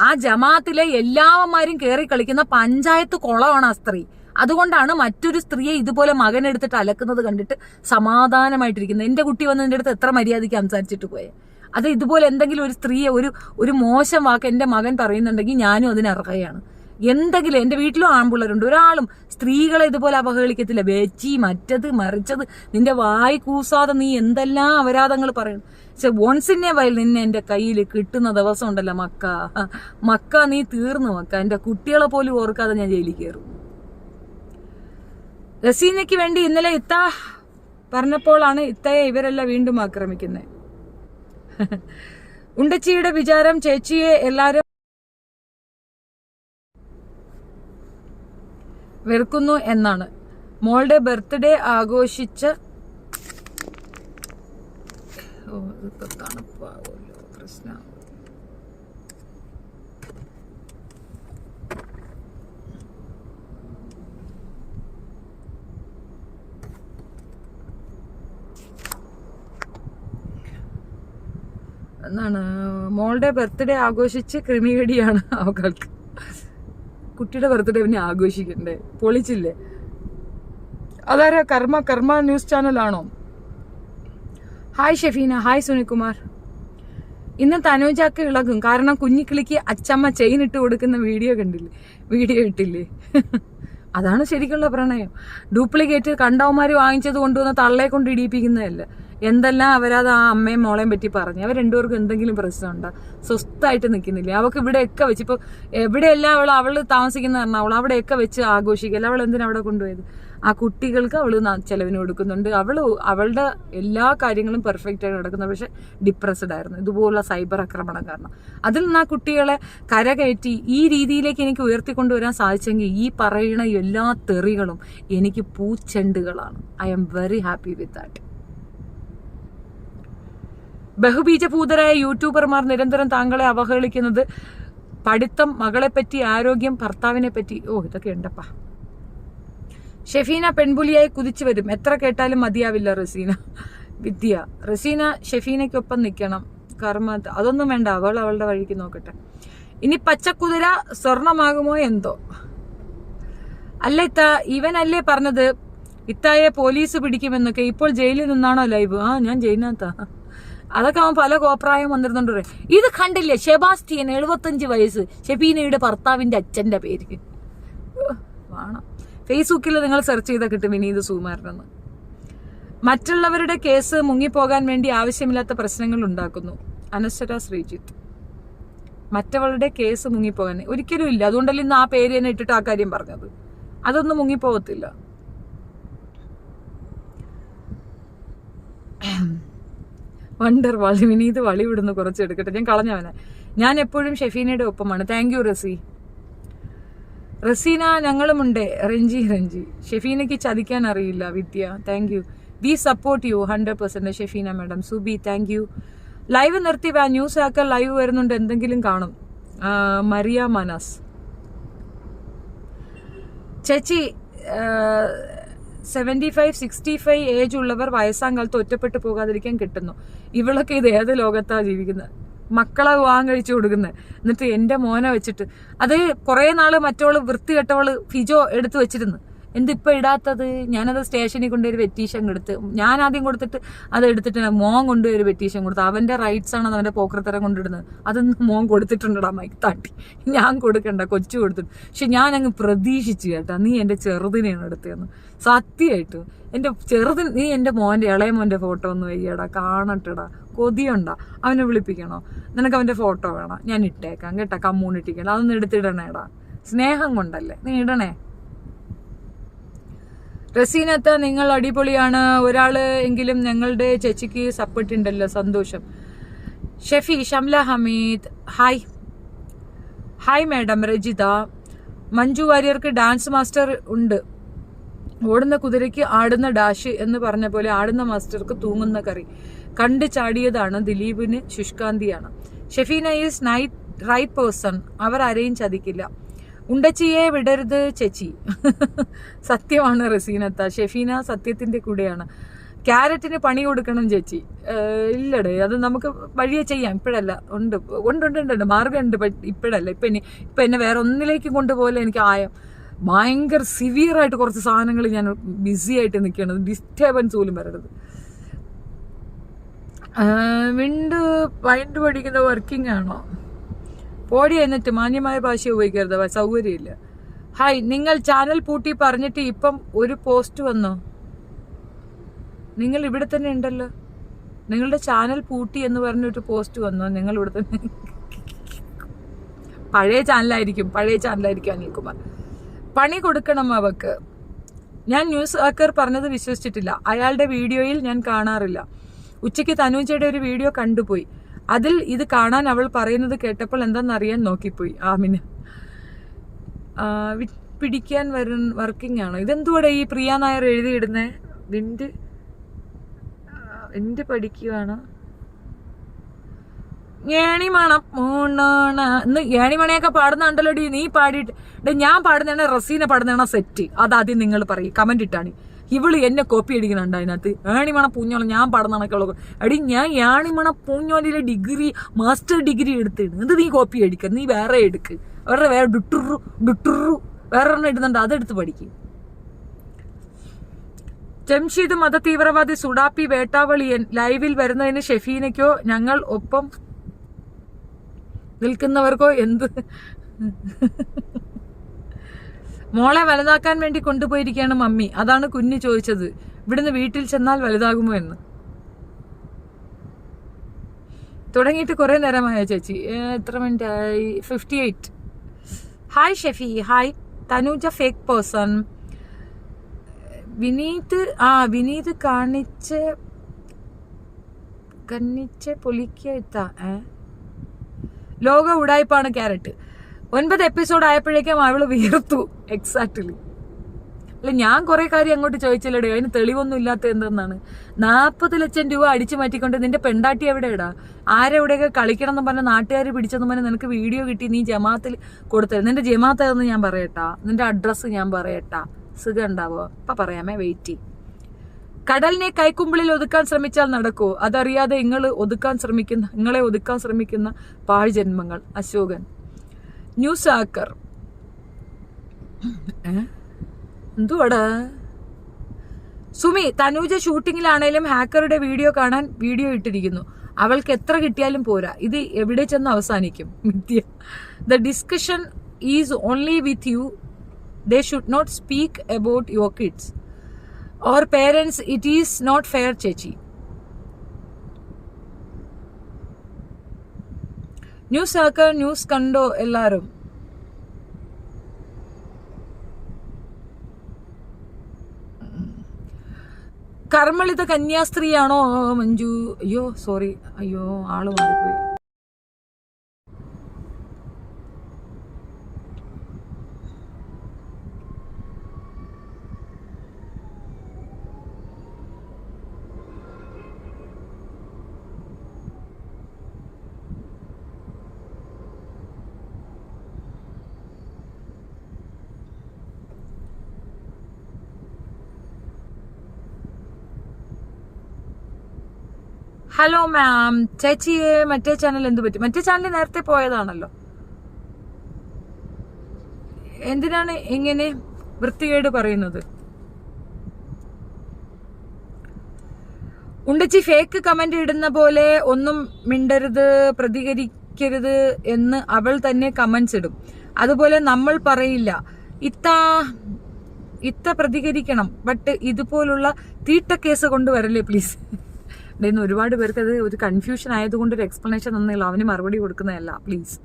ആ ജമാഅത്തിലെ എല്ലാവന്മാരും കയറി കളിക്കുന്ന പഞ്ചായത്ത് കുളമാണ് ആ സ്ത്രീ. അതുകൊണ്ടാണ് മറ്റൊരു സ്ത്രീയെ ഇതുപോലെ മകനെടുത്തിട്ട് അലക്കുന്നത് കണ്ടിട്ട് സമാധാനമായിട്ടിരിക്കുന്നത്. എന്റെ കുട്ടി വന്ന് നിന്റെ അടുത്ത് എത്ര മര്യാദയ്ക്ക് സംസാരിച്ചിട്ട് പോയെ? അത് ഇതുപോലെ എന്തെങ്കിലും ഒരു സ്ത്രീയെ ഒരു മോശം വാക്ക് എൻ്റെ മകൻ പറയുന്നുണ്ടെങ്കിൽ ഞാനും അതിന് അർഹയാണ്. എന്തെങ്കിലും എൻ്റെ വീട്ടിലും ആൺപിള്ളേരുണ്ട്, ഒരാളും സ്ത്രീകളെ ഇതുപോലെ അപഹേളിക്കത്തില്ല. വെച്ചി മറ്റത് മറിച്ചത്, നിന്റെ വായി കൂസാതെ നീ എന്തെല്ലാം അപരാധങ്ങൾ പറയണം. പക്ഷെ വോൺസിനെ വയൽ നിന്നെ എൻ്റെ കയ്യിൽ കിട്ടുന്ന ദിവസം ഉണ്ടല്ലോ മക്ക നീ തീർന്നു മക്ക. എൻ്റെ കുട്ടികളെ പോലും ഓർക്കാതെ ഞാൻ ജയിലിൽ കയറും. റസീനയ്ക്ക് വേണ്ടി ഇന്നലെ ഇത്ത പറഞ്ഞപ്പോഴാണ് ഇത്തയെ ഇവരെല്ലാം വീണ്ടും ആക്രമിക്കുന്നത്. ഉണ്ടച്ചിയുടെ വിചാരം ചേച്ചിയെ എല്ലാരും വെറുക്കുന്നു എന്നാണ്. മോളുടെ ബർത്ത്ഡേ ആഘോഷിച്ച തണുപ്പാവുമല്ലോ പ്രശ്നം. എന്നാണ് മോളുടെ ബർത്ത്ഡേ ആഘോഷിച്ച് ക്രിമികടിയാണ് അവൾക്ക്. കുട്ടിയുടെ ബർത്ത്ഡേ പിന്നെ ആഘോഷിക്കണ്ടേ? പൊളിച്ചില്ലേ? അതാരാ? കർമ്മ ന്യൂസ് ചാനലാണോ? ഹായ് ഷെഫീന. ഹായ് സുനിൽകുമാർ. ഇന്ന് തനൂജാക്ക് ഇളകും, കാരണം കുഞ്ഞിക്കിളിക്ക് അച്ചമ്മ ചെയിൻ ഇട്ട് കൊടുക്കുന്ന വീഡിയോ ഇട്ടില്ലേ? അതാണ് ശരിക്കുള്ള പ്രണയം. ഡ്യൂപ്ലിക്കേറ്റ് കണ്ടവന്മാര് വാങ്ങിച്ചത് കൊണ്ടുവന്ന് തള്ളയെ കൊണ്ട് ഇടിയിപ്പിക്കുന്നതല്ല. എന്തെല്ലാം അവരത് ആ അമ്മയും മോളെയും പറ്റി പറഞ്ഞു. അവർ രണ്ടുപേർക്കും എന്തെങ്കിലും പ്രശ്നമുണ്ടോ? സ്വസ്ഥമായിട്ട് നിൽക്കുന്നില്ലേ? അവൾക്ക് ഇവിടെയൊക്കെ വെച്ച്, ഇപ്പോൾ എവിടെയെല്ലാം അവള് താമസിക്കുന്ന എറണാകുളം, അവിടെയൊക്കെ വെച്ച് ആഘോഷിക്കല്ല. അവൾ എന്തിനാ അവിടെ കൊണ്ടുപോയത്? ആ കുട്ടികൾക്ക് അവള് ചെലവിന് കൊടുക്കുന്നുണ്ട്. അവളുടെ എല്ലാ കാര്യങ്ങളും പെർഫെക്റ്റ് ആയിട്ട് നടക്കുന്നത്. പക്ഷെ ഡിപ്രസ്ഡ് ആയിരുന്നു ഇതുപോലുള്ള സൈബർ ആക്രമണം കാരണം. അതിൽ നിന്ന് ആ കുട്ടികളെ കരകയറ്റി ഈ രീതിയിലേക്ക് എനിക്ക് ഉയർത്തിക്കൊണ്ടുവരാൻ സാധിച്ചെങ്കിൽ ഈ പറയുന്ന എല്ലാ തെറികളും എനിക്ക് പൂച്ചെണ്ടുകളാണ്. I am very happy with that. ബഹുബീജഭൂതരായ യൂട്യൂബർമാർ നിരന്തരം താങ്കളെ അവഹേളിക്കുന്നത്, പഠിത്തം, മകളെപ്പറ്റി, ആരോഗ്യം, ഭർത്താവിനെ പറ്റി. ഇതൊക്കെ ഉണ്ടപ്പാ. ഷെഫീന പെൺപുലിയായി കുതിച്ചു വരും. എത്ര കേട്ടാലും മതിയാവില്ല റസീന. റസീന ഷെഫീനയ്ക്കൊപ്പം നിൽക്കണം. കർമ്മ അതൊന്നും വേണ്ട, അവളുടെ വഴിക്ക് നോക്കട്ടെ. ഇനി പച്ചക്കുതിര സ്വർണമാകുമോ എന്തോ. അല്ല ഇവനല്ലേ പറഞ്ഞത് ഇത്തായെ പോലീസ് പിടിക്കുമെന്നൊക്കെ. ഇപ്പോൾ ജയിലിൽ നിന്നാണോ ലൈവ്? ആ, ഞാൻ ജയിലിനകത്താ. അതൊക്കെ അവൻ പല കോപ്രായം വന്നിരുന്നുണ്ട്. ഇത് കണ്ടില്ലേ, സെബാസ്റ്റ്യൻ 75 വയസ്സ്, ഷെഫീനയുടെ ഭർത്താവിന്റെ അച്ഛന്റെ പേര് വേണം. ഫേസ്ബുക്കിൽ നിങ്ങൾ സെർച്ച് ചെയ്താൽ കിട്ടും വിനീത് സുകുമാരനെന്ന്. മറ്റുള്ളവരുടെ കേസ് മുങ്ങിപ്പോകാൻ വേണ്ടി ആവശ്യമില്ലാത്ത പ്രശ്നങ്ങൾ ഉണ്ടാക്കുന്നു. അനശ്വര ശ്രീജിത്ത്. മറ്റവളുടെ കേസ് മുങ്ങിപ്പോകാൻ ഒരിക്കലും ഇല്ല. അതുകൊണ്ടല്ലേ ഇന്ന് ആ പേര് തന്നെ ഇട്ടിട്ട് ആ കാര്യം പറഞ്ഞത്. അതൊന്നും മുങ്ങിപ്പോകത്തില്ല. വണ്ടർ വളി വിനീത് വളി വിടുന്നു, കുറച്ചെടുക്കട്ടെ. ഞാൻ കളഞ്ഞവനെ. ഞാൻ എപ്പോഴും ഷെഫീനയുടെ ഒപ്പമാണ്. Thank you Rasi. റസീന ഞങ്ങളുമുണ്ട്. രഞ്ജി ഷെഫീനയ്ക്ക് ചതിക്കാൻ അറിയില്ല Vidya. Thank you. We support you 100% Shefeena madam. Subi thank you. Live നിർത്തി വാ, ന്യൂസ് ആക്കാൻ ലൈവ് വരുന്നുണ്ട്, എന്തെങ്കിലും കാണും. മരിയ മനസ്. ചേച്ചി 75-65 ഏജ് ഉള്ളവർ വയസ്സാം കാലത്ത് ഒറ്റപ്പെട്ടു പോകാതിരിക്കാൻ കിട്ടുന്നു. ഇവളൊക്കെ ഇത് ഏത് ലോകത്താ ജീവിക്കുന്നത്? മക്കളെ വിവാഹം കഴിച്ചു കൊടുക്കുന്നത്. എന്നിട്ട് എൻ്റെ മോനെ വെച്ചിട്ട് അത് കുറേ നാള് മറ്റവള് വൃത്തികെട്ടവള് ഫിജോ എടുത്തു വെച്ചിരുന്നു. എന്തിപ്പോൾ ഇടാത്തത്? ഞാനത് സ്റ്റേഷനിൽ കൊണ്ടുപോയി പെറ്റീഷൻ കൊടുത്ത്, ഞാൻ ആദ്യം കൊടുത്തിട്ട് അത് എടുത്തിട്ട് മോൻ കൊണ്ടുപോയി ഒരു പെറ്റീഷൻ കൊടുത്തു. അവൻ്റെ റൈറ്റ്സ് ആണ് അവൻ്റെ പോക്കറത്തരം കൊണ്ടിടുന്നത്. അതൊന്നും മോൻ കൊടുത്തിട്ടുണ്ടടാ മൈക്ക് താട്ടി. ഞാൻ കൊടുക്കണ്ട, കൊച്ചു കൊടുത്തിട്ട്. പക്ഷെ ഞാൻ അങ്ങ് പ്രതീക്ഷിച്ചു കേട്ടാ, നീ എൻ്റെ ചെറുതിനെയാണ് എടുത്തതെന്ന്. സത്യമായിട്ടും എൻ്റെ ചെറുതിന്, നീ എൻ്റെ മോൻ്റെ ഇളയ മോൻ്റെ ഫോട്ടോ ഒന്ന് വയ്യടാ, കാണട്ടടാ, കൊതിയുണ്ടാ. അവനെ വിളിപ്പിക്കണോ? നിനക്ക് അവൻ്റെ ഫോട്ടോ വേണം, ഞാൻ ഇട്ടേക്കാം കേട്ടാ, കമ്മ്യൂണിറ്റിക്കണം. അതൊന്നും എടുത്തിടണേടാ, സ്നേഹം കൊണ്ടല്ലേ, നീ ഇടണേ. റസീനത്ത നിങ്ങൾ അടിപൊളിയാണ്. ഒരാള് എങ്കിലും ഞങ്ങളുടെ ചേച്ചിക്ക് സപ്പോർട്ട് ഉണ്ടല്ലോ, സന്തോഷം. Shefi Shamla Hameed hi madam. രജിത. മഞ്ജു വാര്യർക്ക് ഡാൻസ് മാസ്റ്റർ ഉണ്ട്. ഓടുന്ന കുതിരയ്ക്ക് ആടുന്ന ഡാഷ് എന്ന് പറഞ്ഞ പോലെ ആടുന്ന മാസ്റ്റർക്ക് തൂങ്ങുന്ന കറി. കണ്ട് ചാടിയതാണ് ദിലീപിന് ശുഷ്കാന്തിയാണ്. Shefeena is right person. അവർ ആരെയും ചതിക്കില്ല. ഉണ്ടച്ചിയെ വിടരുത് ചേച്ചി. സത്യമാണ് റസീനത്ത. ഷെഫീന സത്യത്തിന്റെ കൂടെയാണ്. ക്യാരറ്റിന് പണി കൊടുക്കണം ചേച്ചി. ഇല്ലടേ, അത് നമുക്ക് വഴിയെ ചെയ്യാം. ഇപ്പോഴല്ല, ഉണ്ട് മാർഗമുണ്ട്. ഇപ്പോഴല്ല. ഇപ്പൊ എന്നെ വേറെ ഒന്നിലേക്ക് കൊണ്ടുപോലെ എനിക്ക് ഭയങ്കര സിവിയർ ആയിട്ട് കുറച്ച് സാധനങ്ങൾ ഞാൻ ബിസി ആയിട്ട് നിൽക്കുകയാണ്. ഡിസ്റ്റർബൻസ് പോലും വരരുത്. മൈൻഡ് പഠിക്കുന്ന വർക്കിംഗ് ആണോ? പോടി, എന്നിട്ട് മാന്യമായ ഭാഷ ഉപയോഗിക്കരുത്, സൗകര്യമില്ല. ഹായ്. നിങ്ങൾ ചാനൽ പൂട്ടി പറഞ്ഞിട്ട് ഇപ്പം ഒരു പോസ്റ്റ് വന്നോ? നിങ്ങൾ ഇവിടെ തന്നെ ഉണ്ടല്ലോ. നിങ്ങളുടെ ചാനൽ പൂട്ടി എന്ന് പറഞ്ഞൊരു പോസ്റ്റ് വന്നോ? നിങ്ങൾ ഇവിടെ തന്നെ. പഴയ ചാനലായിരിക്കും അനിൽകുമാർ. പണി കൊടുക്കണം അവക്ക്. ഞാൻ ന്യൂസ് ആക്കർ പറഞ്ഞത് വിശ്വസിച്ചിട്ടില്ല. അയാളുടെ വീഡിയോയിൽ ഞാൻ കാണാറില്ല. ഉച്ചയ്ക്ക് തനൂജയുടെ ഒരു വീഡിയോ കണ്ടുപോയി. അതിൽ ഇത് കാണാൻ അവൾ പറയുന്നത് കേട്ടപ്പോൾ എന്താണെന്നറിയാൻ നോക്കിപ്പോയി. ആമിന് പിടിക്കാൻ വർക്കിംഗ് ആണോ? ഇതെന്തുകൂടെ ഈ പ്രിയ നായർ എഴുതിയിടുന്നേ? വിൻഡ് പഠിക്കുകയാണ്. ഏണിമണം ഇന്ന് ഏണിമണയൊക്കെ പാടുന്നുണ്ടല്ലോ. നീ പാടിയിട്ട് ഞാൻ പാടുന്നതാണ്, റസീന പാടുന്നതാണ് സെറ്റ്. അതാദ്യം നിങ്ങൾ പറയും, കമന്റ് ഇട്ടാണ്. ഇവള് എന്നെ കോപ്പി അടിക്കുന്നുണ്ട് അതിനകത്ത്. ഏണിമണ പൂഞ്ഞോളം ഞാൻ പാടുന്നതൊക്കെ. എടി, ഞാൻ ഏണിമണ പൂഞ്ഞോലിലെ മാസ്റ്റർ ഡിഗ്രി എടുത്തിട്ട് ഇത് നീ കോപ്പി അടിക്ക. നീ വേറെ എടുക്ക്. വേറെ ഡുട്ടുറു വേറെ ഒരെണ്ണം ഇടുന്നുണ്ട്, അതെടുത്ത് പഠിക്കും. ജംഷീദ് മത തീവ്രവാദി സുഡാപ്പി വേട്ടാവളിയൻ ലൈവിൽ വരുന്നതിന് ഷെഫീനയ്ക്കോ ഞങ്ങൾ ഒപ്പം നിൽക്കുന്നവർക്കോ എന്ത്? മോളെ വലുതാക്കാൻ വേണ്ടി കൊണ്ടുപോയിരിക്കുകയാണ് മമ്മി. അതാണ് കുഞ്ഞ് ചോദിച്ചത്, ഇവിടുന്ന് വീട്ടിൽ ചെന്നാൽ വലുതാകുമോ എന്ന്. തുടങ്ങിയിട്ട് കുറെ നേരമായ ചേച്ചി. എത്ര മിനിറ്റ് ആയി? 58. Hi Shefi. Hi Thanuja. Fake person. Vineeth കണ്ണിച്ച് പൊളിക്ക. ലോക ഉടായ്പാണ് ക്യാരറ്റ്. 9 എപ്പിസോഡ് ആയപ്പോഴേക്കും അവള് വീർത്തു. എക്സാക്ട്ലി. അല്ല, ഞാൻ കുറെ കാര്യം അങ്ങോട്ട് ചോദിച്ചില്ലടേ, അതിന് തെളിവൊന്നും ഇല്ലാത്ത എന്തെന്നാണ്. 40 ലക്ഷം രൂപ അടിച്ചു മാറ്റിക്കൊണ്ട് നിന്റെ പെണ്ടാട്ടി എവിടെയാടാ? ആരെവിടെയൊക്കെ കളിക്കണം എന്ന് പറഞ്ഞ നാട്ടുകാർ പിടിച്ചെന്ന് പറഞ്ഞാൽ നിനക്ക് വീഡിയോ കിട്ടി, നീ ജമാത്തിൽ കൊടുത്തത്. നിന്റെ ജമാഅത്ത് ഏതെന്ന് ഞാൻ പറയട്ടാ, നിന്റെ അഡ്രസ്സ് ഞാൻ പറയട്ടാ. സുഖം ഉണ്ടാവോ? ഇപ്പൊ പറയാമേ, വെയിറ്റ്. കടലിനെ കൈക്കുമ്പിളിൽ ഒതുക്കാൻ ശ്രമിച്ചാൽ നടക്കൂ. അതറിയാതെ നിങ്ങളെ ഒതുക്കാൻ ശ്രമിക്കുന്ന പാഴ് ജന്മങ്ങൾ. അശോകൻ. News hacker. എന്തുവാടാ? സുമി, തനൂജ ഷൂട്ടിങ്ങിലാണേലും ഹാക്കറുടെ വീഡിയോ കാണാൻ വീഡിയോ ഇട്ടിരിക്കുന്നു. അവൾക്ക് എത്ര കിട്ടിയാലും പോരാ. ഇത് എവിടെ ചെന്ന് അവസാനിക്കും? Vidya, the discussion is only with you. They should not speak about your kids or parents. It is not fair ചേച്ചി. ന്യൂസ് ഹാക്കർ ന്യൂസ് കണ്ടോ എല്ലാരും? കർമ്മളിത കന്യാസ്ത്രീയാണോ മഞ്ജു? അയ്യോ സോറി, അയ്യോ ആള് മാറിപ്പോയി. Hello ma'am. ചേച്ചിയെ മറ്റേ ചാനൽ എന്ത് പറ്റി? മറ്റേ ചാനൽ നേരത്തെ പോയതാണല്ലോ. എന്തിനാണ് ഇങ്ങനെ വൃത്തികേട് പറയുന്നത്? ഉണ്ടച്ചി ഫേക്ക് കമന്റ് ഇടുന്ന പോലെ ഒന്നും മിണ്ടരുത്, പ്രതികരിക്കരുത് എന്ന് അവൾ തന്നെ കമന്റ്സ് ഇടും. അതുപോലെ നമ്മൾ പറയില്ല ഇത്ത പ്രതികരിക്കണം, ബട്ട് ഇതുപോലുള്ള തീട്ടക്കേസ് കൊണ്ടുവരല്ലേ പ്ലീസ്. ഇന്ന് ഒരുപാട് പേർക്ക് അത് ഒരു കൺഫ്യൂഷൻ ആയതുകൊണ്ട് ഒരു എക്സ്പ്ലനേഷൻ തന്നില്ല. അവന് മറുപടി കൊടുക്കുന്നതല്ല പ്ലീസ്.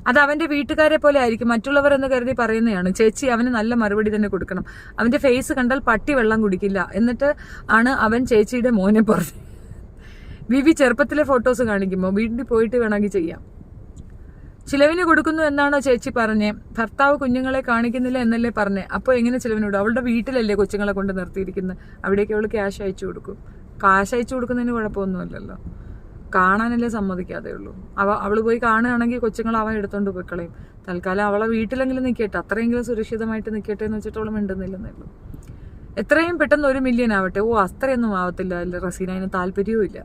അത് അവന്റെ വീട്ടുകാരെ പോലെ ആയിരിക്കും, മറ്റുള്ളവർ എന്ന് കരുതി പറയുന്നതാണ്. ചേച്ചി അവന് നല്ല മറുപടി തന്നെ കൊടുക്കണം. അവന്റെ ഫേസ് കണ്ടാൽ പട്ടി വെള്ളം കുടിക്കില്ല. എന്നിട്ട് ആണ് അവൻ ചേച്ചിയുടെ മോനെ പറഞ്ഞു. വിവി ചെറുപ്പത്തിലെ ഫോട്ടോസ് കാണിക്കുമ്പോ വീട്ടിൽ പോയിട്ട് വേണമെങ്കിൽ ചെയ്യാം. ചിലവിന് കൊടുക്കുന്നു എന്നാണോ ചേച്ചി പറഞ്ഞേ? ഭർത്താവ് കുഞ്ഞുങ്ങളെ കാണിക്കുന്നില്ല എന്നല്ലേ പറഞ്ഞേ? അപ്പോൾ എങ്ങനെ ചിലവിന് കൊടുക്കും? അവളുടെ വീട്ടിലല്ലേ കൊച്ചുങ്ങളെ കൊണ്ട് നിർത്തിയിരിക്കുന്നത്. അവിടേക്ക് അവള് ക്യാഷ് അയച്ചു കൊടുക്കും. കാശ് അയച്ചു കൊടുക്കുന്നതിന് കുഴപ്പമൊന്നുമില്ലല്ലോ, കാണാനല്ലേ സമ്മതിക്കാതെ ഉള്ളൂ. അവള് പോയി കാണുകയാണെങ്കിൽ കൊച്ചുങ്ങൾ അവൻ എടുത്തോണ്ട് പോയി കളയും. തൽക്കാലം അവളെ വീട്ടിലെങ്കിലും നിൽക്കട്ടെ, അത്രയെങ്കിലും സുരക്ഷിതമായിട്ട് നിൽക്കട്ടെ എന്ന് വെച്ചിട്ട് അവൾ മിണ്ടുന്നില്ലെന്നേ ഉള്ളൂ. എത്രയും പെട്ടെന്ന് 1 മില്യൺ ആവട്ടെ. അത്രയൊന്നും ആവത്തില്ല. അല്ല റസീന, അതിന് താല്പര്യവും ഇല്ല.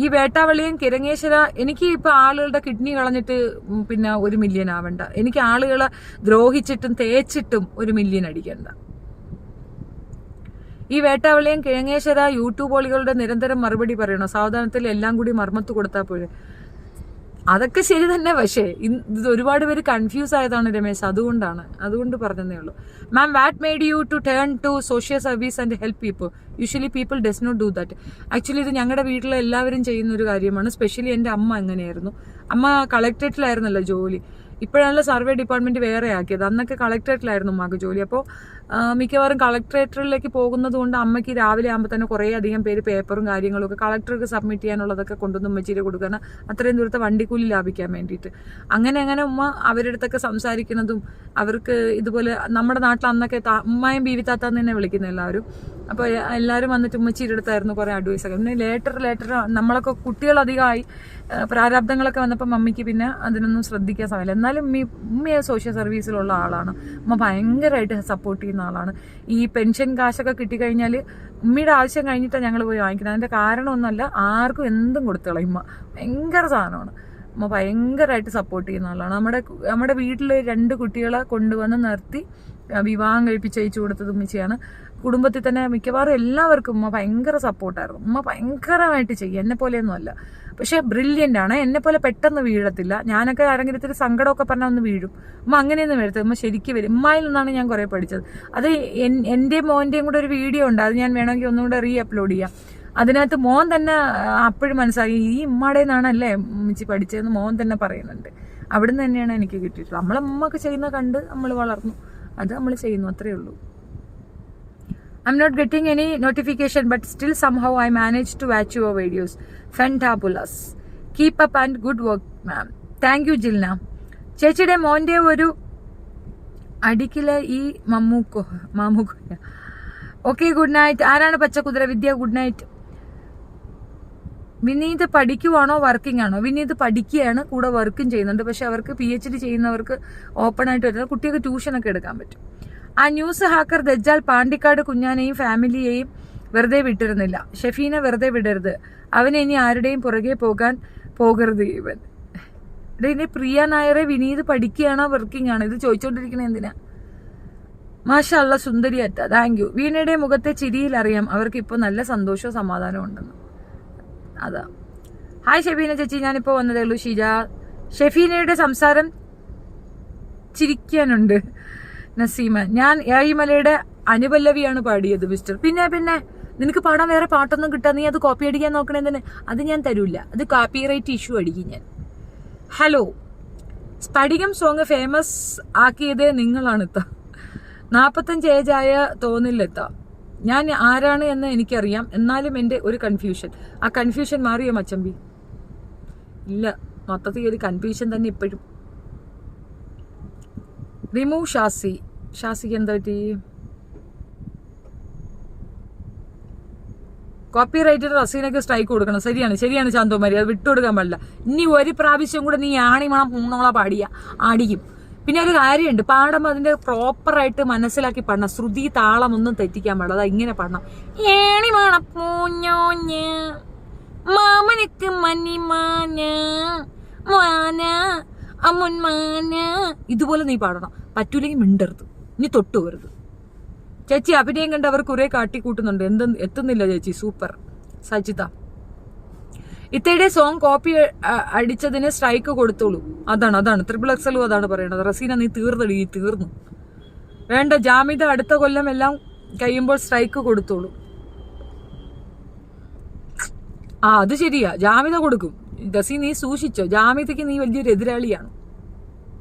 ഈ വേട്ടാവളിയും കിരങ്ങേശ്വര, എനിക്ക് ഇപ്പൊ ആളുകളുടെ കിഡ്നി കളഞ്ഞിട്ട് പിന്നെ 1 മില്യൺ ആവണ്ട. എനിക്ക് ആളുകളെ ദ്രോഹിച്ചിട്ടും തേച്ചിട്ടും 1 മില്യൺ അടിക്കണ്ട. ഈ വേട്ടാവളിയും കിഴങ്ങേശ്വര യൂട്യൂബോളികളുടെ നിരന്തരം മറുപടി പറയണോ? സാവധാനത്തിൽ എല്ലാം കൂടി മർമ്മത്ത് കൊടുത്താൽ പോലെ. അതൊക്കെ ശരി തന്നെ, പക്ഷേ ഇത് ഒരുപാട് പേര് കൺഫ്യൂസ് ആയതാണ് രമേശ്, അതുകൊണ്ട് പറഞ്ഞതേ ഉള്ളൂ. Ma'am, what made you to turn to social service and help people? Usually people does not do that. Actually ഇത് ഞങ്ങളുടെ വീട്ടിലെ എല്ലാവരും ചെയ്യുന്ന ഒരു കാര്യമാണ്. സ്പെഷ്യലി എൻ്റെ അമ്മ അങ്ങനെയായിരുന്നു. അമ്മ കളക്ടറേറ്റിലായിരുന്നല്ലോ ജോലി. ഇപ്പോഴാണല്ലോ സർവേ ഡിപ്പാർട്ട്മെന്റ് വേറെ ആക്കിയത്. അന്നൊക്കെ കളക്ടറേറ്റിലായിരുന്നു അമ്മക്ക് ജോലി. അപ്പോൾ മിക്കവാറും കളക്ടറേറ്റിലേക്ക് പോകുന്നത് കൊണ്ട് അമ്മയ്ക്ക് രാവിലെ ആകുമ്പോൾ തന്നെ കുറേ അധികം പേര് പേപ്പറും കാര്യങ്ങളും ഒക്കെ കളക്ടർക്ക് സബ്മിറ്റ് ചെയ്യാനുള്ളതൊക്കെ കൊണ്ടുവന്ന് ഉമ്മച്ചിയിൽ കൊടുക്കാൻ, അത്രയും ദൂരത്തെ വണ്ടിക്കൂലി ലാഭിക്കാൻ വേണ്ടിയിട്ട്. അങ്ങനെ ഉമ്മ അവരുടെ അടുത്തൊക്കെ സംസാരിക്കുന്നതും, അവർക്ക് ഇതുപോലെ നമ്മുടെ നാട്ടിൽ അന്നൊക്കെ ഉമ്മയും ബീവി താത്താന്ന് തന്നെ വിളിക്കുന്ന എല്ലാവരും. അപ്പോൾ എല്ലാവരും വന്നിട്ട് ഉമ്മച്ചിയുടെ അടുത്തായിരുന്നു കുറേ അഡ്വൈസ് ഒക്കെ. പിന്നെ ലേറ്റർ നമ്മളൊക്കെ കുട്ടികളധികമായി പ്രാരാബ്ദങ്ങളൊക്കെ വന്നപ്പോൾ മമ്മിക്ക് പിന്നെ അതിനൊന്നും ശ്രദ്ധിക്കാൻ സമയമില്ല. എന്നാലും ഉമ്മയെ സോഷ്യൽ സർവീസിലുള്ള ആളാണ്. ഉമ്മ ഭയങ്കരമായിട്ട് സപ്പോർട്ട് ചെയ്യുന്ന ആളാണ്. ഈ പെൻഷൻ കാശൊക്കെ കിട്ടിക്കഴിഞ്ഞാൽ ഉമ്മയുടെ ആവശ്യം കഴിഞ്ഞിട്ടാണ് ഞങ്ങൾ പോയി വാങ്ങിക്കുന്നത്. അതിൻ്റെ കാരണമൊന്നുമല്ല, ആർക്കും എന്തും കൊടുത്തോളാം. ഉമ്മ ഭയങ്കര സാധനമാണ്. ഉമ്മ ഭയങ്കരമായിട്ട് സപ്പോർട്ട് ചെയ്യുന്ന ആളാണ്. നമ്മുടെ വീട്ടിൽ 2 കുട്ടികളെ കൊണ്ടുവന്ന് നിർത്തി വിവാഹം കഴിപ്പിച്ച് അയച്ചു കൊടുത്തത് ഉമ്മച്ചിയാണ്. കുടുംബത്തിൽ തന്നെ മിക്കവാറും എല്ലാവർക്കും ഉമ്മ ഭയങ്കര സപ്പോർട്ടായിരുന്നു. ഉമ്മ ഭയങ്കരമായിട്ട് ചെയ്യും. എന്നെ പോലെയൊന്നും അല്ല, പക്ഷെ ബ്രില്യൻ്റ് ആണ്. എന്നെ പോലെ പെട്ടെന്ന് വീഴത്തില്ല. ഞാനൊക്കെ ആരെങ്കിലും ഇത്തിരി സങ്കടമൊക്കെ പറഞ്ഞാൽ ഒന്ന് വീഴും. ഉമ്മ അങ്ങനെയൊന്നും വരത്തില്ല. ഉമ്മ ശരിക്കും വരും. ഉമ്മയിൽ നിന്നാണ് ഞാൻ കുറേ പഠിച്ചത്. അത് എൻ്റെയും മോൻ്റെയും കൂടെ ഒരു വീഡിയോ ഉണ്ട്, അത് ഞാൻ വേണമെങ്കിൽ ഒന്നുകൂടെ അപ്ലോഡ് ചെയ്യാം. അതിനകത്ത് മോൻ തന്നെ അപ്പോഴും മനസ്സിലാക്കി ഈ ഉമ്മയുടെ നിന്നാണല്ലേ ഉമ്മച്ചി പഠിച്ചതെന്ന് മോൻ തന്നെ പറയുന്നുണ്ട്. അവിടുന്ന് തന്നെയാണ് എനിക്ക് കിട്ടിയിട്ടുള്ളത്. നമ്മളമ്മക്ക് ചെയ്യുന്ന കണ്ട് നമ്മൾ വളർന്നു, അത് നമ്മൾ ചെയ്യുന്നു, അത്രയേ ഉള്ളൂ. I'm not getting any notification, but still somehow I managed to watch your videos. Fantabulous. Keep up and good work, ma'am. Thank you, Jilna. ചേച്ചിയുടെ മോൻ്റെ ഒരു അടിക്കിലെ ഈ മാമൂക്കോ. Okay, good night. ആരാണ് പച്ചക്കുതിര? വിദ്യ, ഗുഡ് നൈറ്റ്. വിനീത് പഠിക്കുവാണോ വർക്കിംഗ് ആണോ? വിനീത് പഠിക്കുകയാണ്, കൂടെ വർക്കും ചെയ്യുന്നുണ്ട്. പക്ഷെ അവർക്ക് PhD ചെയ്യുന്നവർക്ക് ഓപ്പൺ ആയിട്ട് വരുന്നത് കുട്ടികൾക്ക് ട്യൂഷനൊക്കെ എടുക്കാൻ പറ്റും. ആ ന്യൂസ് ഹാക്കർ ദജ്ജാൽ പാണ്ടിക്കാട് കുഞ്ഞാനെയും ഫാമിലിയെയും വെറുതെ വിട്ടിരുന്നില്ല. ഷെഫീനെ വെറുതെ വിടരുത്. അവനെ ഇനി ആരുടെയും പുറകെ പോകരുത്. ഇനി പ്രിയ നായരെ വിനീത് പഠിക്കുകയാണോ വർക്കിംഗ് ആണോ? ഇത് ചോദിച്ചോണ്ടിരിക്കണേ എന്തിനാ? മാഷല്ല സുന്ദരി അറ്റ, താങ്ക് യു. വീണയുടെ മുഖത്തെ ചിരിയിൽ അറിയാം അവർക്ക് ഇപ്പൊ നല്ല സന്തോഷവും സമാധാനവും ഉണ്ടെന്ന്. അതാ. ഹായ് ഷെഫീന ചേച്ചി, ഞാനിപ്പോ വന്നതേ ഉള്ളൂ. ഷീജ, ഷെഫീനയുടെ സംസാരം ചിരിക്കാനുണ്ട്. നസീമ, ഞാൻ ഏഴിമലയുടെ അനുപല്ലവിയാണ് പാടിയത് മിസ്റ്റർ. പിന്നെ നിനക്ക് പാടാൻ വേറെ പാട്ടൊന്നും കിട്ടാ, നീ അത് കോപ്പി അടിക്കാൻ നോക്കണേന്ന്. അത് ഞാൻ തരൂല്ല, അത് കോപ്പിറൈറ്റ് ഇഷ്യൂ അടിക്കും ഞാൻ. ഹലോ, സ്പടികം സോങ് ഫേമസ് ആക്കിയത് നിങ്ങളാണെത്ത. 45 ഏജായ തോന്നില്ലെത്ത. ഞാൻ ആരാണ് എന്ന് എനിക്കറിയാം, എന്നാലും എൻ്റെ ഒരു കൺഫ്യൂഷൻ. ആ കൺഫ്യൂഷൻ മാറിയോ മച്ചമ്പി? ഇല്ല, മൊത്തത്തിൽ ഒരു കൺഫ്യൂഷൻ തന്നെ ഇപ്പോഴും. റിമൂവ് ഷാസിക്ക് എന്താ പറ്റി? കോപ്പി റൈറ്റർ റസീനൊക്കെ സ്ട്രൈക്ക് കൊടുക്കണം. ശരിയാണ് ശാന്തോമാരി, അത് വിട്ടുകൊടുക്കാൻ പാടില്ല. ഇനി ഒരു പ്രാവശ്യം കൂടെ നീ ആണിമണം പൂണോള ആടിക്കും. പിന്നെ ഒരു കാര്യമുണ്ട്, പാടുമ്പോൾ അതിന്റെ പ്രോപ്പറായിട്ട് മനസ്സിലാക്കി പാടണം. ശ്രുതി താളം ഒന്നും തെറ്റിക്കാൻ പാടില്ല. അതാ ഇങ്ങനെ പാടണം. ഏണിമണ പൂഞ്ഞോഞ്ഞ് മാമനക്ക് മണിമാന മാന അമുൻമാന, ഇതുപോലെ നീ പാടണം. പറ്റൂലെങ്കിൽ മിണ്ടരുത്, ഇനി തൊട്ടു വരുത്. ചേച്ചി അഭിനയം കണ്ട് അവർ കുറെ കാട്ടിക്കൂട്ടുന്നുണ്ട്, എത്തുന്നില്ല ചേച്ചി. സൂപ്പർ സജിത. ഇത്തയുടെ സോങ് കോപ്പി അടിച്ചതിന് സ്ട്രൈക്ക് കൊടുത്തോളൂ. അതാണ് XXL അതാണ് പറയണത്. റസീന നീ തീർന്നു വേണ്ട. ജാമിത അടുത്ത കൊല്ലം എല്ലാം കഴിയുമ്പോൾ സ്ട്രൈക്ക് കൊടുത്തോളൂ. അത് ശരിയാ, ജാമിത കൊടുക്കും. റസീ നീ സൂക്ഷിച്ചോ, ജാമിതയ്ക്ക് നീ വലിയൊരു എതിരാളിയാണ്.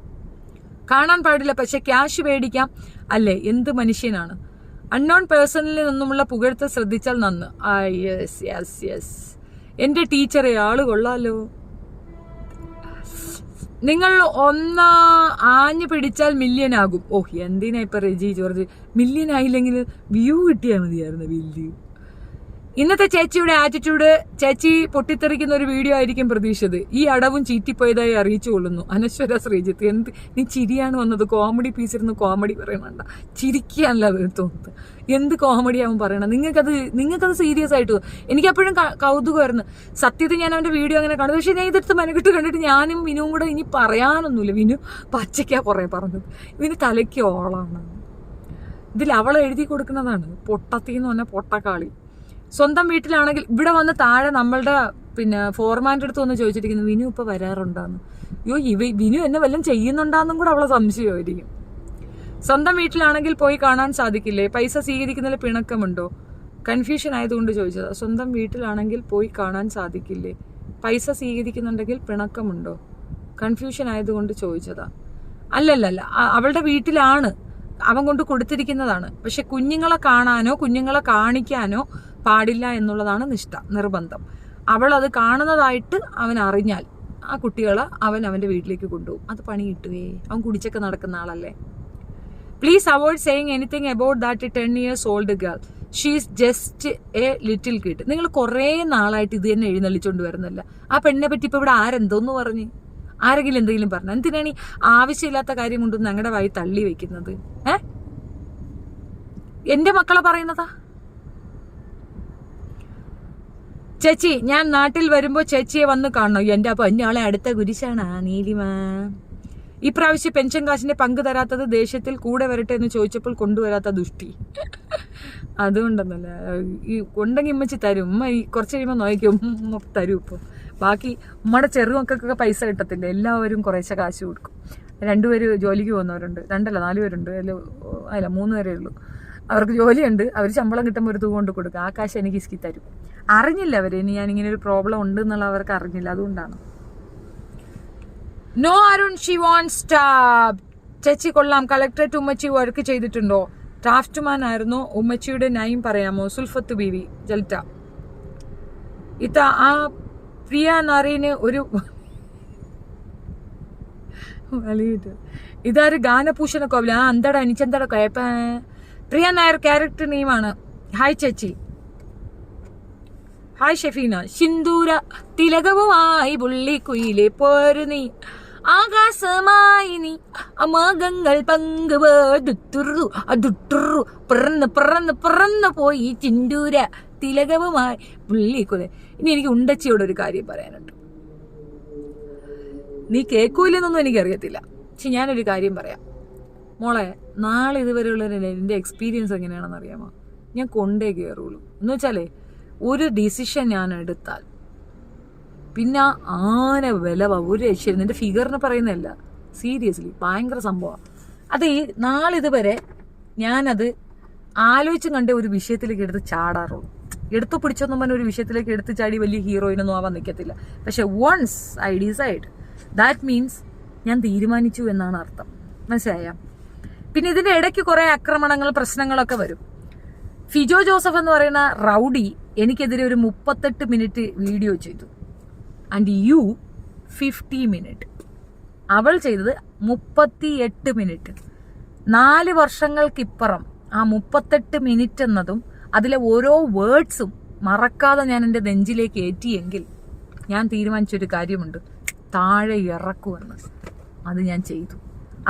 കാണാൻ പാടില്ല, പക്ഷെ ക്യാഷ് മേടിക്കാം അല്ലേ? എന്ത് മനുഷ്യനാണ്. അൺനോൺ പേഴ്സണിൽ നിന്നുമുള്ള പുകഴ്ത്ത് ശ്രദ്ധിച്ചാൽ നന്ന്. യെസ് എന്റെ ടീച്ചറെ, ആള് കൊള്ളാലോ. നിങ്ങൾ ആഞ്ഞു പിടിച്ചാൽ മില്യൺ ആകും. ഓഹ്, എന്തിനാ ഇപ്പൊ റെജി ജോർജ്? മില്യൺ ആയില്ലെങ്കിൽ വ്യൂ കിട്ടിയാൽ മതിയായിരുന്നു. വലിയ ഇന്നത്തെ ചേച്ചിയുടെ ആറ്റിറ്റ്യൂഡ്, ചേച്ചി പൊട്ടിത്തെറിക്കുന്ന ഒരു വീഡിയോ ആയിരിക്കും പ്രതീക്ഷിച്ചത്. ഈ അടവും ചീറ്റിപ്പോയതായി അറിയിച്ചു കൊള്ളുന്നു. അനശ്വര ശ്രീജിത്ത്. എന്ത് നീ ചിരിയാണ് വന്നത്? കോമഡി പീസിരുന്ന് കോമഡി പറയണണ്ട, ചിരിക്കാനല്ല അത് തോന്നുന്നത്. എന്ത് കോമഡിയാവും പറയണം? നിങ്ങൾക്കത് സീരിയസ് ആയിട്ട്. എനിക്കപ്പോഴും കൗതുകമായിരുന്നു. സത്യത്തിൽ ഞാൻ അവന്റെ വീഡിയോ അങ്ങനെ കാണും, പക്ഷെ ഞാൻ ഇതെടുത്ത് മെനക്കെട്ട് കണ്ടിട്ട് ഞാനും വിനുവും കൂടെ ഇനി പറയാനൊന്നുമില്ല. വിനു പച്ചയ്ക്കാ കുറെ പറഞ്ഞത്. ഇവന് തലയ്ക്ക് ഓളാണ്. ഇതിൽ അവൾ എഴുതി കൊടുക്കുന്നതാണ്. പൊട്ടത്തിന്ന് പറഞ്ഞാൽ പൊട്ടക്കാളി. സ്വന്തം വീട്ടിലാണെങ്കിൽ ഇവിടെ വന്ന് താഴെ നമ്മളുടെ ഫോർമാൻ്റെ അടുത്ത് വന്ന് ചോദിച്ചിരിക്കുന്നു, വിനു ഇപ്പൊ വരാറുണ്ടാന്ന്. അയ്യോ, വിനു എന്നെ വല്ലതും ചെയ്യുന്നുണ്ടാന്നും കൂടെ അവളെ സംശയമായിരിക്കും. സ്വന്തം വീട്ടിലാണെങ്കിൽ പോയി കാണാൻ സാധിക്കില്ലേ? പൈസ സ്വീകരിക്കുന്നതിൽ പിണക്കമുണ്ടോ? കൺഫ്യൂഷൻ ആയതുകൊണ്ട് ചോദിച്ചതാ. സ്വന്തം വീട്ടിലാണെങ്കിൽ പോയി കാണാൻ സാധിക്കില്ലേ? പൈസ സ്വീകരിക്കുന്നുണ്ടെങ്കിൽ പിണക്കമുണ്ടോ? കൺഫ്യൂഷൻ ആയതുകൊണ്ട് ചോദിച്ചതാ. അല്ലല്ല, അവളുടെ വീട്ടിലാണ്, അവൻ കൊണ്ട് കൊടുത്തിരിക്കുന്നതാണ്. പക്ഷെ കുഞ്ഞുങ്ങളെ കാണാനോ കുഞ്ഞുങ്ങളെ കാണിക്കാനോ പാടില്ല എന്നുള്ളതാണ് നിർബന്ധം. അവൾ അത് കാണുന്നതായിട്ട് അവൻ അറിഞ്ഞാൽ ആ കുട്ടികളെ അവന്റെ വീട്ടിലേക്ക് കൊണ്ടുപോകും. അത് പണി കിട്ടുവേ. അവൻ കുടിച്ചൊക്കെ നടക്കുന്ന ആളല്ലേ. Please avoid saying anything about that 10 years old girl. She is just A little kid. നിങ്ങൾ കുറേ നാളായിട്ട് ഇത് തന്നെ എഴുന്നള്ളിച്ചോണ്ട് വരുന്നല്ല. ആ പെണ്ണിനെ പറ്റി ഇപ്പൊ ഇവിടെ ആരെന്തോന്ന് പറഞ്ഞ്? ആരെങ്കിലും എന്തെങ്കിലും പറഞ്ഞു? എന്തിനാണ് ഈ ആവശ്യമില്ലാത്ത കാര്യം കൊണ്ട് ഞങ്ങളുടെ വായി തള്ളി വെക്കുന്നത്? എന്റെ മക്കളെ പറയുന്നതാ. ചേച്ചി, ഞാൻ നാട്ടിൽ വരുമ്പോ ചേച്ചിയെ വന്ന് കാണണം. എന്റെ അപ്പൊ എന്നെ അടുത്ത കുരിശാണ് നീലിമ. ഈ പ്രാവശ്യം പെൻഷൻ കാശിന്റെ പങ്ക് തരാത്തത് ദേഷ്യത്തിൽ കൂടെ വരട്ടെ എന്ന് ചോദിച്ചപ്പോൾ കൊണ്ടുവരാത്ത ദുഷ്ടി. അതുകൊണ്ടെന്നല്ല, ഈ കൊണ്ടെങ്കിൽ ഉമ്മച്ചി തരും. ഉമ്മ ഈ കുറച്ച് കഴിയുമ്പോൾ നോക്കും തരും. ഇപ്പോൾ ബാക്കി ഉമ്മയുടെ ചെറുമക്കൾക്കൊക്കെ പൈസ കിട്ടത്തില്ല. എല്ലാവരും കുറേശ്ശെ കാശ് കൊടുക്കും. 2 പേര് ജോലിക്ക് പോകുന്നവരുണ്ട്. 4 പേരുണ്ട്. അല്ല 3 പേരേ ഉള്ളൂ. അവർക്ക് ജോലിയുണ്ട്. അവർ ശമ്പളം കിട്ടുമ്പോൾ ഒരു തുക കൊണ്ട് കൊടുക്കും. ആ കാശ് എനിക്ക് ഇസ്കി തരും. അറിഞ്ഞില്ല അവർ ഇനി ഞാനിങ്ങനെ ഒരു പ്രോബ്ലം ഉണ്ട് എന്നുള്ള അവർക്ക് അറിഞ്ഞില്ല. അതുകൊണ്ടാണ്. No Arun, she won't stab. ചേച്ചി കൊള്ളാം. കളക്ടറേറ്റ് ഉമ്മച്ചി വർക്ക് ചെയ്തിട്ടുണ്ടോ? ഡ്രാഫ്റ്റ്മാൻ ആയിരുന്നു. ഉമ്മച്ചിയുടെ നയം പറയാമോ? സുൽഫത്ത് ബീവി, ജൽറ്റ. ആ പ്രിയ നാരീന് ഒരു ഇതാര് ഗാനഭൂഷണ കോവില. എന്താടാ എനിക്കെന്താടാ കുഴപ്പ? പ്രിയ നായർ ക്യാരക്ടർ നെയിമാണ്. ഹായ് ചേച്ചി. ഹായ് ഷെഫീന. സിന്ദൂര തിലകവുമായി പുള്ളിക്കുയിലെ പോരു നീ, ആകാശമായി നീ അമകങ്ങൾ പങ്കുവടുത്തുറു അതുട്ടുറു പറന്ന് പോയി ചിന്തൂര തിലകവുമായി പുള്ളിക്കുലെ. ഇനി എനിക്ക് ഉണ്ടച്ചിയോട് ഒരു കാര്യം പറയാനുണ്ട്. നീ കേൾക്കൂലെന്നൊന്നും എനിക്കറിയത്തില്ല, പക്ഷെ ഞാനൊരു കാര്യം പറയാം. മോളെ നാളെ ഇതുവരെയുള്ള എൻ്റെ എക്സ്പീരിയൻസ് എങ്ങനെയാണെന്ന് അറിയാമോ? ഞാൻ കൊണ്ടേ കയറുള്ളൂ. എന്ന് വെച്ചാലേ ഒരു ഡിസിഷൻ ഞാൻ എടുത്താൽ പിന്നെ ആന വിലവാ, ഒരു രക്ഷയില്ല. എൻ്റെ ഫിഗറിന് പറയുന്നതല്ല, സീരിയസ്ലി ഭയങ്കര സംഭവമാണ് അത്. ഈ നാളിതുവരെ ഞാനത് ആലോചിച്ചും കണ്ടേ ഒരു വിഷയത്തിലേക്ക് എടുത്ത് ചാടാറുള്ളൂ. എടുത്തു പിടിച്ചൊന്നും പറഞ്ഞ ഒരു വിഷയത്തിലേക്ക് എടുത്ത് ചാടി വലിയ ഹീറോയിനൊന്നും ആവാൻ നിൽക്കത്തില്ല. പക്ഷെ once I decide, that means ഞാൻ തീരുമാനിച്ചു എന്നാണ് അർത്ഥം. മനസ്സിലായ? പിന്നെ ഇതിന്റെ ഇടയ്ക്ക് കുറെ ആക്രമണങ്ങൾ, പ്രശ്നങ്ങളൊക്കെ വരും. ഫിജോ ജോസഫ് എന്ന് പറയുന്ന റൗഡി എനിക്കെതിരെ ഒരു 38 മിനിറ്റ് വീഡിയോ ചെയ്തു. And you 50 minute. അവൾ ചെയ്തത് 38 മിനിറ്റ്. 4 വർഷങ്ങൾക്കിപ്പുറം ആ 38 മിനിറ്റ് എന്നതും അതിലെ ഓരോ വേർഡ്സും മറക്കാതെ ഞാൻ എൻ്റെ നെഞ്ചിലേക്ക് ഏറ്റിയെങ്കിൽ ഞാൻ തീരുമാനിച്ചൊരു കാര്യമുണ്ട്, താഴെ ഇറക്കുമെന്ന്. അത് ഞാൻ ചെയ്തു.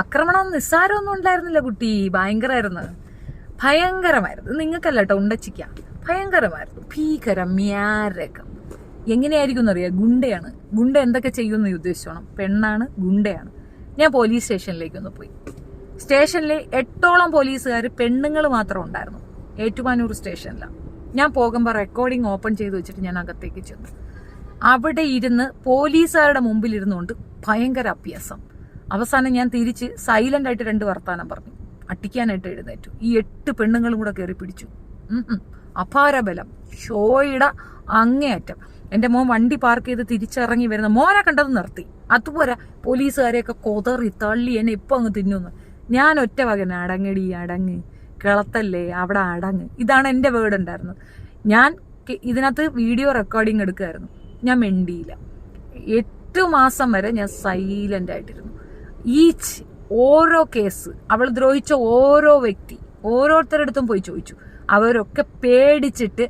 ആക്രമണം നിസ്സാരമൊന്നും ഉണ്ടായിരുന്നില്ല കുട്ടി, ഭയങ്കരമായിരുന്നു. നിങ്ങൾക്കല്ല കേട്ടോ, ഉണ്ടച്ചിക്ക ഭയങ്കരമായിരുന്നു. ഭീകരം, മ്യാരകം. എങ്ങനെയായിരിക്കും എന്നറിയാം? ഗുണ്ടയാണ്. ഗുണ്ട എന്തൊക്കെ ചെയ്യുമെന്ന് ഉദ്ദേശിച്ചോണം. പെണ്ണാണ്, ഗുണ്ടയാണ്. ഞാൻ പോലീസ് സ്റ്റേഷനിലേക്കൊന്ന് പോയി. സ്റ്റേഷനിൽ 8ഓളം പോലീസുകാർ പെണ്ണുങ്ങൾ മാത്രം ഉണ്ടായിരുന്നു. ഏറ്റുമാനൂർ സ്റ്റേഷനിലാണ്. ഞാൻ പോകുമ്പോൾ റെക്കോർഡിംഗ് ഓപ്പൺ ചെയ്ത് വെച്ചിട്ട് ഞാൻ അകത്തേക്ക് ചെന്നു. അവിടെ ഇരുന്ന് പോലീസുകാരുടെ മുമ്പിൽ ഇരുന്നുകൊണ്ട് ഭയങ്കര അഭ്യാസം. അവസാനം ഞാൻ തിരിച്ച് സൈലന്റ് ആയിട്ട് 2 വർത്താനം പറഞ്ഞു. അട്ടിക്കാനായിട്ട് എഴുന്നേറ്റു. ഈ 8 പെണ്ണുങ്ങളും കൂടെ കയറി പിടിച്ചു. അപാരബലം, ഷോയുടെ അങ്ങേയറ്റം. എൻ്റെ മോൻ വണ്ടി പാർക്ക് ചെയ്ത് തിരിച്ചിറങ്ങി വരുന്ന മോനെ കണ്ടത് നിർത്തി. അതുപോലെ പോലീസുകാരെയൊക്കെ കൊതറി തള്ളി എന്നെ ഇപ്പൊ അങ്ങ് തിന്നുന്നു. ഞാൻ ഒറ്റ വകന, അടങ്ങടി അടങ്ങ്, കിളത്തല്ലേ അവിടെ അടങ്ങ്. ഇതാണ് എൻ്റെ വേർഡ് ഉണ്ടായിരുന്നത്. ഞാൻ ഇതിനകത്ത് വീഡിയോ റെക്കോർഡിങ് എടുക്കുമായിരുന്നു. ഞാൻ മിണ്ടിയില്ല. 8 മാസം വരെ ഞാൻ സൈലന്റ് ആയിട്ടിരുന്നു. ഓരോ കേസ്, അവൾ ദ്രോഹിച്ച ഓരോ വ്യക്തി, ഓരോരുത്തരടുത്തും പോയി ചോദിച്ചു. അവരൊക്കെ പേടിച്ചിട്ട്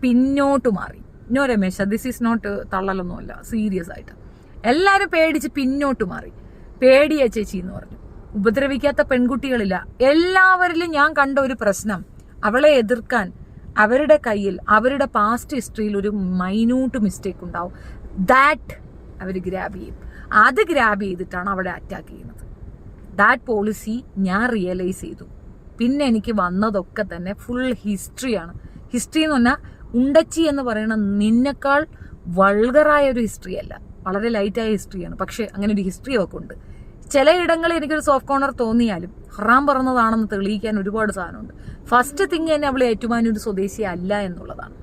പിന്നോട്ട് മാറി. No Ramesha, this is not തള്ളലൊന്നുമല്ല, സീരിയസ് ആയിട്ട് എല്ലാവരും പേടിച്ച് പിന്നോട്ട് മാറി. പേടിയ ചേച്ചി എന്ന് പറഞ്ഞു. ഉപദ്രവിക്കാത്ത പെൺകുട്ടികളില്ല. എല്ലാവരിലും ഞാൻ കണ്ട ഒരു പ്രശ്നം, അവളെ എതിർക്കാൻ അവരുടെ കയ്യിൽ അവരുടെ പാസ്റ്റ് ഹിസ്റ്ററിയിൽ ഒരു മൈന്യൂട്ട് മിസ്റ്റേക്ക് ഉണ്ടാവും. ദാറ്റ് അവർ ഗ്രാബ് ചെയ്യും. അത് ഗ്രാബ് ചെയ്തിട്ടാണ് അവളെ അറ്റാക്ക് ചെയ്യുന്നത്. ദാറ്റ് പോളിസി ഞാൻ റിയലൈസ് ചെയ്തു. പിന്നെ എനിക്ക് വന്നതൊക്കെ തന്നെ ഫുൾ ഹിസ്റ്ററിയാണ്. ഹിസ്റ്ററി എന്ന് പറഞ്ഞാൽ ഉണ്ടച്ചി എന്ന് പറയുന്ന നിന്നെക്കാൾ വൾഗറായ ഒരു ഹിസ്റ്ററി അല്ല, വളരെ ലൈറ്റായ ഹിസ്റ്ററിയാണ്. പക്ഷെ അങ്ങനെ ഒരു ഹിസ്റ്ററി ഒക്കെ ഉണ്ട്. ചിലയിടങ്ങളിൽ എനിക്കൊരു സോഫ്റ്റ് കോർണർ തോന്നിയാലും ഹറാം പറഞ്ഞതാണെന്ന് തെളിയിക്കാൻ ഒരുപാട് സാധനമുണ്ട്. ഫസ്റ്റ് തിങ് തന്നെ അവൾ ഏറ്റുമാനൂർ സ്വദേശി അല്ല എന്നുള്ളതാണ്.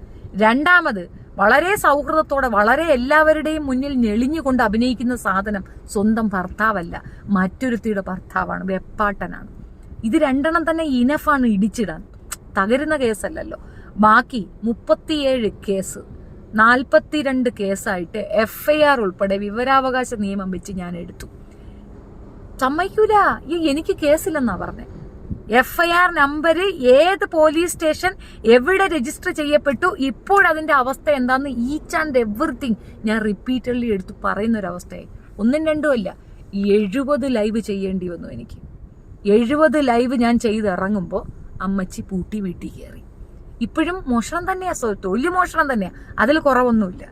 രണ്ടാമത്, വളരെ സൗഹൃദത്തോടെ വളരെ എല്ലാവരുടെയും മുന്നിൽ ഞെളിഞ്ഞുകൊണ്ട് അഭിനയിക്കുന്ന സാധനം സ്വന്തം ഭർത്താവല്ല, മറ്റൊരുത്തിയുടെ ഭർത്താവാണ്, വെപ്പാട്ടനാണ്. ഇത് 2 തന്നെ ഇനഫാണ് ഇടിച്ചിടാൻ. തകരുന്ന കേസല്ലല്ലോ. ബാക്കി 37 കേസ് 42 കേസായിട്ട് FIR ഉൾപ്പെടെ വിവരാവകാശ നിയമം വെച്ച് ഞാൻ എടുത്തു. സമ്മതിക്കൂല. എനിക്ക് കേസില്ലെന്നാ പറഞ്ഞേ. FIR നമ്പർ, ഏത് പോലീസ് സ്റ്റേഷൻ, എവിടെ രജിസ്റ്റർ ചെയ്യപ്പെട്ടു, ഇപ്പോഴതിന്റെ അവസ്ഥ എന്താന്ന് ഈച്ച് ആൻഡ് എവറിത്തിങ് ഞാൻ റിപ്പീറ്റഡ്ലി എടുത്ത് പറയുന്ന ഒരു അവസ്ഥയായി. 1ഉം 2ഉം അല്ല, 70 ലൈവ് ചെയ്യേണ്ടി വന്നു എനിക്ക്. 70 ലൈവ് ഞാൻ ചെയ്തിറങ്ങുമ്പോൾ അമ്മച്ചി പൂട്ടി വീട്ടിൽ കയറി. ഇപ്പോഴും മോഷണം തന്നെയാ, തൊഴിൽ മോഷണം തന്നെയാ, അതിൽ കുറവൊന്നുമില്ല.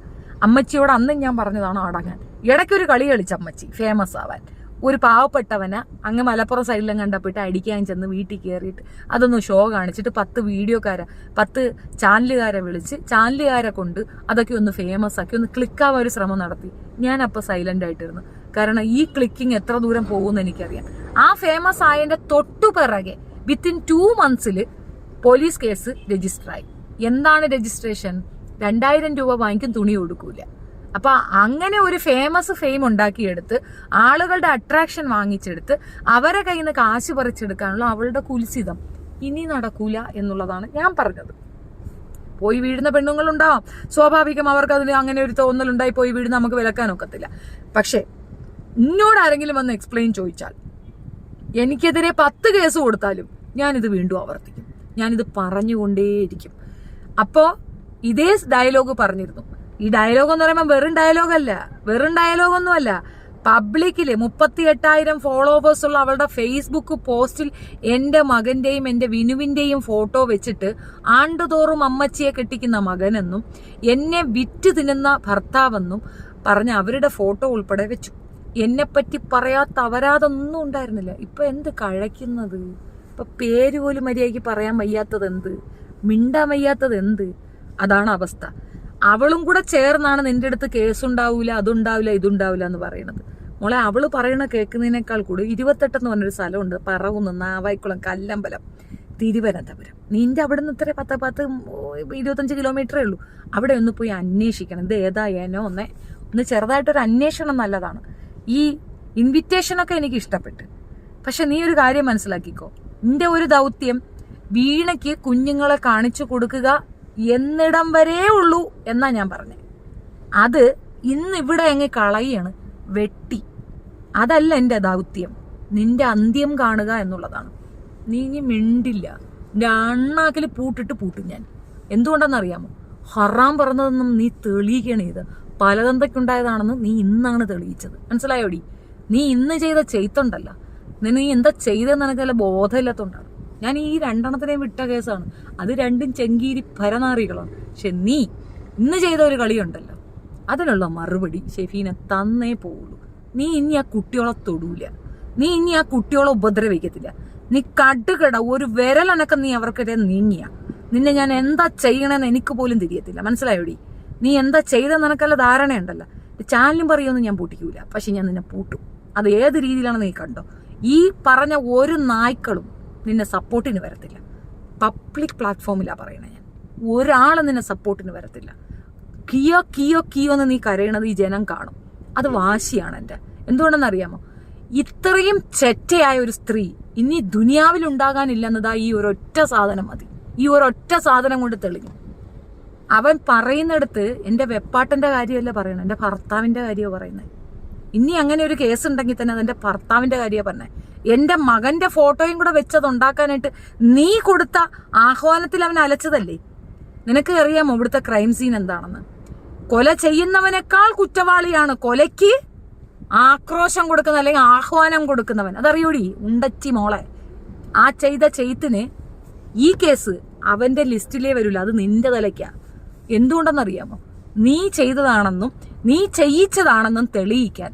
അമ്മച്ചിയോട് അന്നും ഞാൻ പറഞ്ഞതാണ് അടങ്ങാൻ. ഇടയ്ക്കൊരു കളി കളിച്ച അമ്മച്ചി ഫേമസ് ആവാൻ. ഒരു പാവപ്പെട്ടവനെ അങ്ങ് മലപ്പുറം സൈഡിലും കണ്ടപ്പോയിട്ട് അടിക്കാൻ ചെന്ന് വീട്ടിൽ കയറിയിട്ട് അതൊന്ന് ഷോ കാണിച്ചിട്ട് 10 ചാനലുകാരെ വിളിച്ച് ചാനലുകാരെ കൊണ്ട് അതൊക്കെ ഒന്ന് ഫേമസ് ആക്കി ഒന്ന് ക്ലിക്കാവാൻ ഒരു ശ്രമം നടത്തി. ഞാൻ അപ്പോൾ സൈലന്റ് ആയിട്ടിരുന്നു. കാരണം ഈ ക്ലിക്കിങ് എത്ര ദൂരം പോകുമെന്ന് എനിക്കറിയാം. ആ ഫേമസ് ആയതിന്റെ തൊട്ടുപിറകെ within 2 months police case register ആയി. എന്താണ് രജിസ്ട്രേഷൻ? 2000 രൂപ വാങ്ങിക്കും, തുണി കൊടുക്കൂല. അപ്പൊ അങ്ങനെ ഒരു ഫെയിം ഉണ്ടാക്കിയെടുത്ത് ആളുകളുടെ അട്രാക്ഷൻ വാങ്ങിച്ചെടുത്ത് അവരെ കയ്യിൽ നിന്ന് കാശ് പറിച്ചെടുക്കാനുള്ള അവളുടെ കുൽസിതം ഇനി നടക്കൂല എന്നുള്ളതാണ് ഞാൻ പറഞ്ഞത്. പോയി വീഴുന്ന പെണ്ണുങ്ങളുണ്ടാവാം, സ്വാഭാവികം, അവർക്ക് അതിന് അങ്ങനെ ഒരു തോന്നലുണ്ടായി പോയി വീഴുന്ന നമുക്ക് വിലക്കാനൊക്കത്തില്ല. പക്ഷെ എന്നോട് ആരെങ്കിലും വന്ന് എക്സ്പ്ലെയിൻ ചോദിച്ചാൽ, എനിക്കെതിരെ 10 കേസ് കൊടുത്താലും ഞാനിത് വീണ്ടും ആവർത്തിക്കും, ഞാനിത് പറഞ്ഞുകൊണ്ടേയിരിക്കും. അപ്പോ ഇതേ ഡയലോഗ് പറഞ്ഞിരുന്നു. ഈ ഡയലോഗ് എന്ന് പറയുമ്പോൾ വെറും ഡയലോഗൊന്നുമല്ല. പബ്ലിക്കില് 38,000 ഫോളോവേഴ്സ് ഉള്ള അവളുടെ ഫേസ്ബുക്ക് പോസ്റ്റിൽ എന്റെ മകന്റെയും എന്റെ വിനുവിന്റെയും ഫോട്ടോ വെച്ചിട്ട് ആണ്ടുതോറും അമ്മച്ചിയെ കെട്ടിക്കുന്ന മകനെന്നും എന്നെ വിറ്റ് തിന്നുന്ന ഭർത്താവെന്നും പറഞ്ഞ് അവരുടെ ഫോട്ടോ ഉൾപ്പെടെ വെച്ചു. എന്നെപ്പറ്റി പറയാത്ത അപരാധമൊന്നും ഉണ്ടായിരുന്നില്ല. ഇപ്പൊ എന്ത് കഴയ്ക്കുന്നത്? ഇപ്പൊ പേര് പോലും മര്യാദയ്ക്ക് പറയാൻ വയ്യാത്തത് എന്ത്, മിണ്ടാൻ വയ്യാത്തത് എന്ത്? അതാണ് അവസ്ഥ. അവളും കൂടെ ചേർന്നാണ് നിന്റെ അടുത്ത് കേസുണ്ടാവൂല, അതുണ്ടാവില്ല, ഇതുണ്ടാവില്ല എന്ന് പറയുന്നത്. മോളെ, അവള് പറയണ കേൾക്കുന്നതിനേക്കാൾ കൂടി 28 എന്ന് പറഞ്ഞൊരു സ്ഥലമുണ്ട്, പറവുന്ന്, നാവായിക്കുളം, കല്ലമ്പലം, തിരുവനന്തപുരം. നിന്റെ അവിടെ നിന്ന് ഇത്ര 10-25 കിലോമീറ്ററേ ഉള്ളൂ. അവിടെ ഒന്ന് പോയി അന്വേഷിക്കണം. ഇത് ഏതായാനോ ഒന്ന് ചെറുതായിട്ടൊരു അന്വേഷണം നല്ലതാണ്. ഈ ഇൻവിറ്റേഷനൊക്കെ എനിക്ക് ഇഷ്ടപ്പെട്ട്. പക്ഷെ നീ ഒരു കാര്യം മനസ്സിലാക്കിക്കോ, നിന്റെ ഒരു ദൗത്യം വീണയ്ക്ക് കുഞ്ഞുങ്ങളെ കാണിച്ചു കൊടുക്കുക എന്നിടം വരേ ഉള്ളൂ എന്നാ ഞാൻ പറഞ്ഞേ. അത് ഇന്ന് ഇവിടെ അങ്ങ് കളയാണ്, വെട്ടി. അതല്ല എൻ്റെ ദൗത്യം. നിന്റെ അന്ത്യം കാണുക എന്നുള്ളതാണ്. നീ ഇനി മിണ്ടില്ല. എൻ്റെ അണ്ണാക്കിൽ പൂട്ടിട്ട് പൂട്ടും ഞാൻ. എന്തുകൊണ്ടെന്നറിയാമോ? ഹറാം പറഞ്ഞതൊന്നും നീ തെളിയിക്കണേ. ഇത് പലതന്തയ്ക്കുണ്ടായതാണെന്ന് നീ ഇന്നാണ് തെളിയിച്ചത്. മനസ്സിലായോടി? നീ ഇന്ന് ചെയ്ത ചെയ്ത്തുണ്ടല്ല, നീ എന്താ ചെയ്തെന്ന് എനിക്കല്ല ബോധമില്ലാത്തതുകൊണ്ടാണ്. ഞാൻ ഈ 2 വിട്ട കേസാണ്. അത് 2 ചെങ്കീരി പരനാറികളാണ്. പക്ഷെ നീ ഇന്ന് ചെയ്ത ഒരു കളിയുണ്ടല്ലോ, അതിനുള്ള മറുപടി ഷെഫീന തന്നേ പോവുള്ളൂ. നീ ഇനി ആ കുട്ടിയോളെ തൊടൂല, നീ ഇനി ആ കുട്ടിയോളെ ഉപദ്രവിക്കത്തില്ല. നീ കടുകട ഒരു വിരലനക്കം നീ അവർക്കെതിരെ നീങ്ങിയ നിന്നെ ഞാൻ എന്താ ചെയ്യണമെന്ന് എനിക്ക് പോലും തിരിയത്തില്ല. മനസ്സിലായോടി? നീ എന്താ ചെയ്തെന്ന് നിനക്കല്ല ധാരണയുണ്ടല്ലോ. ചാനലും പറയുമെന്ന് ഞാൻ പൂട്ടിക്കൂല, പക്ഷെ ഞാൻ നിന്നെ പൂട്ടും. അത് ഏത് രീതിയിലാണ് നീ കണ്ടോ. ഈ പറഞ്ഞ ഒരു നായ്ക്കളും നിന്നെ സപ്പോർട്ടിന് വരത്തില്ല. പബ്ലിക് പ്ലാറ്റ്ഫോമിലാണ് പറയണേ ഞാൻ. ഒരാളും നിന്നെ സപ്പോർട്ടിന് വരത്തില്ല. കിയോ കിയോ കിയോ എന്ന് നീ കരയണത് ഈ ജനം കാണും. അത് വാശിയാണ് എൻ്റെ. എന്തുകൊണ്ടെന്നറിയാമോ? ഇത്രയും ചെറ്റയായ ഒരു സ്ത്രീ ഇനി ദുനിയാവിൽ ഉണ്ടാകാനില്ലെന്നതാ ഈ ഒരൊറ്റ സാധനം മതി. ഈ ഒരൊറ്റ സാധനം കൊണ്ട് തെളിഞ്ഞു. അവൻ പറയുന്നിടത്ത് എൻ്റെ വെപ്പാട്ടൻ്റെ കാര്യമല്ല പറയണത്, എൻ്റെ ഭർത്താവിൻ്റെ കാര്യമാണ് പറയുന്നത്. ഇനി അങ്ങനെ ഒരു കേസ് ഉണ്ടെങ്കിൽ തന്നെ അതെൻ്റെ ഭർത്താവിൻ്റെ കാര്യമാണ് പറഞ്ഞത്. എൻ്റെ മകൻ്റെ ഫോട്ടോയും കൂടെ വെച്ചത് ഉണ്ടാക്കാനായിട്ട് നീ കൊടുത്ത ആഹ്വാനത്തിൽ അവൻ അലച്ചതല്ലേ? നിനക്ക് അറിയാമോ ഇവിടുത്തെ ക്രൈം സീൻ എന്താണെന്ന്? കൊല ചെയ്യുന്നവനേക്കാൾ കുറ്റവാളിയാണ് കൊലയ്ക്ക് ആക്രോശം കൊടുക്കുന്ന അല്ലെങ്കിൽ ആഹ്വാനം കൊടുക്കുന്നവൻ. അതറിയൂടി ഉണ്ടച്ചി മോളെ. ആ ചെയ്ത ചെയ്ത്തിന് ഈ കേസ് അവന്റെ ലിസ്റ്റിലേ വരില്ല. അത് നിന്റെ തലയ്ക്കാ. എന്തുകൊണ്ടെന്നറിയാമോ? നീ ചെയ്തതാണെന്നും നീ ചെയ്യിച്ചതാണെന്നും തെളിയിക്കാൻ.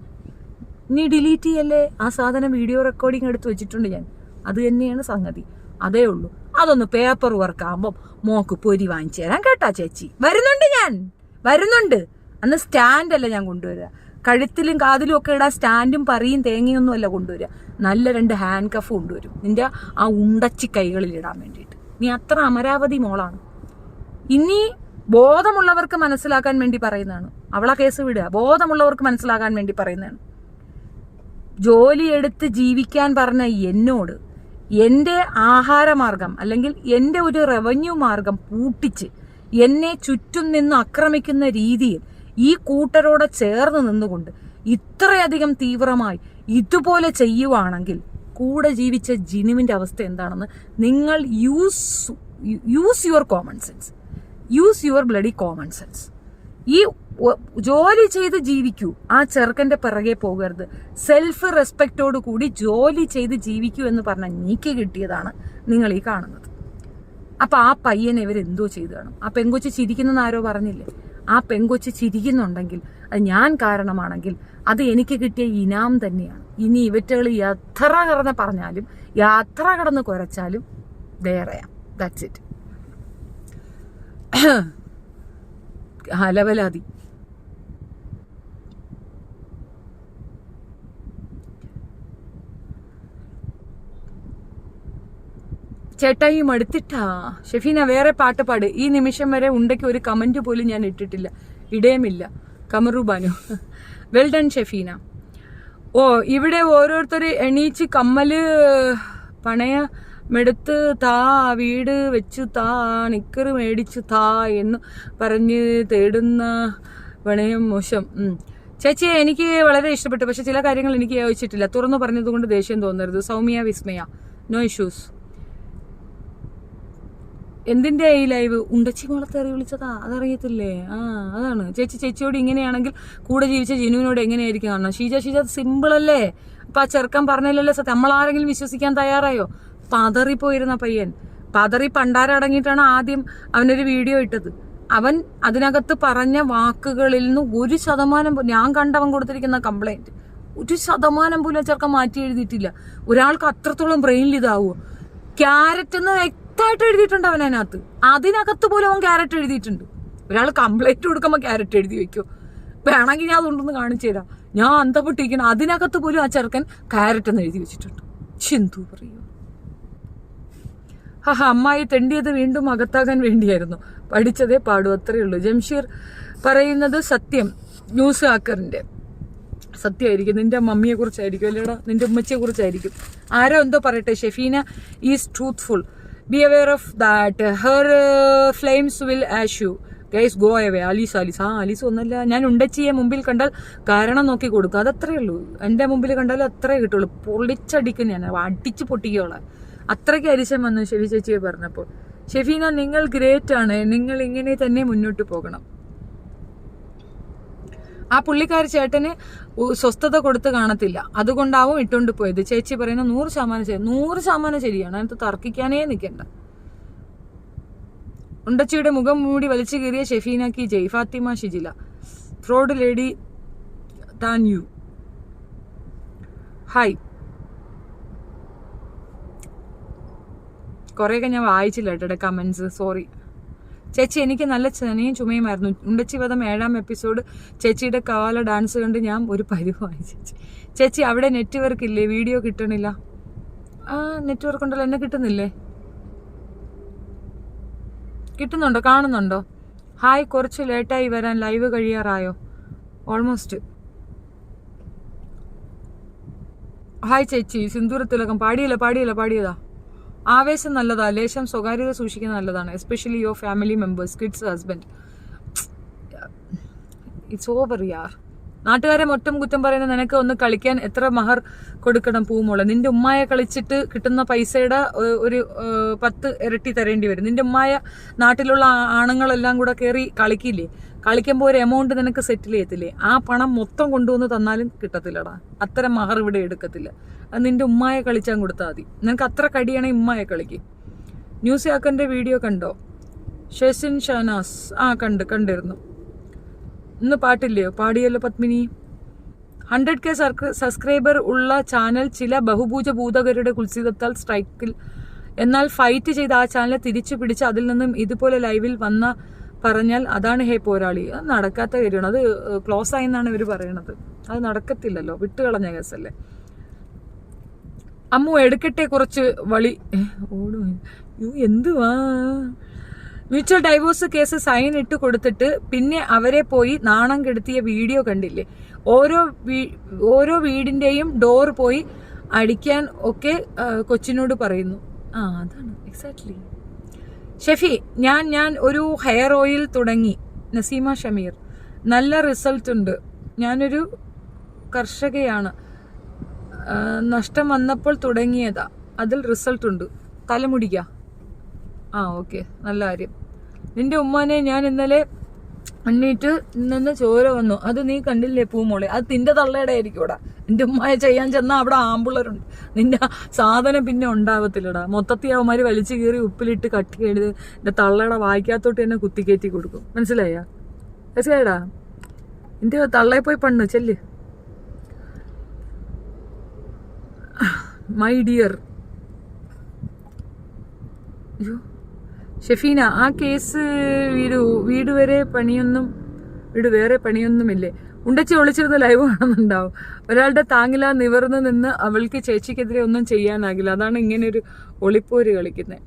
നീ ഡിലീറ്റ് ചെയ്യല്ലേ? ആ സാധനം വീഡിയോ റെക്കോർഡിങ് എടുത്ത് വെച്ചിട്ടുണ്ട് ഞാൻ. അത് തന്നെയാണ് സംഗതി. അതേ ഉള്ളൂ. അതൊന്ന് പേപ്പർ വർക്ക് ആകുമ്പോൾ മോക്ക് പൊരി വാങ്ങിച്ചു തരാൻ കേട്ടാ ചേച്ചി. വരുന്നുണ്ട്. അന്ന് സ്റ്റാൻഡല്ല ഞാൻ കൊണ്ടുവരിക. കഴുത്തിലും കാതിലും ഒക്കെ ഇടാൻ സ്റ്റാൻഡും പറയും തേങ്ങയൊന്നും അല്ല കൊണ്ടുവരിക. നല്ല 2 ഹാൻഡ് കഫ് കൊണ്ടുവരും നിന്റെ ആ ഉണ്ടച്ചി കൈകളിൽ ഇടാൻ വേണ്ടിയിട്ട്. നീ അത്ര അമരാവതി മോളാണ്. ഇനി ബോധമുള്ളവർക്ക് മനസ്സിലാക്കാൻ വേണ്ടി പറയുന്നതാണ്. അവളെ കേസ് വിടുക. ബോധമുള്ളവർക്ക് മനസ്സിലാക്കാൻ വേണ്ടി പറയുന്നതാണ്. ജോലിയെടുത്ത് ജീവിക്കാൻ പറഞ്ഞ എന്നോട് എൻ്റെ ആഹാരമാർഗം അല്ലെങ്കിൽ എൻ്റെ ഒരു റവന്യൂ മാർഗം പൂട്ടിച്ച് എന്നെ ചുറ്റും നിന്ന് ആക്രമിക്കുന്ന രീതിയിൽ ഈ കൂട്ടരോടെ ചേർന്ന് നിന്നുകൊണ്ട് ഇത്രയധികം തീവ്രമായി ഇതുപോലെ ചെയ്യുവാണെങ്കിൽ കൂടെ ജീവിച്ച ജിനുവിൻ്റെ അവസ്ഥ എന്താണെന്ന് നിങ്ങൾ use your common sense. Use your bloody common sense. ഈ ജോലി ചെയ്ത് ജീവിക്കൂ. ആ ചെറുക്കൻ്റെ പിറകെ പോകരുത്. സെൽഫ് റെസ്പെക്റ്റോട് കൂടി ജോലി ചെയ്ത് ജീവിക്കൂ എന്ന് പറഞ്ഞാൽ നീക്ക് കിട്ടിയതാണ് നിങ്ങൾ ഈ കാണുന്നത്. അപ്പൊ ആ പയ്യനെ ഇവരെന്തോ ചെയ്തു കാണും. ആ പെങ്കൊച്ച് ചിരിക്കുന്നെന്ന് ആരോ പറഞ്ഞില്ലേ? ആ പെങ്കൊച്ച് ചിരിക്കുന്നുണ്ടെങ്കിൽ അത് ഞാൻ കാരണമാണെങ്കിൽ അത് എനിക്ക് കിട്ടിയ ഇനാം തന്നെയാണ്. ഇനി ഇവറ്റകൾ എത്ര കടന്ന് പറഞ്ഞാലും എത്ര കടന്ന് കുരച്ചാലും വേറെയാ. That's it. ഹലവലാതി. ചേട്ടായി മടുത്തിട്ടാ ഷെഫീന വേറെ പാട്ട് പാട്. ഈ നിമിഷം വരെ ഉണ്ടയ്ക്ക് ഒരു കമന്റ് പോലും ഞാൻ ഇട്ടിട്ടില്ല, ഇടയുമില്ല. കമറു ബാനു, വെൽ ഡൺ ഷെഫീന. ഓ, ഇവിടെ ഓരോരുത്തർ എണീച്ച് കമ്മല് പണയമെടുത്ത് താ, വീട് വെച്ചു താ, നിക്കറ് മേടിച്ചു താ എന്ന് പറഞ്ഞ് തേടുന്ന പണയം മോശം. ചേച്ചി എനിക്ക് വളരെ ഇഷ്ടപ്പെട്ടു. പക്ഷെ ചില കാര്യങ്ങൾ എനിക്ക് യോജിച്ചിട്ടില്ല. തുറന്നു പറഞ്ഞതുകൊണ്ട് ദേഷ്യം തോന്നരുത്. സൗമ്യ വിസ്മയ, നോ ഇഷ്യൂസ്. എന്തിന്റെ ഈ ലൈവ്? ഉണ്ടച്ചി മോളെ തെറി വിളിച്ചതാ, അതറിയത്തില്ലേ? അതാണ് ചേച്ചിയോട് ഇങ്ങനെയാണെങ്കിൽ കൂടെ ജീവിച്ച ജിനുവിനോട് എങ്ങനെയായിരിക്കും കാണണം? ഷീജ സിമ്പിൾ അല്ലേ? അപ്പൊ ആ ചെറുക്കൻ പറഞ്ഞില്ലല്ലോ സത്യം. നമ്മളാരെങ്കിലും വിശ്വസിക്കാൻ തയ്യാറായോ? പതറിപ്പോയിരുന്ന പയ്യൻ പതറി പണ്ടാരടങ്ങിയിട്ടാണ് ആദ്യം അവനൊരു വീഡിയോ ഇട്ടത്. അവൻ അതിനകത്ത് പറഞ്ഞ വാക്കുകളിൽ നിന്ന് 1% ഞാൻ കണ്ടവൻ കൊടുത്തിരിക്കുന്ന കംപ്ലൈന്റ് 1% പോലും ചെറുക്കൻ മാറ്റി എഴുതിയിട്ടില്ല. ഒരാൾക്ക് അത്രത്തോളം ബ്രെയിനിൽ ഇതാവുമോ? ക്യാരറ്റ് എന്ന് വ്യക്തമായിട്ട് എഴുതിയിട്ടുണ്ട് അവൻ അതിനകത്ത്. അതിനകത്ത് പോലും അവൻ ക്യാരറ്റ് എഴുതിയിട്ടുണ്ട്. ഒരാൾ കംപ്ലൈന്റ് കൊടുക്കുമ്പോൾ ക്യാരറ്റ് എഴുതി വെക്കും. വേണമെങ്കിൽ ഞാൻ അതുകൊണ്ടൊന്ന് കാണിച്ചു തരാം. ഞാൻ അന്തപ്പെട്ടിരിക്കണം. അതിനകത്ത് പോലും ആ ചെറുക്കൻ ക്യാരറ്റ് എന്ന് എഴുതി വെച്ചിട്ടുണ്ട്. ചിന്തു പറയൂ. അമ്മായി തെണ്ടിയത് വീണ്ടും അകത്താകാൻ വേണ്ടിയായിരുന്നു. പഠിച്ചതേ പാടൂ, അത്രയേ ഉള്ളൂ. ജംഷീർ പറയുന്നത് സത്യം. ന്യൂസ് ആക്കറിന്റെ സത്യമായിരിക്കും. നിന്റെ മമ്മിയെ കുറിച്ചായിരിക്കും, അല്ലേടാ നിന്റെ ഉമ്മച്ചിയെ കുറിച്ചായിരിക്കും. ആരോ എന്തോ പറയട്ടെ. Shefeena is truthful. Be aware of that. Her flames will ash you. Guys go away. Alice Alice ഒന്നല്ല. ഞാൻ ഉണ്ടച്ചിയെ മുമ്പിൽ കണ്ടാൽ കാരണം നോക്കി കൊടുക്കും. അതത്രേ ഉള്ളൂ. എൻ്റെ മുമ്പിൽ കണ്ടാലും അത്രേ കിട്ടുള്ളൂ. പൊളിച്ചടിക്കും ഞാൻ, അടിച്ച് പൊട്ടിക്കോളാം. അത്രയ്ക്ക് അരിശം വന്നു ഷെഫി ചേച്ചിയെ പറഞ്ഞപ്പോൾ. ഷെഫീന നിങ്ങൾ ഗ്രേറ്റ് ആണ്. നിങ്ങൾ ഇങ്ങനെ തന്നെ മുന്നോട്ട് പോകണം. ആ പുള്ളിക്കാരി ചേട്ടന് സ്വസ്ഥത കൊടുത്ത് കാണത്തില്ല, അതുകൊണ്ടാവും ഇട്ടുകൊണ്ട് പോയത്. ചേച്ചി പറയുന്ന 100% ശരിയാണ്. അതിനകത്ത് തർക്കിക്കാനേ നിൽക്കണ്ട. ഉണ്ടച്ചിയുടെ മുഖം മൂടി വലിച്ചു കീറിയ ഷെഫീനക്ക് ജയ്. ഫാത്തിമ ഷിജില. ഫ്രോഡ് ലേഡി താൻ യു. ഹായ്. കുറേയൊക്കെ ഞാൻ വായിച്ചില്ല കേട്ടോ കമന്റ്സ്, സോറി. ചേച്ചി എനിക്ക് നല്ല ചെനയും ചുമയുമായിരുന്നു. ഉണ്ടച്ചി വധം 7ാം എപ്പിസോഡ് ചേച്ചിയുടെ കാല ഡാൻസ് കണ്ട് ഞാൻ ഒരു പരിവായി. ചേച്ചി അവിടെ നെറ്റ്വർക്ക് ഇല്ലേ? വീഡിയോ കിട്ടണില്ല. നെറ്റ്വർക്ക് ഉണ്ടല്ലോ. എന്നെ കിട്ടുന്നില്ലേ? കിട്ടുന്നുണ്ടോ? കാണുന്നുണ്ടോ? ഹായ്. കുറച്ച് ലേറ്റായി വരാൻ. ലൈവ് കഴിയാറായോ? ഓൾമോസ്റ്റ്. ഹായ് ചേച്ചി. സിന്ദൂരത്തിലകം പാടിയതാ. ആവേശം നല്ലതാ. ലേശം സ്വകാര്യത സൂക്ഷിക്കുന്നത് നല്ലതാണ്. Especially your family members, kids, husband. It's over യാർ. നാട്ടുകാരെ മൊത്തം കുറ്റം പറയുന്ന നിനക്ക് ഒന്ന് കളിക്കാൻ എത്ര മഹർ കൊടുക്കണം പൂമോളെ? നിന്റെ ഉമ്മായ കളിച്ചിട്ട് കിട്ടുന്ന പൈസയുടെ ഒരു 10 ഇരട്ടി തരേണ്ടി വരും. നിന്റെ ഉമ്മായ നാട്ടിലുള്ള ആണുങ്ങളെല്ലാം കൂടെ കയറി കളിക്കില്ലേ? കളിക്കുമ്പോൾ ഒരു എമൗണ്ട് നിനക്ക് സെറ്റിൽ ചെയ്യത്തില്ലേ? ആ പണം മൊത്തം കൊണ്ടുവന്ന് തന്നാലും കിട്ടത്തില്ലടാ. അത്തരം മഹർ ഇവിടെ എടുക്കത്തില്ല. അത് നിന്റെ ഉമ്മായ കളിച്ചാൽ കൊടുത്താൽ മതി. നിനക്ക് അത്ര കടിയാണെങ്കിൽ ഉമ്മായ കളിക്ക്. ന്യൂസ് ആക്കൻ്റെ വീഡിയോ കണ്ടോ? ഷെസിൻ ഷാനാസ്. കണ്ടിരുന്നു. ഇന്ന് പാട്ടില്ലയോ? പാടിയല്ലോ പത്മിനി. 100K സബ്സ്ക്രൈബർ ഉള്ള ചാനൽ ചില ബഹുഭൂജ ഭൂതകരുടെ കുൽസിതത്താൽ സ്ട്രൈക്കിൽ. എന്നാൽ ഫൈറ്റ് ചെയ്ത് ആ ചാനൽ തിരിച്ചു പിടിച്ച് അതിൽ നിന്നും ഇതുപോലെ ലൈവിൽ വന്ന പറഞ്ഞാൽ അതാണ് ഹേ പോരാളി. അത് നടക്കാത്ത കാര്യമാണ്. അത് ക്ലോസ് ആയി എന്നാണ് ഇവർ പറയണത്. അത് നടക്കത്തില്ലല്ലോ. വിട്ടുകളഞ്ഞ കേസല്ലേ. അമ്മു എടുക്കട്ടെ കുറച്ച് വളി. എന്തുവാ? മ്യൂച്വൽ ഡൈവോഴ്സ് കേസ് സൈൻ ഇട്ട് കൊടുത്തിട്ട് പിന്നെ അവരെ പോയി നാണം കെടുത്തിയ വീഡിയോ കണ്ടില്ലേ? ഓരോ വീടിന്റെയും ഡോർ പോയി അടിക്കാൻ ഒക്കെ കൊച്ചിനോട് പറയുന്നു. അതാണ് എക്സാക്ട്ലി. ഷെഫി, ഞാൻ ഒരു ഹെയർ ഓയിൽ തുടങ്ങി. നസീമ ഷമീർ. നല്ല റിസൾട്ട് ഉണ്ട്. ഞാനൊരു കർഷകയാണ്. നഷ്ടം വന്നപ്പോൾ തുടങ്ങിയതാ. അതിൽ റിസൾട്ട് ഉണ്ട്. തലമുടിക്ക. ഓക്കെ, നല്ല കാര്യം. നിന്റെ ഉമ്മാനെ ഞാൻ ഇന്നലെ എണ്ണീറ്റ് നിന്ന് ചോര വന്നു. അത് നീ കണ്ടില്ലേ പൂമോളെ? അത് നിന്റെ തള്ളയുടെ ആയിരിക്കും ഇവിടെ. നിന്റെ ഉമ്മയെ ചെയ്യാൻ ചെന്നാൽ അവിടെ ആമ്പിള്ളേരുണ്ട്. നിന്റെ സാധനം പിന്നെ ഉണ്ടാവത്തില്ലടാ. മൊത്തത്തിൽ അവന്മാര് വലിച്ചു കീറി ഉപ്പിലിട്ട് കട്ടി എഴുതി നിന്റെ തള്ളയുടെ വായിക്കാത്തോട്ട് തന്നെ കുത്തിക്കയറ്റി കൊടുക്കും. മനസ്സിലായടാ? നിന്റെ തള്ളയെ പോയി പണ്ണ് ചെല്ല്. My dear. ഷെഫീന, ആ കേസ് വീട് വേറെ പണിയൊന്നുമില്ലേ? ഉണ്ടച്ചി ഒളിച്ചിരുന്ന ലൈവ് കാണുന്നുണ്ടാവും. ഒരാളുടെ താങ്ങില നിവർന്നു നിന്ന് അവൾക്ക് ചേച്ചിക്കെതിരെ ഒന്നും ചെയ്യാനാകില്ല. അതാണ് ഇങ്ങനെ ഒരു ഒളിപ്പോര് കളിക്കുന്നത്.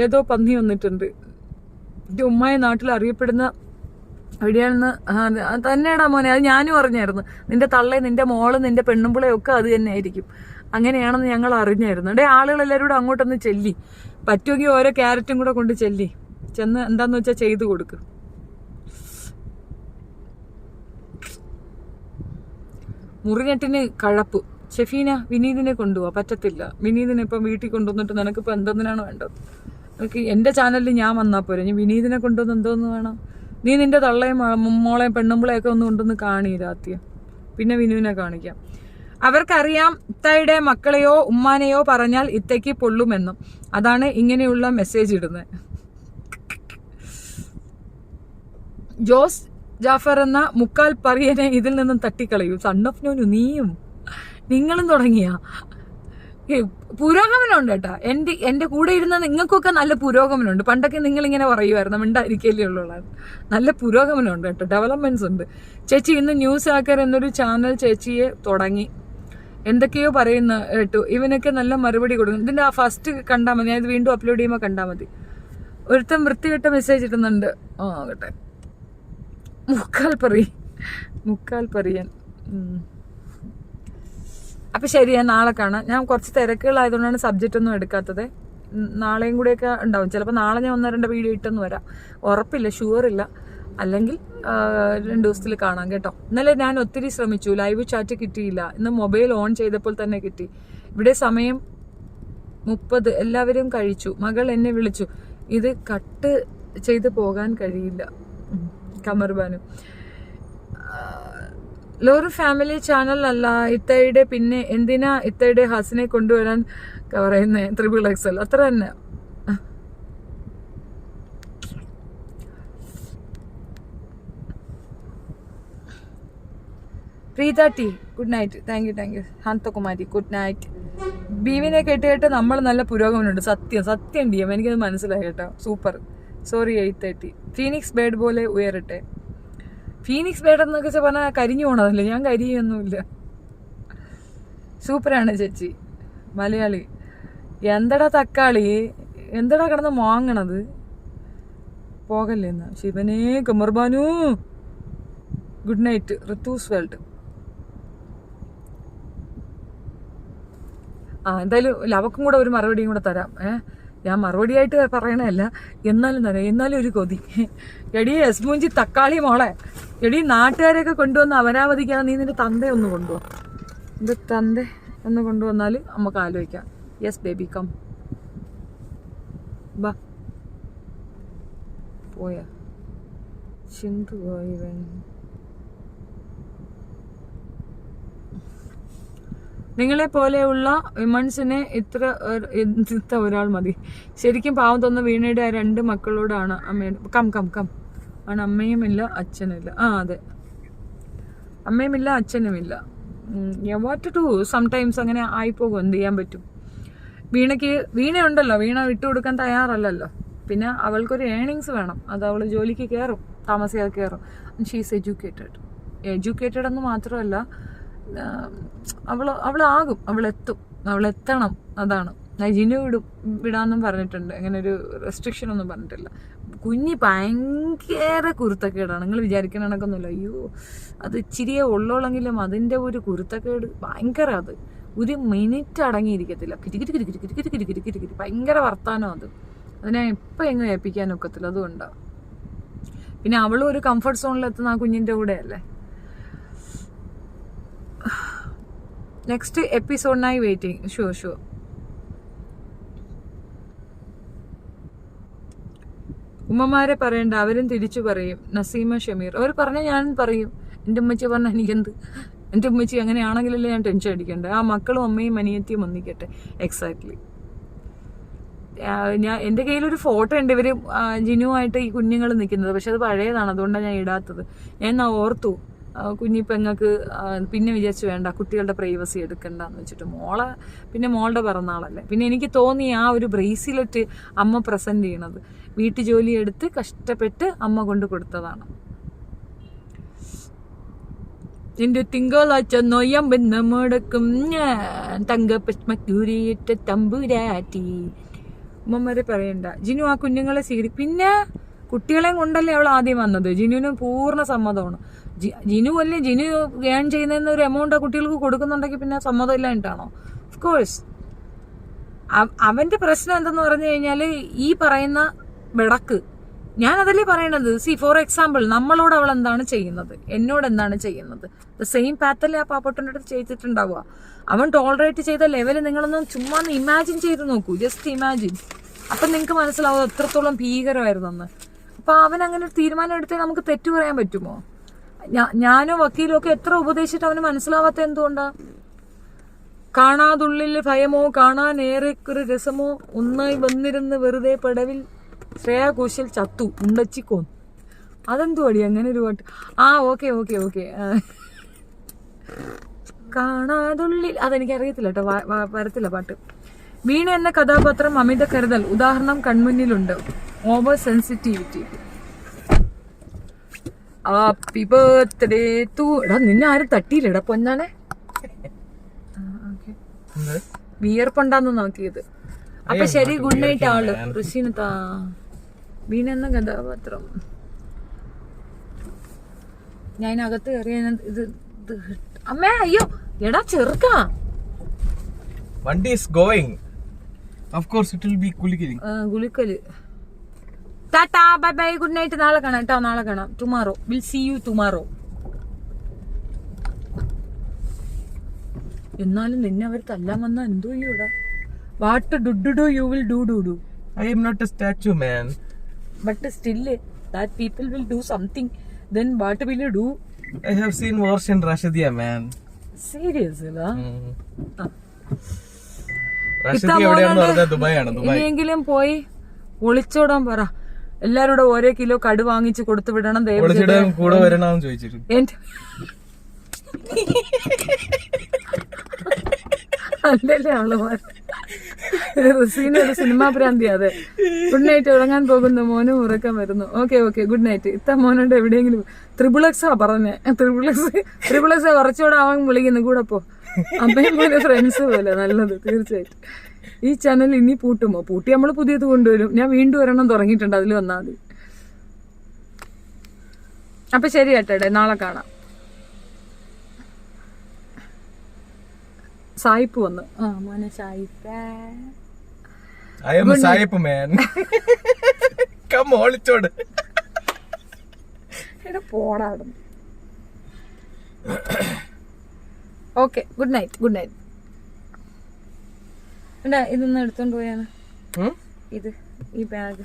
ഏതോ പന്നി വന്നിട്ടുണ്ട്. എൻ്റെ ഉമ്മായ നാട്ടിൽ അറിയപ്പെടുന്ന എവിടെയാണെന്ന് തന്നെയാടാ മോനെ. അത് ഞാനും അറിഞ്ഞായിരുന്നു. നിന്റെ തള്ളേ, നിന്റെ മോള്, നിന്റെ പെണ്ണുമ്പിളയൊക്കെ അത് തന്നെ ആയിരിക്കും. അങ്ങനെയാണെന്ന് ഞങ്ങൾ അറിഞ്ഞായിരുന്നു. ആളുകൾ എല്ലാവരും കൂടെ അങ്ങോട്ടൊന്ന് ചെല്ലി. പറ്റുമെങ്കിൽ ഓരോ ക്യാരറ്റും കൂടെ കൊണ്ട് ചെന്ന് എന്താന്ന് വെച്ചാൽ ചെയ്തു കൊടുക്കും. മുറിനെട്ടിന് കഴപ്പ്. ഷെഫീന, വിനീതിനെ കൊണ്ടുപോവാ. പറ്റത്തില്ല. വിനീതിനെ ഇപ്പം വീട്ടിൽ കൊണ്ടുവന്നിട്ട് നിനക്കിപ്പോൾ എന്തെന്നിനാണ് വേണ്ടത്? നിനക്ക് എൻ്റെ ചാനലിൽ ഞാൻ വന്നാൽ പോരെ. ഞാൻ വിനീതിനെ കൊണ്ടുവന്ന് എന്തോന്ന് വേണം? നീ നിന്റെ തള്ളയും മോളെയും പെണ്ണുമ്പിളയൊക്കെ ഒന്ന് കൊണ്ടൊന്ന് കാണീരാത്യം. പിന്നെ വിനുവിനെ കാണിക്കാം. അവർക്കറിയാം ഇത്തയുടെ മക്കളെയോ ഉമ്മാനെയോ പറഞ്ഞാൽ ഇത്തയ്ക്ക് പൊള്ളുമെന്നും. അതാണ് ഇങ്ങനെയുള്ള മെസ്സേജ് ഇടുന്നത്. ജോസ് ജാഫർ എന്ന മുക്കാൽ പറയനെ ഇതിൽ നിന്നും തട്ടിക്കളയൂ. സൺ ഓഫ് നോനു നീയും നിങ്ങളും തുടങ്ങിയ പുരോഗമനമുണ്ട് കേട്ടാ. എന്റെ കൂടെ ഇരുന്ന നിങ്ങൾക്കൊക്കെ നല്ല പുരോഗമനമുണ്ട്. പണ്ടൊക്കെ നിങ്ങളിങ്ങനെ പറയുമായിരുന്നു മിണ്ടായിരിക്കല്ലേ ഉള്ളൂ. നല്ല പുരോഗമനമുണ്ട് കേട്ടോ, ഡെവലപ്മെന്റ്സ് ഉണ്ട്. ചേച്ചി ഇന്ന് ന്യൂസ് ആക്കർ എന്നൊരു ചാനൽ ചേച്ചിയെ തുടങ്ങി, എന്തൊക്കെയോ പറയുന്ന കേട്ടു. ഇവനൊക്കെ നല്ല മറുപടി കൊടുക്കും. ഇതിന്റെ ആ ഫസ്റ്റ് കണ്ടാൽ മതി, ഞാൻ ഇത് വീണ്ടും അപ്ലോഡ് ചെയ്യുമ്പോൾ കണ്ടാൽ മതി. ഒരുത്തൻ വൃത്തികെട്ട മെസ്സേജ് ഇടുന്നുണ്ട്. കേട്ടെ, മുക്കാൽ പറയൻ. അപ്പൊ ശരി, ഞാൻ നാളെ കാണാം. ഞാൻ കുറച്ച് തിരക്കുകളായതുകൊണ്ടാണ് സബ്ജക്റ്റ് ഒന്നും എടുക്കാത്തത്. നാളെയും കൂടെയൊക്കെ ഉണ്ടാവും. ചിലപ്പോൾ നാളെ ഞാൻ 1-2 വീഡിയോ ഇട്ടെന്ന് വരാം, ഉറപ്പില്ല, ഷുവറില്ല. അല്ലെങ്കിൽ 2 ദിവസത്തിൽ കാണാം കേട്ടോ. ഇന്നലെ ഞാൻ ഒത്തിരി ശ്രമിച്ചു, ലൈവ് ചാറ്റ് കിട്ടിയില്ല. ഇന്ന് മൊബൈൽ ഓൺ ചെയ്തപ്പോൾ തന്നെ കിട്ടി. ഇവിടെ സമയം 30. എല്ലാവരും കഴിച്ചു. മകൾ എന്നെ വിളിച്ചു. ഇത് കട്ട് ചെയ്ത് പോകാൻ കഴിയില്ല. കമർബാനു ലോറ് ഫാമിലി ചാനൽ അല്ല ഇത്തയുടെ. പിന്നെ എന്തിനാ ഇത്തയുടെ ഹസിനെ കൊണ്ടുവരാൻ പറയുന്നേ? XXL അത്ര തന്നെ. Preetha T good night. Thank you. Hanthakumari good night. ബീവിനെ കേട്ട് നമ്മൾ നല്ല പുരോഗമനമുണ്ട്. സത്യം ഡി എം, എനിക്കത് മനസ്സിലായി കേട്ടോ. സൂപ്പർ. സോറി 8:30. ഫീനിക്സ് ബേഡ് പോലെ ഉയരട്ടെ. ഫീനിക്സ് ബേഡ് എന്നൊക്കെ പറഞ്ഞാൽ കരിഞ്ഞു പോണതല്ലേ, ഞാൻ കരിയൊന്നുമില്ല. സൂപ്പറാണ് ചേച്ചി. മലയാളി. എന്തടാ തക്കാളി, എന്തടാ കിടന്ന് വാങ്ങണത്? പോകല്ലേന്ന്. ശിവനേ കമർബാനു ഗുഡ് നൈറ്റ്. ഋത്തൂസ് വേൾഡ്. എന്തായാലും ലവക്കും കൂടെ ഒരു മറുപടിയും കൂടെ തരാം. ഞാൻ മറുപടിയായിട്ട് പറയണതല്ല, എന്നാലും തരാം. എന്നാലും ഒരു കൊതി. എടീ എസ്മൂഞ്ചി തക്കാളി മോളെ, എടീ നാട്ടുകാരെയൊക്കെ കൊണ്ടുവന്ന് അമരാവതിക്കാണ്. നീ നിന്റെ തന്തയെ ഒന്ന് കൊണ്ടുപോകും. നിന്റെ തന്ത ഒന്ന് കൊണ്ടുവന്നാൽ നമുക്ക് ആലോചിക്കാം. Yes baby come. ബാ പോയാ ചിന്തു ഇവൻ. നിങ്ങളെ പോലെയുള്ള വിമൻസിനെ ഇത്ര ഒരാൾ മതി. ശരിക്കും പാവം തോന്നുന്ന വീണയുടെ 2 മക്കളോടാണ്. അമ്മയുടെ കം ആണ്. അമ്മയുമില്ല അച്ഛനുമില്ല. അതെ, അമ്മയുമില്ല അച്ഛനുമില്ല. വാട്ട് ടു സംടൈംസ് അങ്ങനെ ആയിപ്പോകും. എന്ത് ചെയ്യാൻ പറ്റും? വീണ ഉണ്ടല്ലോ, വീണ വിട്ടുകൊടുക്കാൻ തയ്യാറല്ലല്ലോ. പിന്നെ അവൾക്കൊരു ഏണിങ്സ് വേണം. അത് അവൾ ജോലിക്ക് കയറും, താമസിയാതെ കയറും. ഷീസ് എഡ്യൂക്കേറ്റഡ് എന്ന് മാത്രമല്ല, അവളാകും, അവളെത്തണം. അതാണ്. ജിനു വിടാന്നും പറഞ്ഞിട്ടുണ്ട്. അങ്ങനെ ഒരു റെസ്ട്രിക്ഷൻ ഒന്നും പറഞ്ഞിട്ടില്ല. കുഞ്ഞി ഭയങ്കര കുരുത്തക്കേടാണ്. നിങ്ങൾ വിചാരിക്കുന്ന കണക്കൊന്നുമില്ല. അയ്യോ, അത് ഇച്ചിരിയേ ഉള്ളോളെങ്കിലും അതിൻ്റെ ഒരു കുരുത്തക്കേട് ഭയങ്കര. അത് ഒരു മിനിറ്റ് അടങ്ങിയിരിക്കത്തില്ല. കിരികിരി ഭയങ്കര വർത്താനം. അതിനെ എപ്പോൾ എങ്ങും ഏൽപ്പിക്കാൻ ഒക്കത്തില്ല. അതുകൊണ്ടാണ്. പിന്നെ അവളും ഒരു കംഫർട്ട് സോണിലെത്തുന്ന ആ കുഞ്ഞിൻ്റെ കൂടെയല്ലേ. നെക്സ്റ്റ് എപ്പിസോഡിനായി വെയിറ്റിംഗ്. ഷുവർ. ഉമ്മമാരെ പറയണ്ട, അവരും തിരിച്ചു പറയും. നസീമ ഷമീർ. അവർ പറഞ്ഞാൽ ഞാൻ പറയും. എൻ്റെ ഉമ്മച്ചി പറഞ്ഞാൽ എനിക്കെന്ത്? എൻ്റെ ഉമ്മച്ചി അങ്ങനെയാണെങ്കിലല്ലേ ഞാൻ ടെൻഷൻ അടിക്കണ്ടേ? ആ മക്കളും അമ്മയും അനിയത്തിയും ഒന്നിക്കട്ടെ. എക്സാക്ട്ലി. എൻ്റെ കയ്യിലൊരു ഫോട്ടോ ഉണ്ട് ഇവർ ജിനുവായിട്ട് ഈ കുഞ്ഞുങ്ങൾ നിൽക്കുന്നത്. പക്ഷെ അത് പഴയതാണ്, അതുകൊണ്ടാണ് ഞാൻ ഇടാത്തത്. ഞാൻ ഓർത്തു കുഞ്ഞിപ്പെങ്ങൾക്ക് പിന്നെ വിചാരിച്ചു വേണ്ട, കുട്ടികളുടെ പ്രൈവസി എടുക്കണ്ടെന്ന് വെച്ചിട്ട്. പിന്നെ മോളുടെ പിറന്നാളല്ലേ. പിന്നെ എനിക്ക് തോന്നി ആ ഒരു ബ്രേസിലെറ്റ് അമ്മ പ്രസന്റ് ചെയ്യണത് വീട്ടു ജോലി എടുത്ത് കഷ്ടപ്പെട്ട് അമ്മ കൊണ്ട് കൊടുത്തതാണ്. എന്റെ തിങ്കളാഴ്ച നൊയമ്പെന്ന് മുടക്കും ഞാൻ തങ്ക പശ്മക്കൂരിയിട്ട തമ്പുരാറ്റി. ഉമ്മമാരെ പറയണ്ട. ജിനു ആ കുഞ്ഞുങ്ങളെ പിന്നെ കുട്ടികളെയും കൊണ്ടല്ലേ അവൾ ആദ്യം വന്നത്. ജിനുവിന് പൂർണ്ണ സമ്മതമാണ്. ജിനു ഏൺ ചെയ്യുന്ന ഒരു എമൗണ്ട് ആ കുട്ടികൾക്ക് കൊടുക്കുന്നുണ്ടെങ്കിൽ പിന്നെ സമ്മതം ഇല്ലായിട്ടാണോ? Of course. അവന്റെ പ്രശ്നം എന്തെന്ന് പറഞ്ഞു കഴിഞ്ഞാല് ഈ പറയുന്ന വിടക്ക്. ഞാൻ അതല്ലേ പറയണത്. ഫോർ എക്സാമ്പിൾ, നമ്മളോട് അവൾ എന്താണ് ചെയ്യുന്നത്, എന്നോട് എന്താണ് ചെയ്യുന്നത്, ദ സെയിം പാത്തല്ലേ ആ പാപ്പട്ടൻ്റെ അടുത്ത് ചെയ്തിട്ടുണ്ടാവുക. അവൻ ടോളറേറ്റ് ചെയ്ത ലെവല് നിങ്ങളൊന്ന് ചുമ്മാ ഇമാജിൻ ചെയ്ത് നോക്കൂ. Just imagine. അപ്പം നിങ്ങൾക്ക് മനസ്സിലാവും എത്രത്തോളം ഭീകരമായിരുന്നെന്ന്. അപ്പൊ അവൻ അങ്ങനെ ഒരു തീരുമാനം എടുത്താൽ നമുക്ക് തെറ്റു പറയാൻ പറ്റുമോ? ഞാനും വക്കീലും ഒക്കെ എത്ര ഉപദേശിച്ചിട്ട് അവന് മനസ്സിലാവാത്ത എന്തുകൊണ്ടാ? കാണാതുള്ളിൽ ഭയമോ കാണാൻ ഏറെക്കൊരു രസമോ ഒന്നായി വന്നിരുന്ന് വെറുതെ പടവിൽ ശ്രേയ ഘോഷൽ ചത്തു ഉണ്ടച്ചിക്കോന്ന്. അതെന്തോ അടി അങ്ങനെ ഒരു പാട്ട്. ആ ഓക്കെ ഓക്കെ ഓക്കെ. കാണാതുള്ളിൽ അതെനിക്കറിയത്തില്ല കേട്ടോ, വരത്തില്ല പാട്ട്. വീണ എന്ന കഥാപാത്രം അമിത കരുതൽ, ഉദാഹരണം കൺമുന്നിലുണ്ട്. Over sensitivity. Happy birthday to. എടാ നിന്നെ ആരും തട്ടിയില്ലടാ പൊന്നാനെ. വിയർപ്പുണ്ടാന്ന് നോക്കിയത്. അപ്പൊ ശരി, ഗുഡ് നൈറ്റ് ആള്. ഋഷിനത്താ വീണ എന്ന കഥാപാത്രം. ഞാൻ അകത്ത് കയറിയ ഇത് അമ്മേ. അയ്യോ എടാ ചെറുക്കാ. വണ്ടി is going. Of course it will be കുലിക്കല്. ഗുളിക്കല്. Tata bye bye good night. നാളെ കാണാം കേട്ടോ, നാളെ കാണാം. Tomorrow will see you tomorrow. എന്നാലും നിന്നെ അവർ തല്ലാൻ വന്ന എന്തോ ചെയ്യൂടാ. What do you will do. I am not a statue, man. But still that people will do something. Then what will you do? I have seen worse in Rashidia, man. Seriously la? Rashidia എവിടെയാണെന്ന് പറഞ്ഞാൽ Dubai ആണ്. Dubai. ഇനിയെങ്കിലും പോയി ഒളിച്ചോടാൻ പറ. എല്ലാരോടും ഓരോ kilo കടു വാങ്ങിച്ച് കൊടുത്തു വിടണം. ഒളിച്ചിടാൻ കൂടെ വരണമെന്ന് ചോദിച്ചിരുന്നു. അല്ലല്ലേ അവളുമാർ. റുസീന ഒരു സിനിമാ പ്രാന്തി. അതെ. Good night. ഉറങ്ങാൻ പോകുന്നു. മോനും ഉറക്കം വരുന്നു. Okay okay good night. ഇത്ത മോനോട് എവിടെയെങ്കിലും ത്രിബിളക്സാ പറഞ്ഞേ. ത്രിബിളക്സ് കുറച്ചുകൂടെ അവൻ വിളിക്കുന്നു കൂടെ പോ. അമ്മയും പോലെ ഫ്രണ്ട്സ് പോലെ. നല്ലത് തീർച്ചയായിട്ടും. ഈ ചാനൽ ഇനി പൂട്ടുമോ? പൂട്ടി നമ്മൾ പുതിയത് കൊണ്ടുവരും. ഞാൻ വീണ്ടും ഒരെണ്ണം തുടങ്ങിയിട്ടുണ്ട്, അതിൽ വന്നാൽ മതി. അപ്പൊ ശരി കേട്ടെ, നാളെ കാണാം. സായിപ്പ് വന്നു. ആ മോനെ സായിപ്പ. I am a സായിപ്പ് man. Come ഒളിച്ചോട്. എടാ പോടാ. Okay good night. Good night. ഇതൊന്ന് എടുത്തോണ്ട് പോയാണ്. ഇത് ഈ ബാഗ്